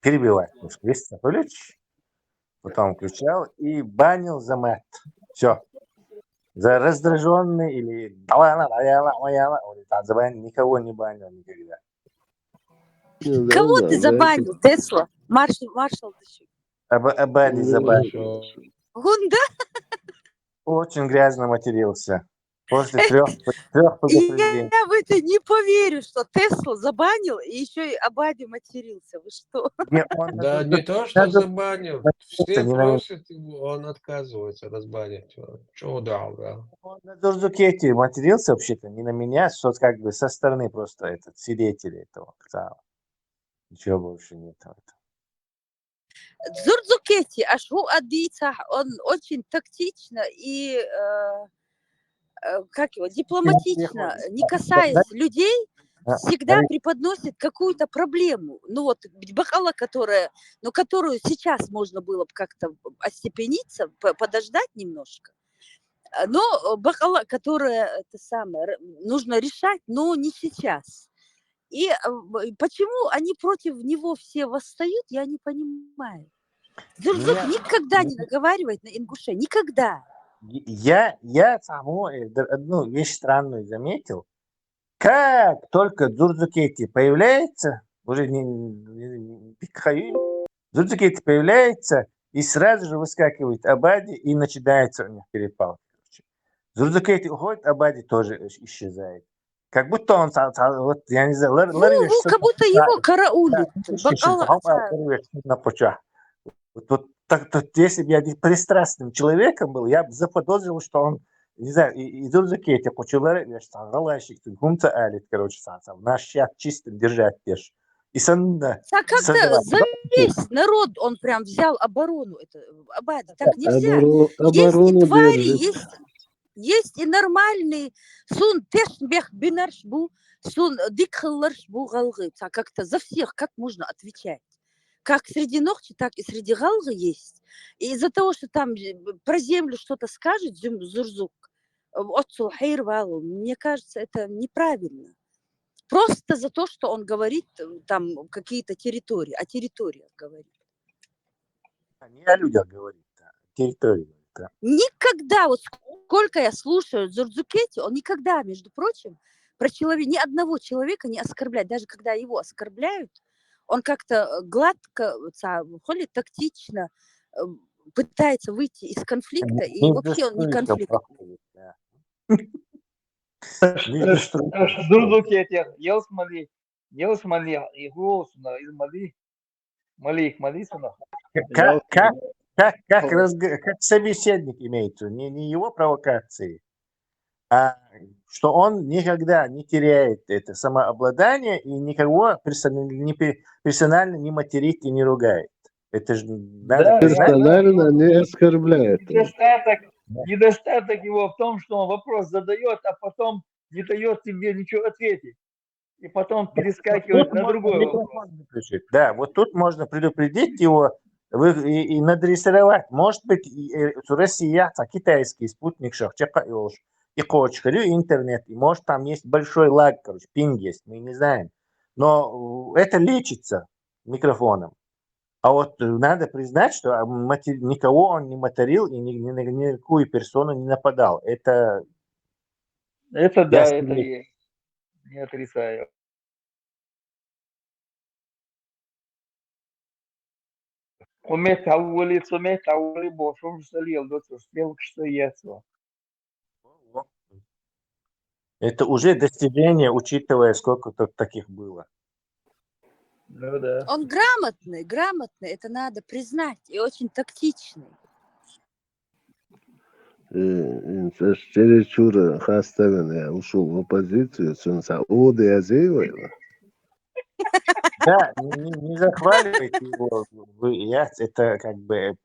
[SPEAKER 16] перебивать немножко. Вести Анатольевич, потом включал и банил за мат. Все. За раздраженный или никого не банил никогда.
[SPEAKER 11] Ну, да,
[SPEAKER 19] Кого
[SPEAKER 11] да,
[SPEAKER 19] ты
[SPEAKER 11] за это
[SPEAKER 19] забанил, Тесла? Маршал Дыши.
[SPEAKER 16] Абади забанил.
[SPEAKER 11] хорошо.
[SPEAKER 19] Гунда?
[SPEAKER 16] Очень грязно матерился. После трех предупреждений.
[SPEAKER 19] Я в это не поверю, что Тесла забанил и еще и Абади матерился. Вы что?
[SPEAKER 3] Да, не то, что забанил. Все просят его, он отказывается разбанить. Чего дал, да?
[SPEAKER 16] Он на Дурзукете матерился вообще-то, не на меня, что как бы со стороны просто этот свидетели этого. Ничего больше нет.
[SPEAKER 19] Дзурдзукети, Ашу Адица, он очень тактично и как его, дипломатично, не касаясь людей, всегда преподносит какую-то проблему. Ну вот Бакала, которую сейчас можно было бы как-то остепениться, подождать немножко. Но Бакала, которая это самое, нужно решать, но не сейчас. И почему они против него все восстают, я не понимаю. Дзурдзук никогда не наговаривает на ингуше, никогда.
[SPEAKER 16] Я саму одну вещь странную заметил. Как только Дзурдзукети появляется, уже Дзурдзукети появляется, и сразу же выскакивает Абади, и начинается у них перепалка. Дзурдзукети уходит, Абади тоже исчезает. Как будто он, вот, я не знаю,
[SPEAKER 19] как будто его караулит.
[SPEAKER 16] Так, если бы я пристрастным человеком был, я бы заподозрил, что он, не знаю, и Дзурдзукети почулар, галашик, гумца алит, короче, наш щат чистым держать пеш. И
[SPEAKER 19] как-то за весь народ он прям взял оборону. Это Абади, так нельзя. Есть и твари, есть и нормальные. Сун тешбех бинаршбу, сун дикхаларшбу галгы. Как-то за всех, как можно отвечать? Как среди Нохчи, так и среди Галга есть. И из-за того, что там про землю что-то скажет Зурзук, отцу Хайрвалу, мне кажется, это неправильно. Просто за то, что он говорит там какие-то территории, о территориях говорит.
[SPEAKER 16] Не о людях говорит, а о территории. Да.
[SPEAKER 19] Никогда, вот сколько я слушаю Дзурдзукети, он никогда, между прочим, про человека, ни одного человека не оскорбляет. Даже когда его оскорбляют, он как-то гладко, тактично пытается выйти из конфликта, и вообще он не конфликт.
[SPEAKER 17] Дзурдзукети, Елсмали, и Голосуна, Измали, Малих Малисуна.
[SPEAKER 16] Как собеседник имеется, не его провокации, а что он никогда не теряет это самообладание и никого персонально не материт и не ругает. Это же надо
[SPEAKER 11] персонально не оскорбляет.
[SPEAKER 17] Недостаток его в том, что он вопрос задает, а потом не дает тебе ничего ответить. И потом перескакивает на другой вопрос.
[SPEAKER 16] Да, вот тут можно предупредить его и надрессировать. Может быть, Россия, китайский спутник, и интернет, и может там есть большой лаг, короче, пинг есть, мы не знаем. Но это лечится микрофоном. А вот надо признать, что никого он не материл и ни на никакую персону не нападал. Это
[SPEAKER 17] да, это есть. Не отрицаю.
[SPEAKER 16] Это уже достижение, учитывая, сколько тут таких было.
[SPEAKER 17] Ну, да.
[SPEAKER 19] Он грамотный, это надо признать, и очень тактичный.
[SPEAKER 11] Чересчур Хастевен ушел в оппозицию, Сауда Азеева.
[SPEAKER 16] Да, не захваливайте его. Это как бы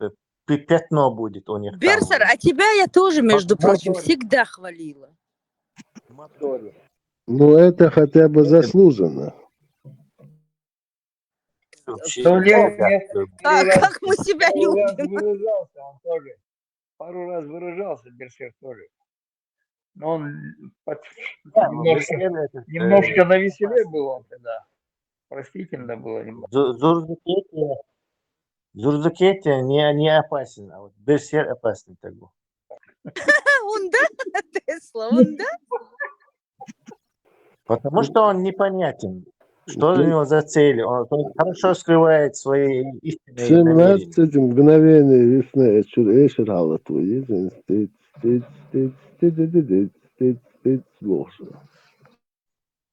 [SPEAKER 16] пятно будет у них.
[SPEAKER 19] Берсер, а тебя я тоже, между прочим, всегда хвалила.
[SPEAKER 11] Ну, это хотя бы заслуженно.
[SPEAKER 19] Как мы себя любим.
[SPEAKER 17] пару раз выражался Берсерк тоже. Но он
[SPEAKER 16] Да, но Берсерк это
[SPEAKER 17] немножко навеселе
[SPEAKER 16] опасно.
[SPEAKER 17] был он тогда. Простительно было немного.
[SPEAKER 16] Зурзукетия не опасен, а вот Берсерк опасный такой.
[SPEAKER 19] Он да, Тесла, он да?
[SPEAKER 16] Потому что он непонятен. Что у него за цели? Он хорошо скрывает свои истинные намерения.
[SPEAKER 11] 17 мгновений весны эшер твои.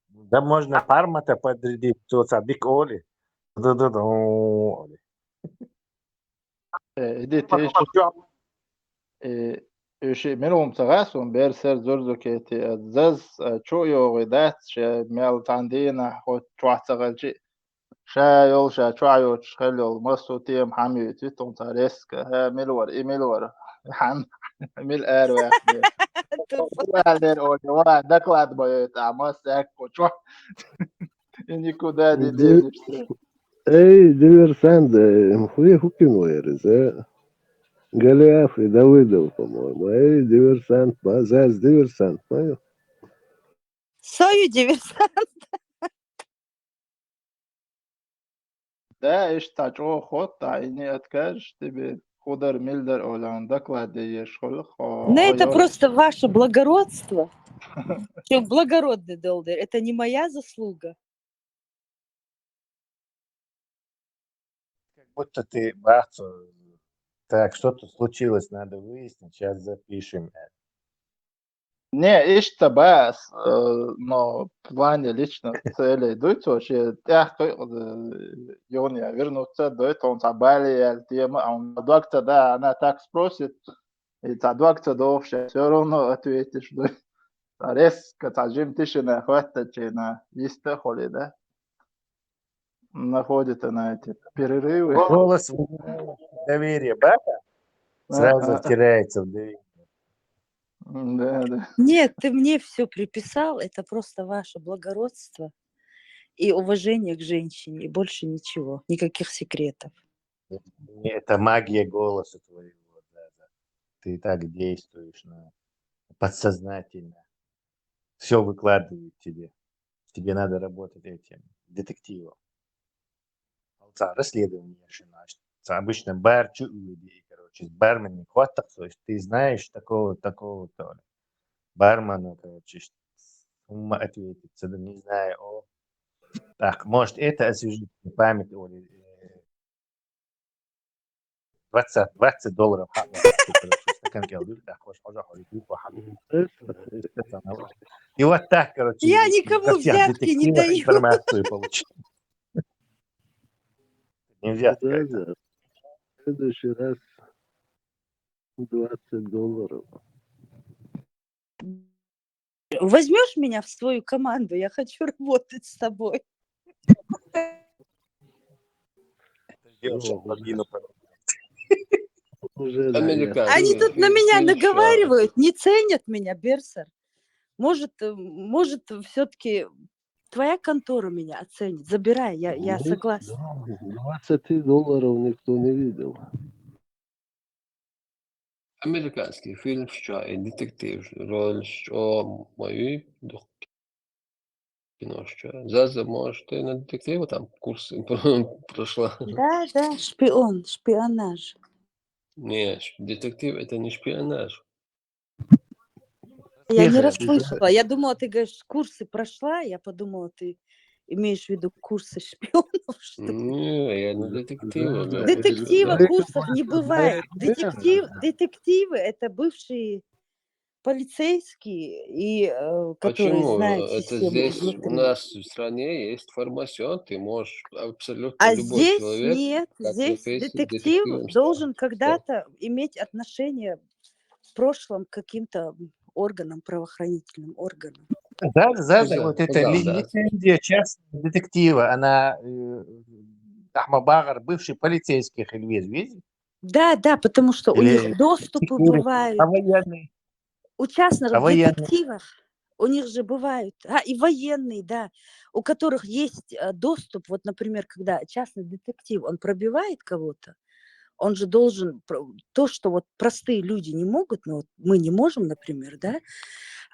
[SPEAKER 16] Да можно Пармата подрядить, кто садик Оли. Оли.
[SPEAKER 18] إديت إيش منهم تغاسهم بيرسر زرزو كيتي أزاز شو يوغيدات شا ميل تاندينا خو تواعتغل شا يول شا تواعيو تشخليو مصو تيم حامي تيتون تاريسك ها ميلور ميلور حام ميل آرو يخبير وعلير أولي وعلير دكلاد بيوت عماس أكو شو إنيكو دادي دي
[SPEAKER 11] Ey, диверсант, хуя хукинуэрез, Голиаф и Давыдов, по-моему. Эй, диверсант, Мазаз, диверсант, понял?
[SPEAKER 19] Сою диверсант.
[SPEAKER 18] Да, إيش تاجو خود تعيني أتكاش تبي خودر ميلدر أولان دكلاد يشخل خو
[SPEAKER 19] Ну, это
[SPEAKER 18] أيوش
[SPEAKER 19] просто ваше благородство. Что благородный долдер. Это не моя заслуга.
[SPEAKER 16] Как будто ты бахцу. Так, что-то случилось, надо выяснить. Сейчас запишем.
[SPEAKER 18] Не, ишь-то бас, но в плане лично цели дуйт вообще, я Йоня вернуться дуйт, он забали тема, а он доктор, да, она так спросит, и та доктор вообще все равно ответишь, дуйт. Резко тажим тишина хватит, на листе холи, да, находит на эти перерывы.
[SPEAKER 16] Голос доверия бака сразу втирается в доверие.
[SPEAKER 18] Да, да.
[SPEAKER 19] Нет, ты мне все приписал. Это просто ваше благородство и уважение к женщине. И больше ничего. Никаких секретов.
[SPEAKER 16] Это магия голоса твоего. Да, да. Ты так действуешь подсознательно. Все выкладывает тебе. Тебе надо работать этим детективом. Расследование начинаешь. Обычно бар короче, бармен не хватает, то есть ты знаешь такого бармена, короче, ума ответится, да не знаю, так, может, это освежить память, Оли, $20 короче, стакан келдыр, так, хош, и вот так, короче,
[SPEAKER 19] Я никому
[SPEAKER 16] от всех
[SPEAKER 19] взятки не
[SPEAKER 16] детективов
[SPEAKER 19] даю.
[SPEAKER 16] информацию получил. Нельзя
[SPEAKER 11] Да,
[SPEAKER 16] сказать.
[SPEAKER 11] да. В следующий раз $20.
[SPEAKER 19] Возьмешь меня в свою команду? Я хочу работать с тобой.
[SPEAKER 11] Уже, да,
[SPEAKER 19] Они тут на меня наговаривают, не ценят меня, Берсер. Может, все-таки твоя контора меня оценит. Забирай, я согласна.
[SPEAKER 11] $20 никто не видел.
[SPEAKER 3] Американський фільм, що і детектив, роль, що мої кіно, що Заза, може, ти на детектива там курси пройшла?
[SPEAKER 19] Да, шпионаж.
[SPEAKER 3] Ні, детектив – це не шпіонаж.
[SPEAKER 19] Я не расслышала. Я думала, ты говоришь, курсы прошла. Я подумала, ты имеешь в виду курсы шпионов, что ли?
[SPEAKER 3] Не, я не детектив.
[SPEAKER 19] Детектива курсов не бывает. Детективы – это бывшие полицейские, и которые
[SPEAKER 3] Почему?
[SPEAKER 19] знают
[SPEAKER 3] Это
[SPEAKER 19] систему
[SPEAKER 3] здесь у
[SPEAKER 19] изнутри.
[SPEAKER 3] нас в стране есть фармасион, ты можешь абсолютно
[SPEAKER 19] А
[SPEAKER 3] любой
[SPEAKER 19] здесь
[SPEAKER 3] человек,
[SPEAKER 19] нет,
[SPEAKER 3] как
[SPEAKER 19] здесь
[SPEAKER 3] профессию,
[SPEAKER 19] детектив
[SPEAKER 3] детективом
[SPEAKER 19] должен
[SPEAKER 3] стать.
[SPEAKER 19] когда-то иметь отношение в прошлом к каким-то органам, правоохранительным органам.
[SPEAKER 16] Да, вот эта лицензия частного детектива, она Ахмабагар, бывший полицейский Хельвез, видите?
[SPEAKER 19] Да, потому что у них доступы бывают. У частных детективов, у них же бывают, и военные, да, у которых есть доступ, вот, например, когда частный детектив, он пробивает кого-то, Он же должен то, что вот простые люди не могут, ну вот мы не можем, например, да,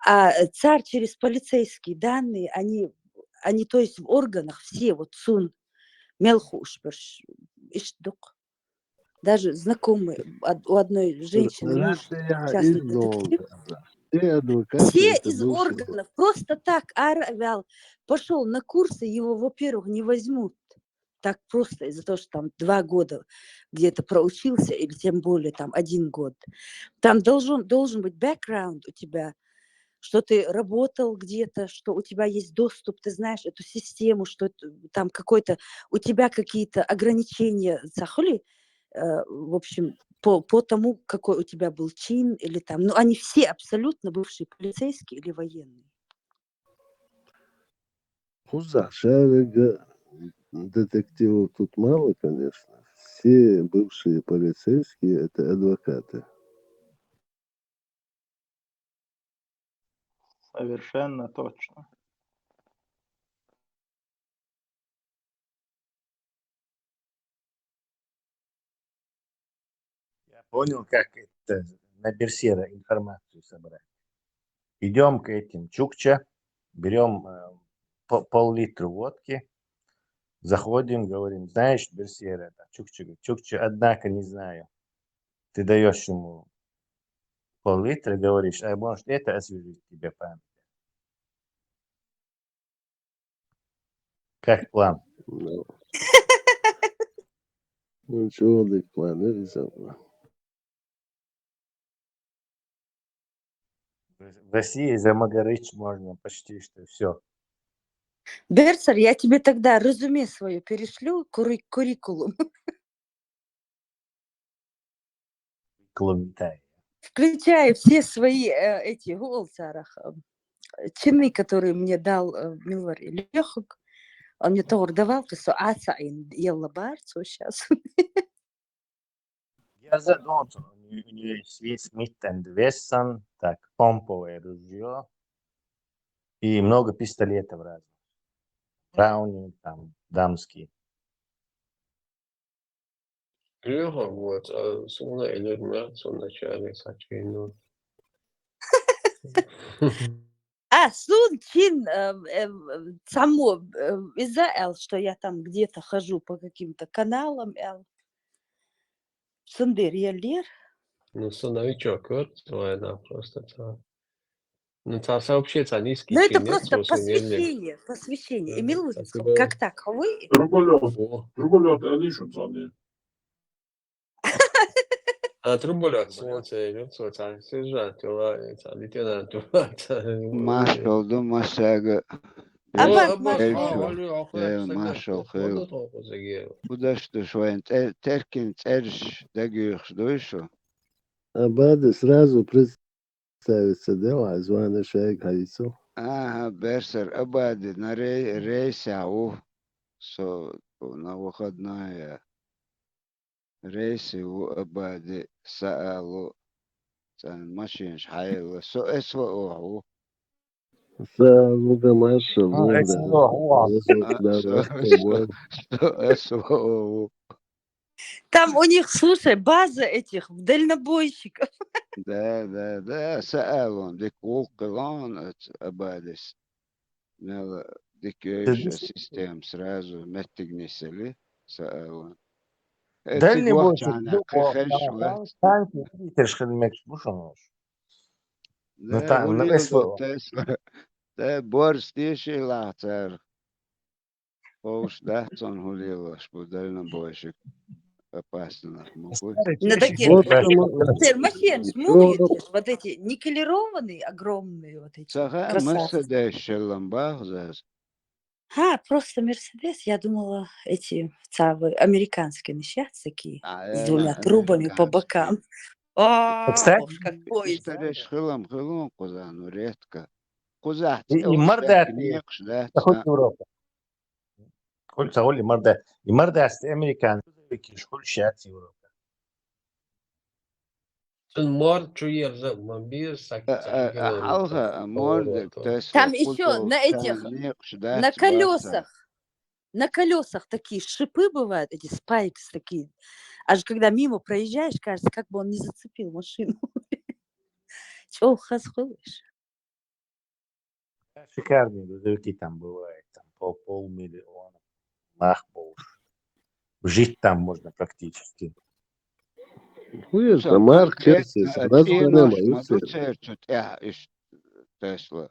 [SPEAKER 19] а царь через полицейские данные, они то есть в органах все вот сун мелхуш иштук. Даже знакомые у одной женщины муж
[SPEAKER 11] Россия
[SPEAKER 19] частный детектив.
[SPEAKER 11] изолга. Все адвокаты
[SPEAKER 19] Все
[SPEAKER 11] это
[SPEAKER 19] из
[SPEAKER 11] бывшие.
[SPEAKER 19] органов просто так пошел на курсы, его, во-первых, не возьмут так просто из-за того, что там 2 года где-то проучился, или тем более там 1 год. Там должен быть бэкграунд у тебя, что ты работал где-то, что у тебя есть доступ, ты знаешь эту систему, что там у тебя какие-то ограничения, в общем, по тому, какой у тебя был чин, или там, ну, они все абсолютно бывшие полицейские или военные.
[SPEAKER 11] Хуза, шарыга детективов тут мало, конечно. Все бывшие полицейские это адвокаты.
[SPEAKER 18] Совершенно точно.
[SPEAKER 16] Я понял, как это на Берсера информацию собрать. Идем к этим Чукча, берем пол-литра водки, заходим, говорим, знаешь, Берсера, это Чукча говорит, Чукча, однако не знаю. Ты даешь ему пол-литра, говоришь, а может это освежить тебе память. Как план?
[SPEAKER 11] Ну чего ты план нарисовал?
[SPEAKER 16] В России за Магарыч можно почти что все.
[SPEAKER 19] Берсер, я тебе тогда резюме свое перешлю, куррикулум. Включая все свои эти чины, которые мне дал Милвар Лехук. Он мне тоже давал, что Елла Барцу сейчас.
[SPEAKER 16] Я задумался, у нее есть Смит энд Вессон, так, помповое ружье и много пистолетов разных. Брауни, там, дамские.
[SPEAKER 3] Леха, вот, а сумма или мясо вначале сочинил.
[SPEAKER 19] Сун Чин само из-за что я там где-то хожу по каким-то каналам Сундер Ялер.
[SPEAKER 3] Ну, новичок, вот, твоя, да, просто так. Ну, это вообще низкий
[SPEAKER 19] Ну, это
[SPEAKER 3] чин, нет,
[SPEAKER 19] просто
[SPEAKER 3] смысла
[SPEAKER 19] посвящение. Эмил
[SPEAKER 3] так
[SPEAKER 19] Лузинского,
[SPEAKER 3] да.
[SPEAKER 19] как так? Вы?
[SPEAKER 12] Труболет, Алишин, Саня.
[SPEAKER 3] Труболет, смотри, сержант, лейтенант,
[SPEAKER 20] Marshal do Massaga.
[SPEAKER 19] Абат
[SPEAKER 20] Marshal Hill. Куда что швайн теркин терш дагюрш дуйшу.
[SPEAKER 11] Абады сразу представиться, да, а званы шайк хайцу.
[SPEAKER 20] Ага, Берсер, Абады на рейсе на выходное рейсы у Абады саалу машин шхайла эсвауху.
[SPEAKER 11] Сразу да маршал,
[SPEAKER 19] Там у них, слушай, база этих дальнобойщиков.
[SPEAKER 20] Да, саалун, дик улкалон Абадис. Дик еще систем сразу меттигнисели саалун.
[SPEAKER 16] Дальний бойщик, танки, видишь, хадмекш бушанош. Ну, там, на СВО.
[SPEAKER 20] Да, борс тиши латер. Поуш датсон хулилош, дальнобойщик. Опасно.
[SPEAKER 19] На таких машин шмуют, вот эти никелированные, огромные вот эти красавцы. Просто Мерседес. Я думала, эти американские несчастья такие, с 2 трубами по бокам. Боже, какой!
[SPEAKER 20] Кузану редко.
[SPEAKER 16] И морда хоть Европа. Кольца Оли морда. И морда американ. Школьщат Европа.
[SPEAKER 3] Морд чует за мобиль,
[SPEAKER 20] Алга, мордик,
[SPEAKER 19] там еще на этих, на колесах. на колесах такие шипы бывают, эти спайкс такие. Аж когда мимо проезжаешь, кажется, как бы он не зацепил машину. Чего хасхуешь?
[SPEAKER 16] Шикарные грузовики там бывают, там полмиллиона. Махбуш. Жить там можно практически.
[SPEAKER 11] Хуєш,
[SPEAKER 20] Sa
[SPEAKER 11] Марк
[SPEAKER 20] market
[SPEAKER 11] Керсис, розбере
[SPEAKER 20] cienos
[SPEAKER 11] мою сир.
[SPEAKER 20] maducerčut, iš Tesla.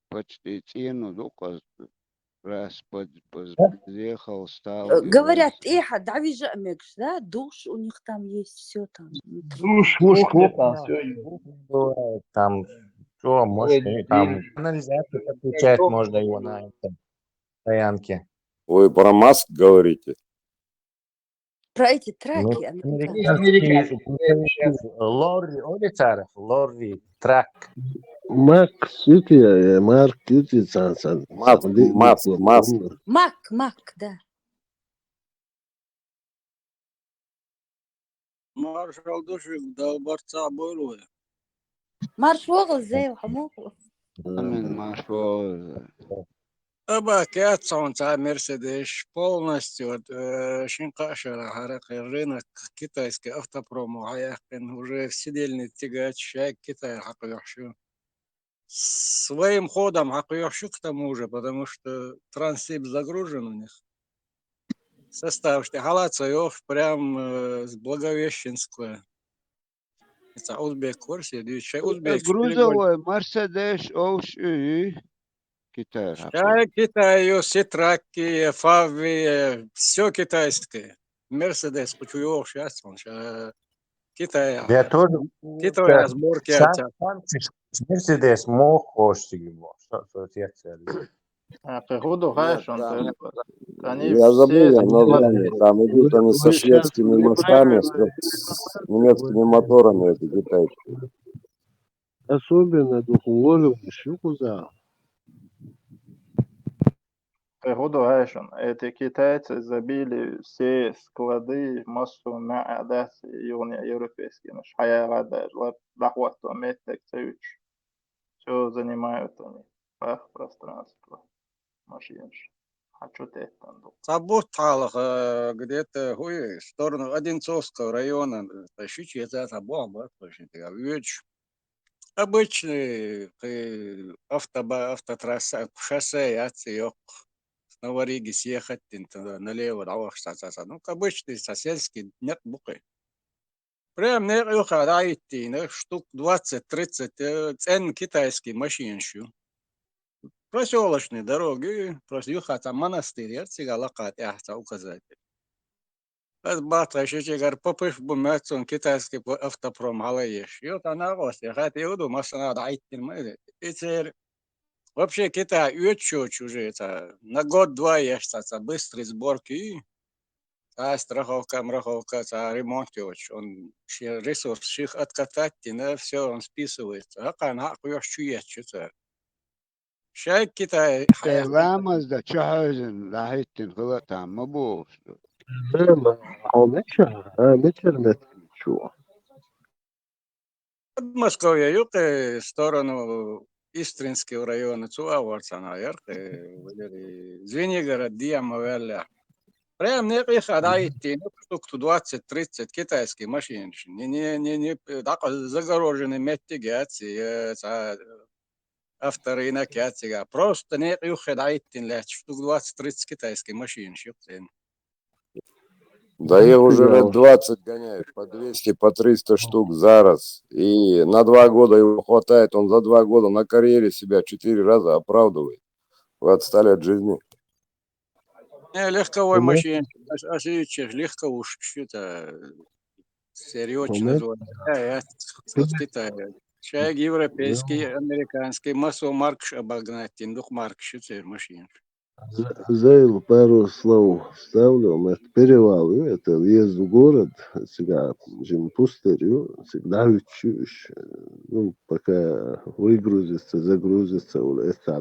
[SPEAKER 20] Почти цену, дуказ, раз подъехал, стал и
[SPEAKER 19] Говорят,
[SPEAKER 20] раз.
[SPEAKER 19] дави жамекш, да, душ у них там есть, все там.
[SPEAKER 2] Душ, кухня, там все есть.
[SPEAKER 16] Бывает там, что, может, там канализацию подключать можно его на этом стоянке.
[SPEAKER 13] Вы про Маск говорите?
[SPEAKER 19] Про эти
[SPEAKER 16] Ну,
[SPEAKER 19] траки
[SPEAKER 16] американский грузовики, лорри, олицаров, лорри, трак.
[SPEAKER 11] Марк Сити, Марк Сити, сан.
[SPEAKER 13] Маск.
[SPEAKER 19] Мак, да.
[SPEAKER 21] Маршал Душик до борца Буруя.
[SPEAKER 19] Марш вогл зейл хамогл.
[SPEAKER 20] Амин машвоз.
[SPEAKER 21] Оба кятсонца Мерседес полностью шинкашера харак рынок китайский автопром аяхен уже в сидельный тягач Китай хакуяшу. Своим ходом хакуяшу к тому же, потому что трансип загружен у них. Состав что Галацаев прям с Благовещенского. Это Узбек курсе, Узбек
[SPEAKER 20] Грузовой Мерседес Оуши. Китай.
[SPEAKER 21] Китай, Ситраки, Фави, все китайское. Мерседес, почему сейчас он Китай.
[SPEAKER 16] Я тоже
[SPEAKER 21] Китай сборки от
[SPEAKER 16] Мерседес мог хочешь его, что я целью.
[SPEAKER 18] Приходу гаешь, он
[SPEAKER 13] Я забыл название, там идут они со шведскими мостами, с немецкими моторами, это китайцы.
[SPEAKER 11] Особенно духоволю щуку за.
[SPEAKER 18] Приходу гаешь, эти китайцы забили все склады массу معدات европейские, наш хаярада, лахвату метек цеюч. Все занимают они, пространство, машин. Хочу ты там.
[SPEAKER 21] Саботалах где-то в сторону Одинцовского района, тащить это бомба, обычный автотрасса, шоссе, отсеёк. С Новориги съехать налево, ну, обычный сельский, нет буквы. Прям не идти, штук 20-30 цен китайский машинщу. Проселочные дороги, ехать а монастырь, локат, указать. Бата еще попыш бумацон китайский автопром галаеш. Она рос, я думаю, машина дайте. И вообще Китай очень уже на год-два есть быстрые сборки. Страховка, ремонт он ресурс их откатать, все он списывается. А как чует, что Шай Китай.
[SPEAKER 20] Ламаз да чахазен лахиттин хылатам мабуш.
[SPEAKER 11] Мечернет чего.
[SPEAKER 21] Подмосковье, юг сторону Истринского района, Цуаворцана, Звенигород, Диамовеля. Прям не приходите, штук 20-30 китайских машин. Не так загорожены метигации, авторынок, просто не приходите, штук 20-30 китайских машин.
[SPEAKER 13] Да я уже лет 20 гоняю, по 200, по 300 штук за раз. И на 2 года его хватает, он за 2 года на карьере себя 4 раза оправдывает. Вы отстали от жизни.
[SPEAKER 21] Легковой машин, легко уж что-то серьезно называется. В Китае. Человек европейский, американский, массу марк обогнать, дух марк, что машин.
[SPEAKER 11] Зайл пару слов ставлю, это перевал, это въезд в город, всегда пустырь, всегда учусь, ну, пока выгрузится, загрузится, это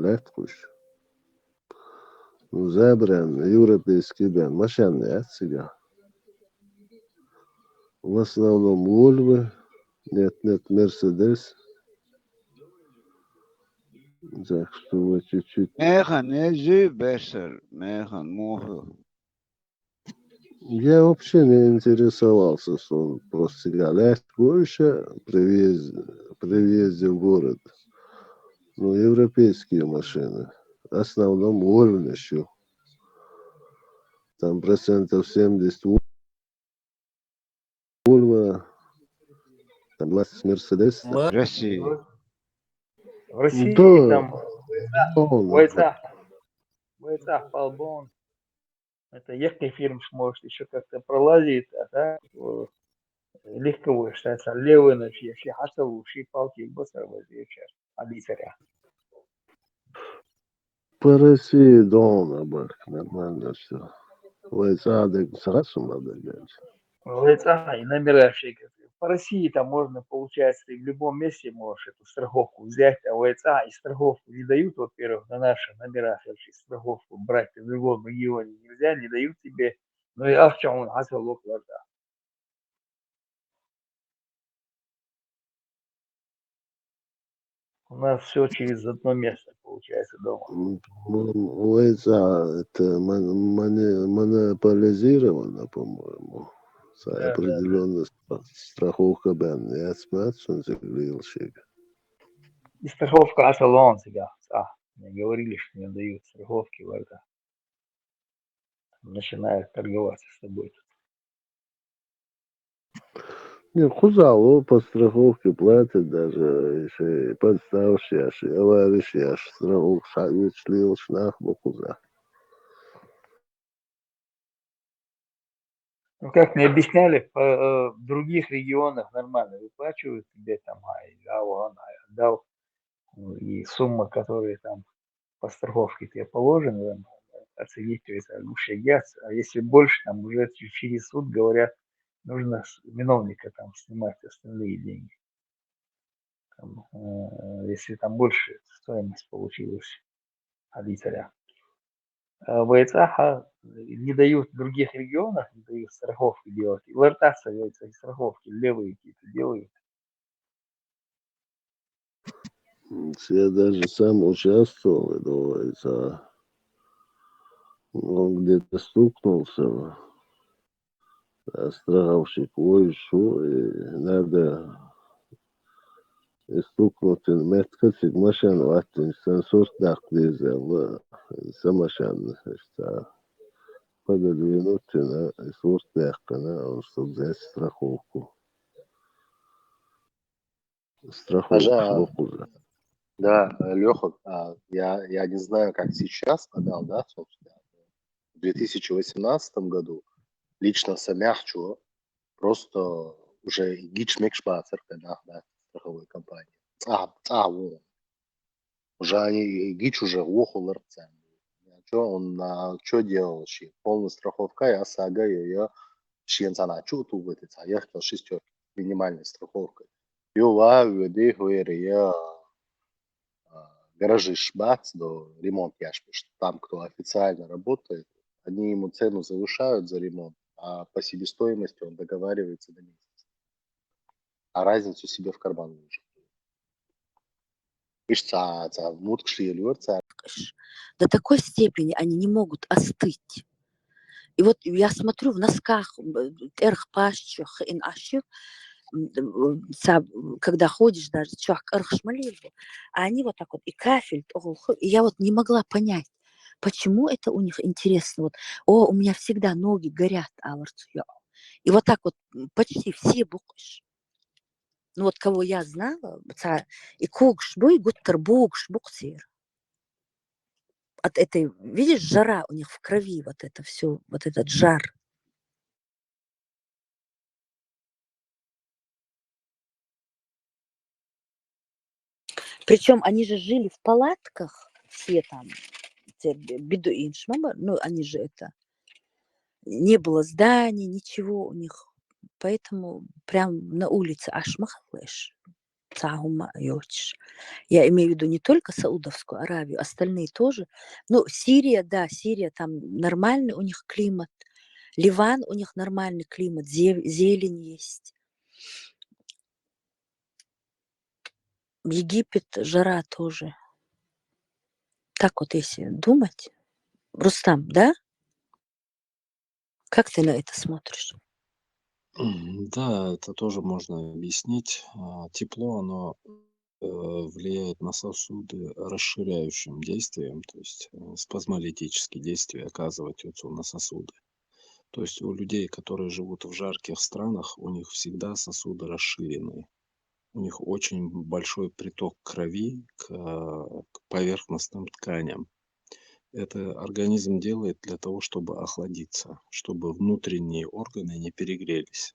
[SPEAKER 11] ну, забран, европейский бен, машины от себя. В основном Вольвы, нет, Мерседес. Так что вы чуть-чуть...
[SPEAKER 20] Механ, езжи, бесер, механ, муху.
[SPEAKER 11] Я вообще не интересовался, что он просто гулять больше при въезде в город. Ну, европейские машины. В основном Volvo еще. Там 70% Volvo, там 20 Mercedes.
[SPEAKER 17] В
[SPEAKER 20] России.
[SPEAKER 17] России
[SPEAKER 11] Да,
[SPEAKER 17] там в бойцах полбон. Это ехать фирм может еще как-то пролазить, а так легко считается. Левый на все хасал уши палки быстро возьмешь. Алисаря.
[SPEAKER 11] по России дома, нормально все. Войсадек сразу надо делать.
[SPEAKER 17] И номера шейкать. По России там можно, получается, ты в любом месте можешь эту страховку взять, а ВЦА и страховку не дают, во-первых, на наших номерах вообще страховку брать в любом регионе нельзя, не дают тебе, ну и авчон асалок ларда. У нас все через одно место получается дома.
[SPEAKER 11] Войса это монополизировано, по-моему.
[SPEAKER 17] Да.
[SPEAKER 11] Определенная страховка бен. Я смотрю, он
[SPEAKER 17] И страховка асалон себя. Мне говорили, что не дают страховки ларда. Начинают торговаться с тобой.
[SPEAKER 11] Не, хузало по страховке платят даже, если подставший, аварийный, страховка шагает, шлил, шнах, хуза.
[SPEAKER 17] Ну, как мне объясняли, в других регионах нормально выплачивают тебе там, дал, и сумма, которая там по страховке тебе положена, оценивается, а если больше, там уже через суд говорят, нужно с виновника там снимать остальные деньги. Там, если там больше стоимость получилась аудитория. ВЦА не дают в других регионах, не дают страховки делать. И ЛРТ советуется, страховки левые какие-то делают.
[SPEAKER 11] Я даже сам участвовал, думается, он где-то стукнулся, а страховщик, ой, что, и надо и стукнуть меткать машину, а ты сенсор так дизел, машина, что пододвинуть на ресурс он чтобы взять страховку. Страховку.
[SPEAKER 7] Да, Леха, я не знаю, как сейчас подал, да, собственно. В 2018 году лично самяхчу просто уже гичмекшпацер, да, страховой компании. Вот. Уже они гич уже охул рцем. Что делал? Полная страховка, я сага ее щенцана чуту вытыца, я хотел шестерки, минимальной страховкой. Юла, веди, я гаражи шбац до ремонт яшпи, что там, кто официально работает, они ему цену завышают за ремонт, а по себестоимости он договаривается на месяц. А разницу себе в карман ложит.
[SPEAKER 19] До такой степени они не могут остыть. И вот я смотрю в носках, когда ходишь даже, а они вот так вот, и кафель, и я вот не могла понять, почему это у них интересно. Вот, у меня всегда ноги горят, и вот так вот почти все буквы. Ну вот кого я знала, и кукшбой гуттербукш буксир. От этой, видишь, жара у них в крови, вот это все, вот этот жар. Причем они же жили в палатках, все там, ну они же это, не было зданий, ничего у них, поэтому прям на улице ашмахлэш. Я имею в виду не только Саудовскую Аравию, остальные тоже. Ну, Сирия, да, Сирия, там нормальный у них климат. Ливан, у них нормальный климат, зелень есть. Египет, жара тоже. Так вот, если думать, Рустам, да? Как ты на это смотришь?
[SPEAKER 6] Да, это тоже можно объяснить. Тепло, оно влияет на сосуды расширяющим действием, то есть спазмолитические действия оказывать вот на сосуды. То есть у людей, которые живут в жарких странах, у них всегда сосуды расширены. У них очень большой приток крови к поверхностным тканям. Это организм делает для того, чтобы охладиться, чтобы внутренние органы не перегрелись.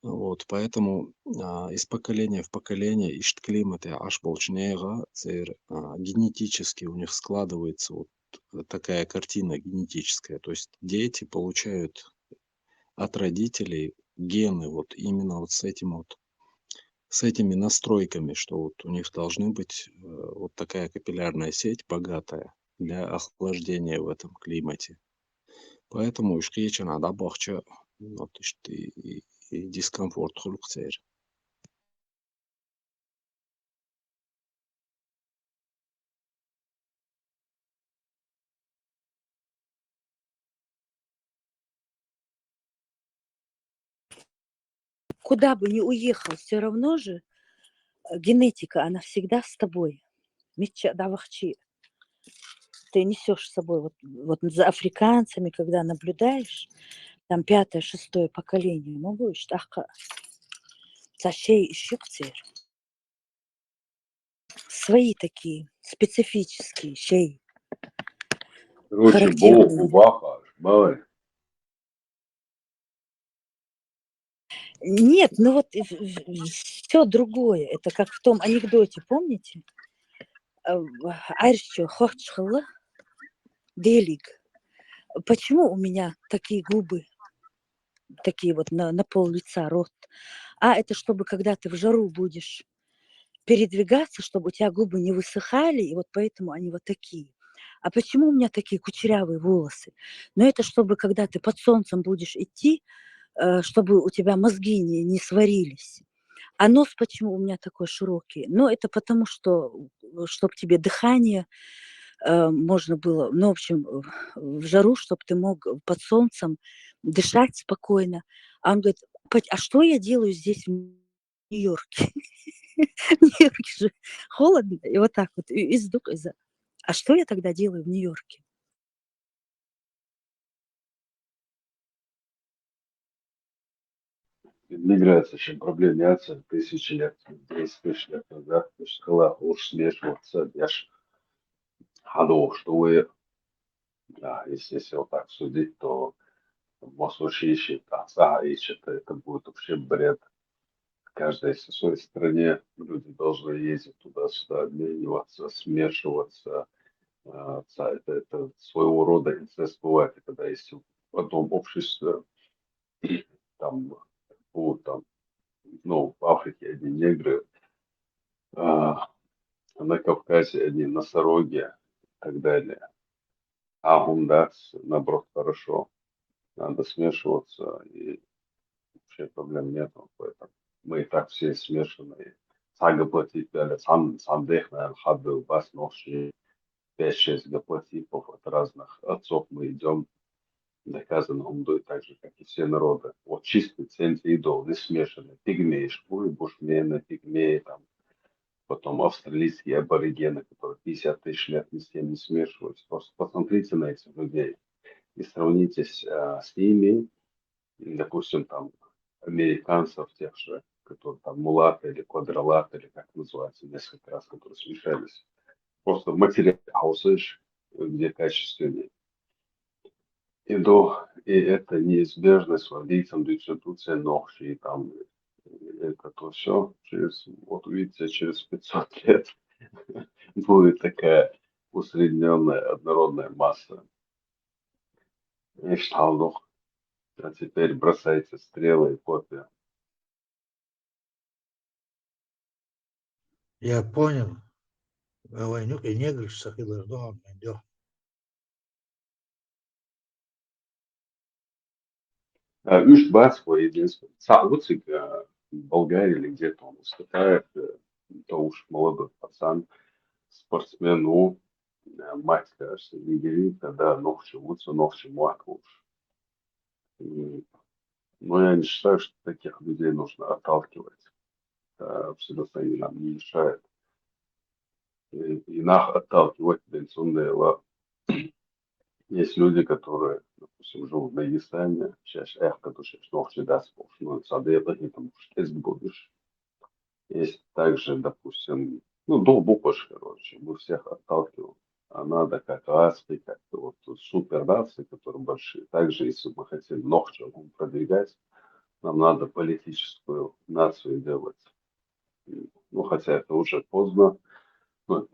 [SPEAKER 6] Вот, поэтому из поколения в поколение ишт-климаты аш-болчнега, генетически у них складывается вот такая картина генетическая. То есть дети получают от родителей гены вот именно вот с этими настройками, что вот у них должны быть вот такая капиллярная сеть богатая для охлаждения в этом климате. Поэтому ишкечен адабахча вот и дискомфорт хулцер.
[SPEAKER 19] Куда бы ни уехал, все равно же генетика, она всегда с тобой. Митча давахчи. Ты несешь с собой вот за африканцами, когда наблюдаешь, там 5-е, 6-е поколение, будешь так сашей и щукцер. Свои такие специфические щей.
[SPEAKER 8] Короче,
[SPEAKER 19] Характерные.
[SPEAKER 8] баха, бавай.
[SPEAKER 19] Нет, ну вот все другое. Это как в том анекдоте, помните? Айрчо хохчхала делик. Почему у меня такие губы, такие вот на пол лица, рот? Это чтобы когда ты в жару будешь передвигаться, чтобы у тебя губы не высыхали, и вот поэтому они вот такие. А почему у меня такие кучерявые волосы? Ну, это чтобы, когда ты под солнцем будешь идти, чтобы у тебя мозги не сварились. А нос почему у меня такой широкий? Ну, это потому что, чтобы тебе дыхание можно было, ну, в общем, в жару, чтобы ты мог под солнцем дышать спокойно. А он говорит, а что я делаю здесь в Нью-Йорке? В Нью-Йорке же холодно, и вот так вот, а что я тогда делаю в Нью-Йорке?
[SPEAKER 8] Миграция, чем проблемяться, тысячи лет, 10 тысяч лет назад, шкала уж смешиваться, я ж гадал, что вы, если вот так судить, то мосучище, это будет вообще бред. В каждой своей стране люди должны ездить туда-сюда, обмениваться, смешиваться. Это своего рода инцест бывает, и когда есть в одном обществе, там будут там, ну, в Африке одни негры, на Кавказе одни носороги и так далее. А гундас, наоборот, хорошо. Надо смешиваться, и вообще проблем нет. Поэтому мы и так все смешанные. Сага платить дали, сам дехна, хабил, бас, ноши, 5-6 гоплотипов от разных отцов мы идем, доказано умдой так же, как и все народы. Вот чистый центр идол, не смешанный. Пигмеи, шпуры, бушмены, пигмеи, там, потом австралийские аборигены, которые 50 тысяч лет ни с кем не смешиваются. Просто посмотрите на этих людей и сравнитесь с ними, допустим, там, американцев тех же, которые там мулаты или квадролаты, или как называется, несколько раз, которые смешались. Просто материал, где качественнее. И это неизбежность владельцам институции ногши, и там это то все вот увидите, через 500 лет будет такая усредненная однородная масса. И что, а теперь бросайте стрелы и копья.
[SPEAKER 22] Я понял. Войну и негры сахибы дома идет.
[SPEAKER 8] Уж Баскова единственное. Сауцик в Болгарии или где-то он выступает, то уж молодой пацан. спортсмену, мать, кажется, не говорит, когда ногти лучше, ногти лучше. Но я не считаю, что таких людей нужно отталкивать. Это абсолютно нам не мешает. И нас отталкивать пенсионные. Есть люди, которые, допустим, живут в Дагестане, сейчас которые сейчас ногти даст, ну, соответственно, потому что тест будешь. Есть также, допустим, ну, долбукаш, короче, мы всех отталкиваем. А надо как Аспи, как-то вот супер нации, которые большие. Также, если мы хотим ногти продвигать, нам надо политическую нацию делать. Ну, хотя это уже поздно. Ну,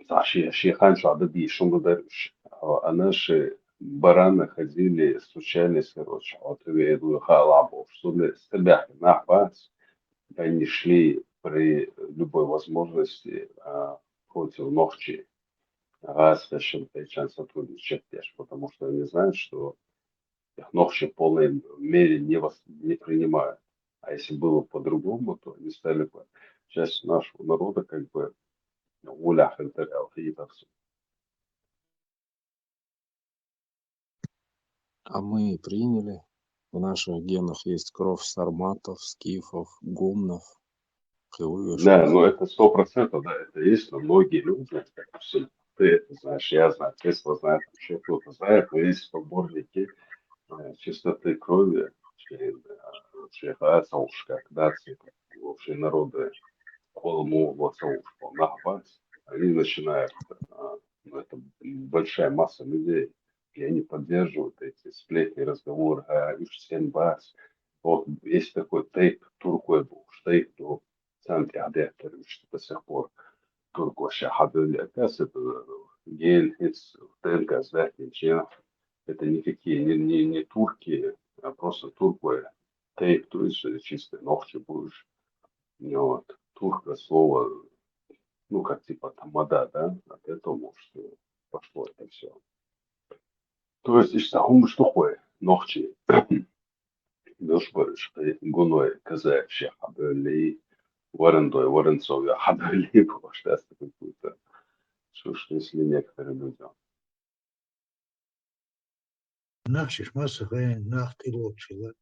[SPEAKER 8] шейхан Адаби, Шунгударыш. А наши бараны ходили, случались, короче, вот я иду халабов, что для себя нахват, они шли при любой возможности против ногти. Раз, зачем тайчан сотрудничать, потому что они знают, что их ногти в полной мере не принимают. А если было по-другому, то они стали бы частью нашего народа, как бы, улях интерел, и так все.
[SPEAKER 6] А мы приняли. В наших генах есть кровь сарматов, скифов, гумнов, хилуев.
[SPEAKER 8] Да, ну это 100%, да, это есть, но многие люди, допустим, ты это знаешь, я знаю, Тесла знает, еще кто-то знает, но есть поборники чистоты крови, шейха Саушка, нации, вообще народы Холму, Саушку, Нахбас, они начинают, ну, это большая масса людей, и они поддерживают эти сплетни, разговоры, Бас. Вот есть такой тейп, туркой был, тейп, то Санти Адектор, что до сих пор турку вообще хабили, оказывается, гель, тенка, это никакие, не турки, а просто туркой тейп, то есть чисто ногти будешь. Вот. Турка слово, ну, как типа тамада, да, от этого, может, пошло это все. То есть, işte что такое ногти, böyle гуной казаев всех böyle Варендой, Варенцове, Хабали, что какую-то, что если некоторые люди.
[SPEAKER 22] Nachschicht Masse rein, nach die Lobschiller.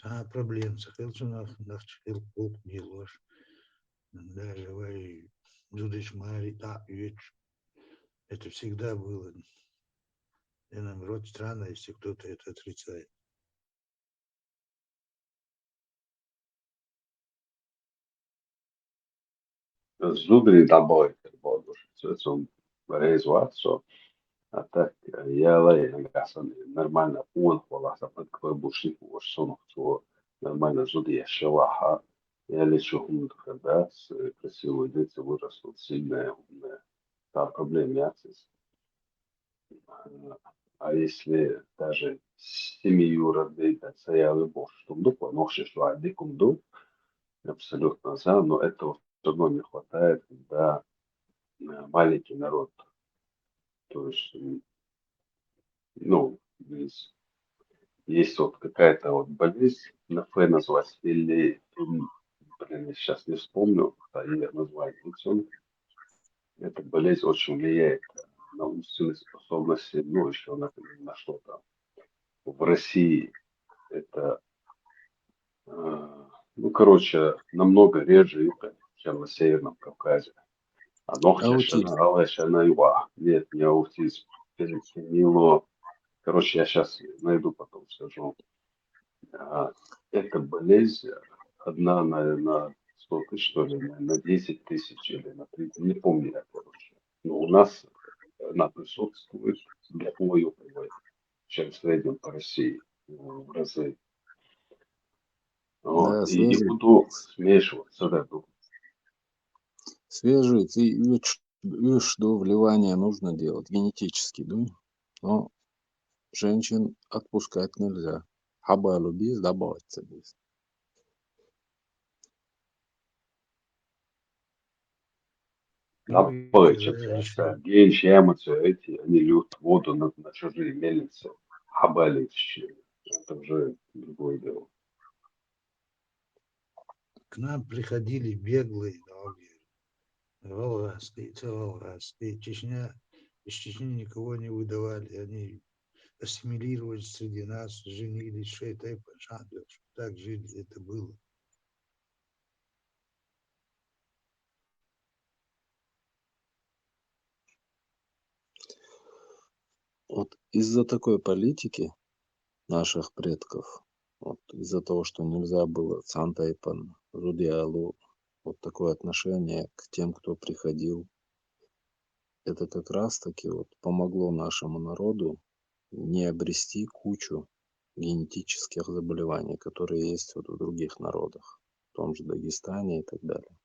[SPEAKER 22] А проблем сахелчу нах чил кук не ложь. Даже вы жудиш мари да юч. Это всегда было. И нам род странно, если кто-то это отрицает.
[SPEAKER 8] Зубри добавить, это резваться, а так я лай, нормально, он волоса, под какой бушник, что нормально зуды я шелаха. Я лечу когда красивые дети вырастут, сильные, умные. Там проблем нет. А если даже семью родиться, я выбор, что дупа, но что адикум дуп, абсолютно за, но этого все равно не хватает, когда маленький народ. То есть, ну, есть вот какая-то вот болезнь, на Ф назвать, или, блин, я сейчас не вспомню, ее название. Эта болезнь очень влияет на умственные способности, ну, еще на что-то. В России это, ну, короче, намного реже, чем на Северном Кавказе. А ногти
[SPEAKER 6] Аутизм.
[SPEAKER 8] на юга. Нет, не аутизм. Фенило. Короче, я сейчас найду, потом скажу. Это болезнь одна на 100 тысяч, что ли, на 10 тысяч или на 30, не помню я, короче. Но у нас она присутствует вдвое, чем в среднем по России, в разы. Вот.
[SPEAKER 6] Да,
[SPEAKER 8] И не
[SPEAKER 6] свежий.
[SPEAKER 8] буду смешиваться, да,
[SPEAKER 6] Свежий, ты видишь, что вливание нужно делать генетически, да? Но женщин отпускать нельзя. Хабалу без добавить без.
[SPEAKER 8] Генч, ямцы, эти, они льют воду на чужие мельницы, хабали, это уже другое дело.
[SPEAKER 22] К нам приходили беглые, Волгоградский, Волгоградский, Чечня, из Чечни никого не выдавали, они ассимилировались среди нас, женились, шейтай, так жили, это было.
[SPEAKER 6] Вот из-за такой политики наших предков, вот из-за того, что нельзя было Цантайпан, Рудиалу, вот такое отношение к тем, кто приходил, это как раз-таки вот помогло нашему народу не обрести кучу генетических заболеваний, которые есть вот в других народах, в том же Дагестане и так далее.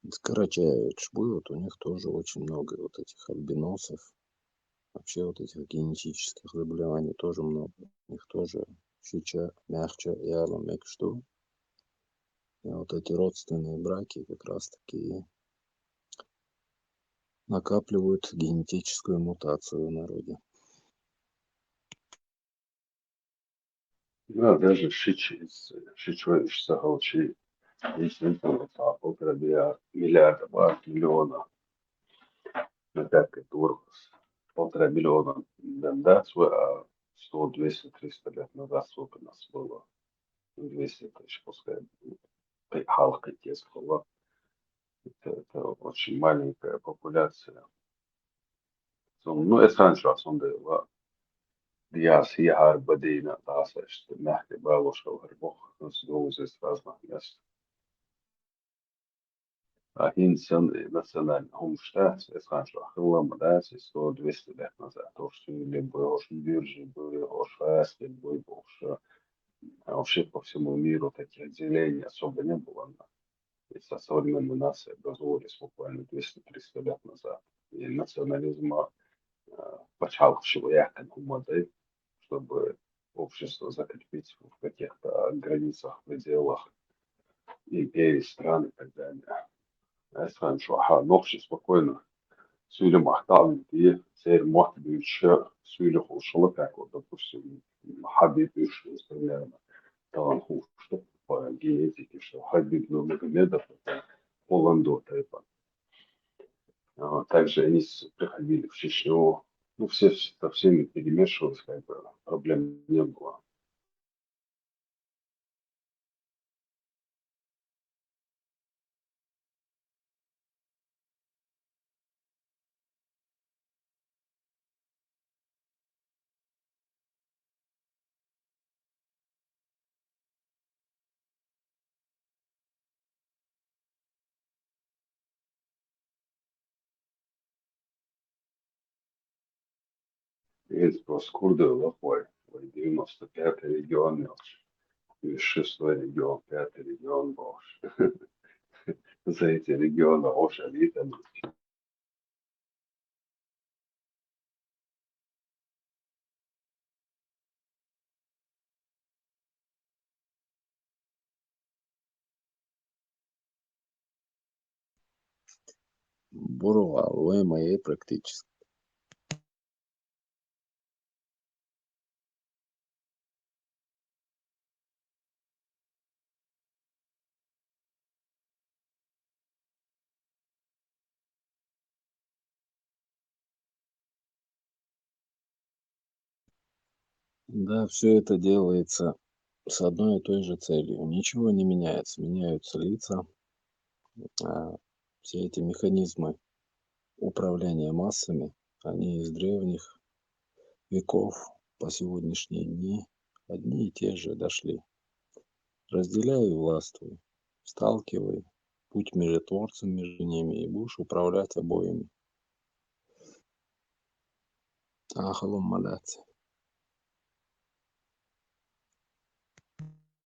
[SPEAKER 6] С Карачаево-Чебой вот у них тоже очень много вот этих альбиносов. Вообще вот этих генетических заболеваний тоже много. У них тоже щича, мягче, яла, мекшту. И вот эти родственные браки как раз-таки накапливают генетическую мутацию в народе.
[SPEAKER 8] Да, даже шичой сагалчи, если полтора миллиарда, миллиона, опять турбус, 1,5 миллиона да, 100, 200, 300 лет назад сколько нас было, 200 тысяч, пускай, халка тез была. Это очень маленькая популяция. Ну, это раньше особенно Dias hier بدينا تعصش نحكي بالوش أو هربوخ نسجوز رازنا يس أهين سن مثلا هم شتاس إسخان شو أخوة مداس إسكو دويست لحنا زاتوش اللي بيوش биржи بيوش фаски بيوش вообще по всему миру таких отделений особо не было. И со современной нацией образовались буквально 200-300 лет назад. И национализм почал швоя канумады, чтобы общество закрепить в каких-то границах, пределах империи, стран и так далее. Я скажу, что ночью спокойно сюда махтал, и теперь может быть еще сюда хушало, как вот, допустим, Хабиб Ишус, примерно, там что по генетике, что Хабиб Нурмагомедов, это Поландо, типа. Также они приходили в Чечню, ну, все со всеми перемешивались, как бы проблем не было. Есть просто курды лохой, 95-й регион, и 6-й регион, 5-й регион, боже. За эти регионы очень элита.
[SPEAKER 6] Бурова, вы моей практически. Да, все это делается с одной и той же целью. Ничего не меняется, меняются лица. Все эти механизмы управления массами, они из древних веков по сегодняшние дни одни и те же дошли. Разделяй и властвуй, сталкивай, будь миротворцем между ними и будешь управлять обоими. Ахалом маляться.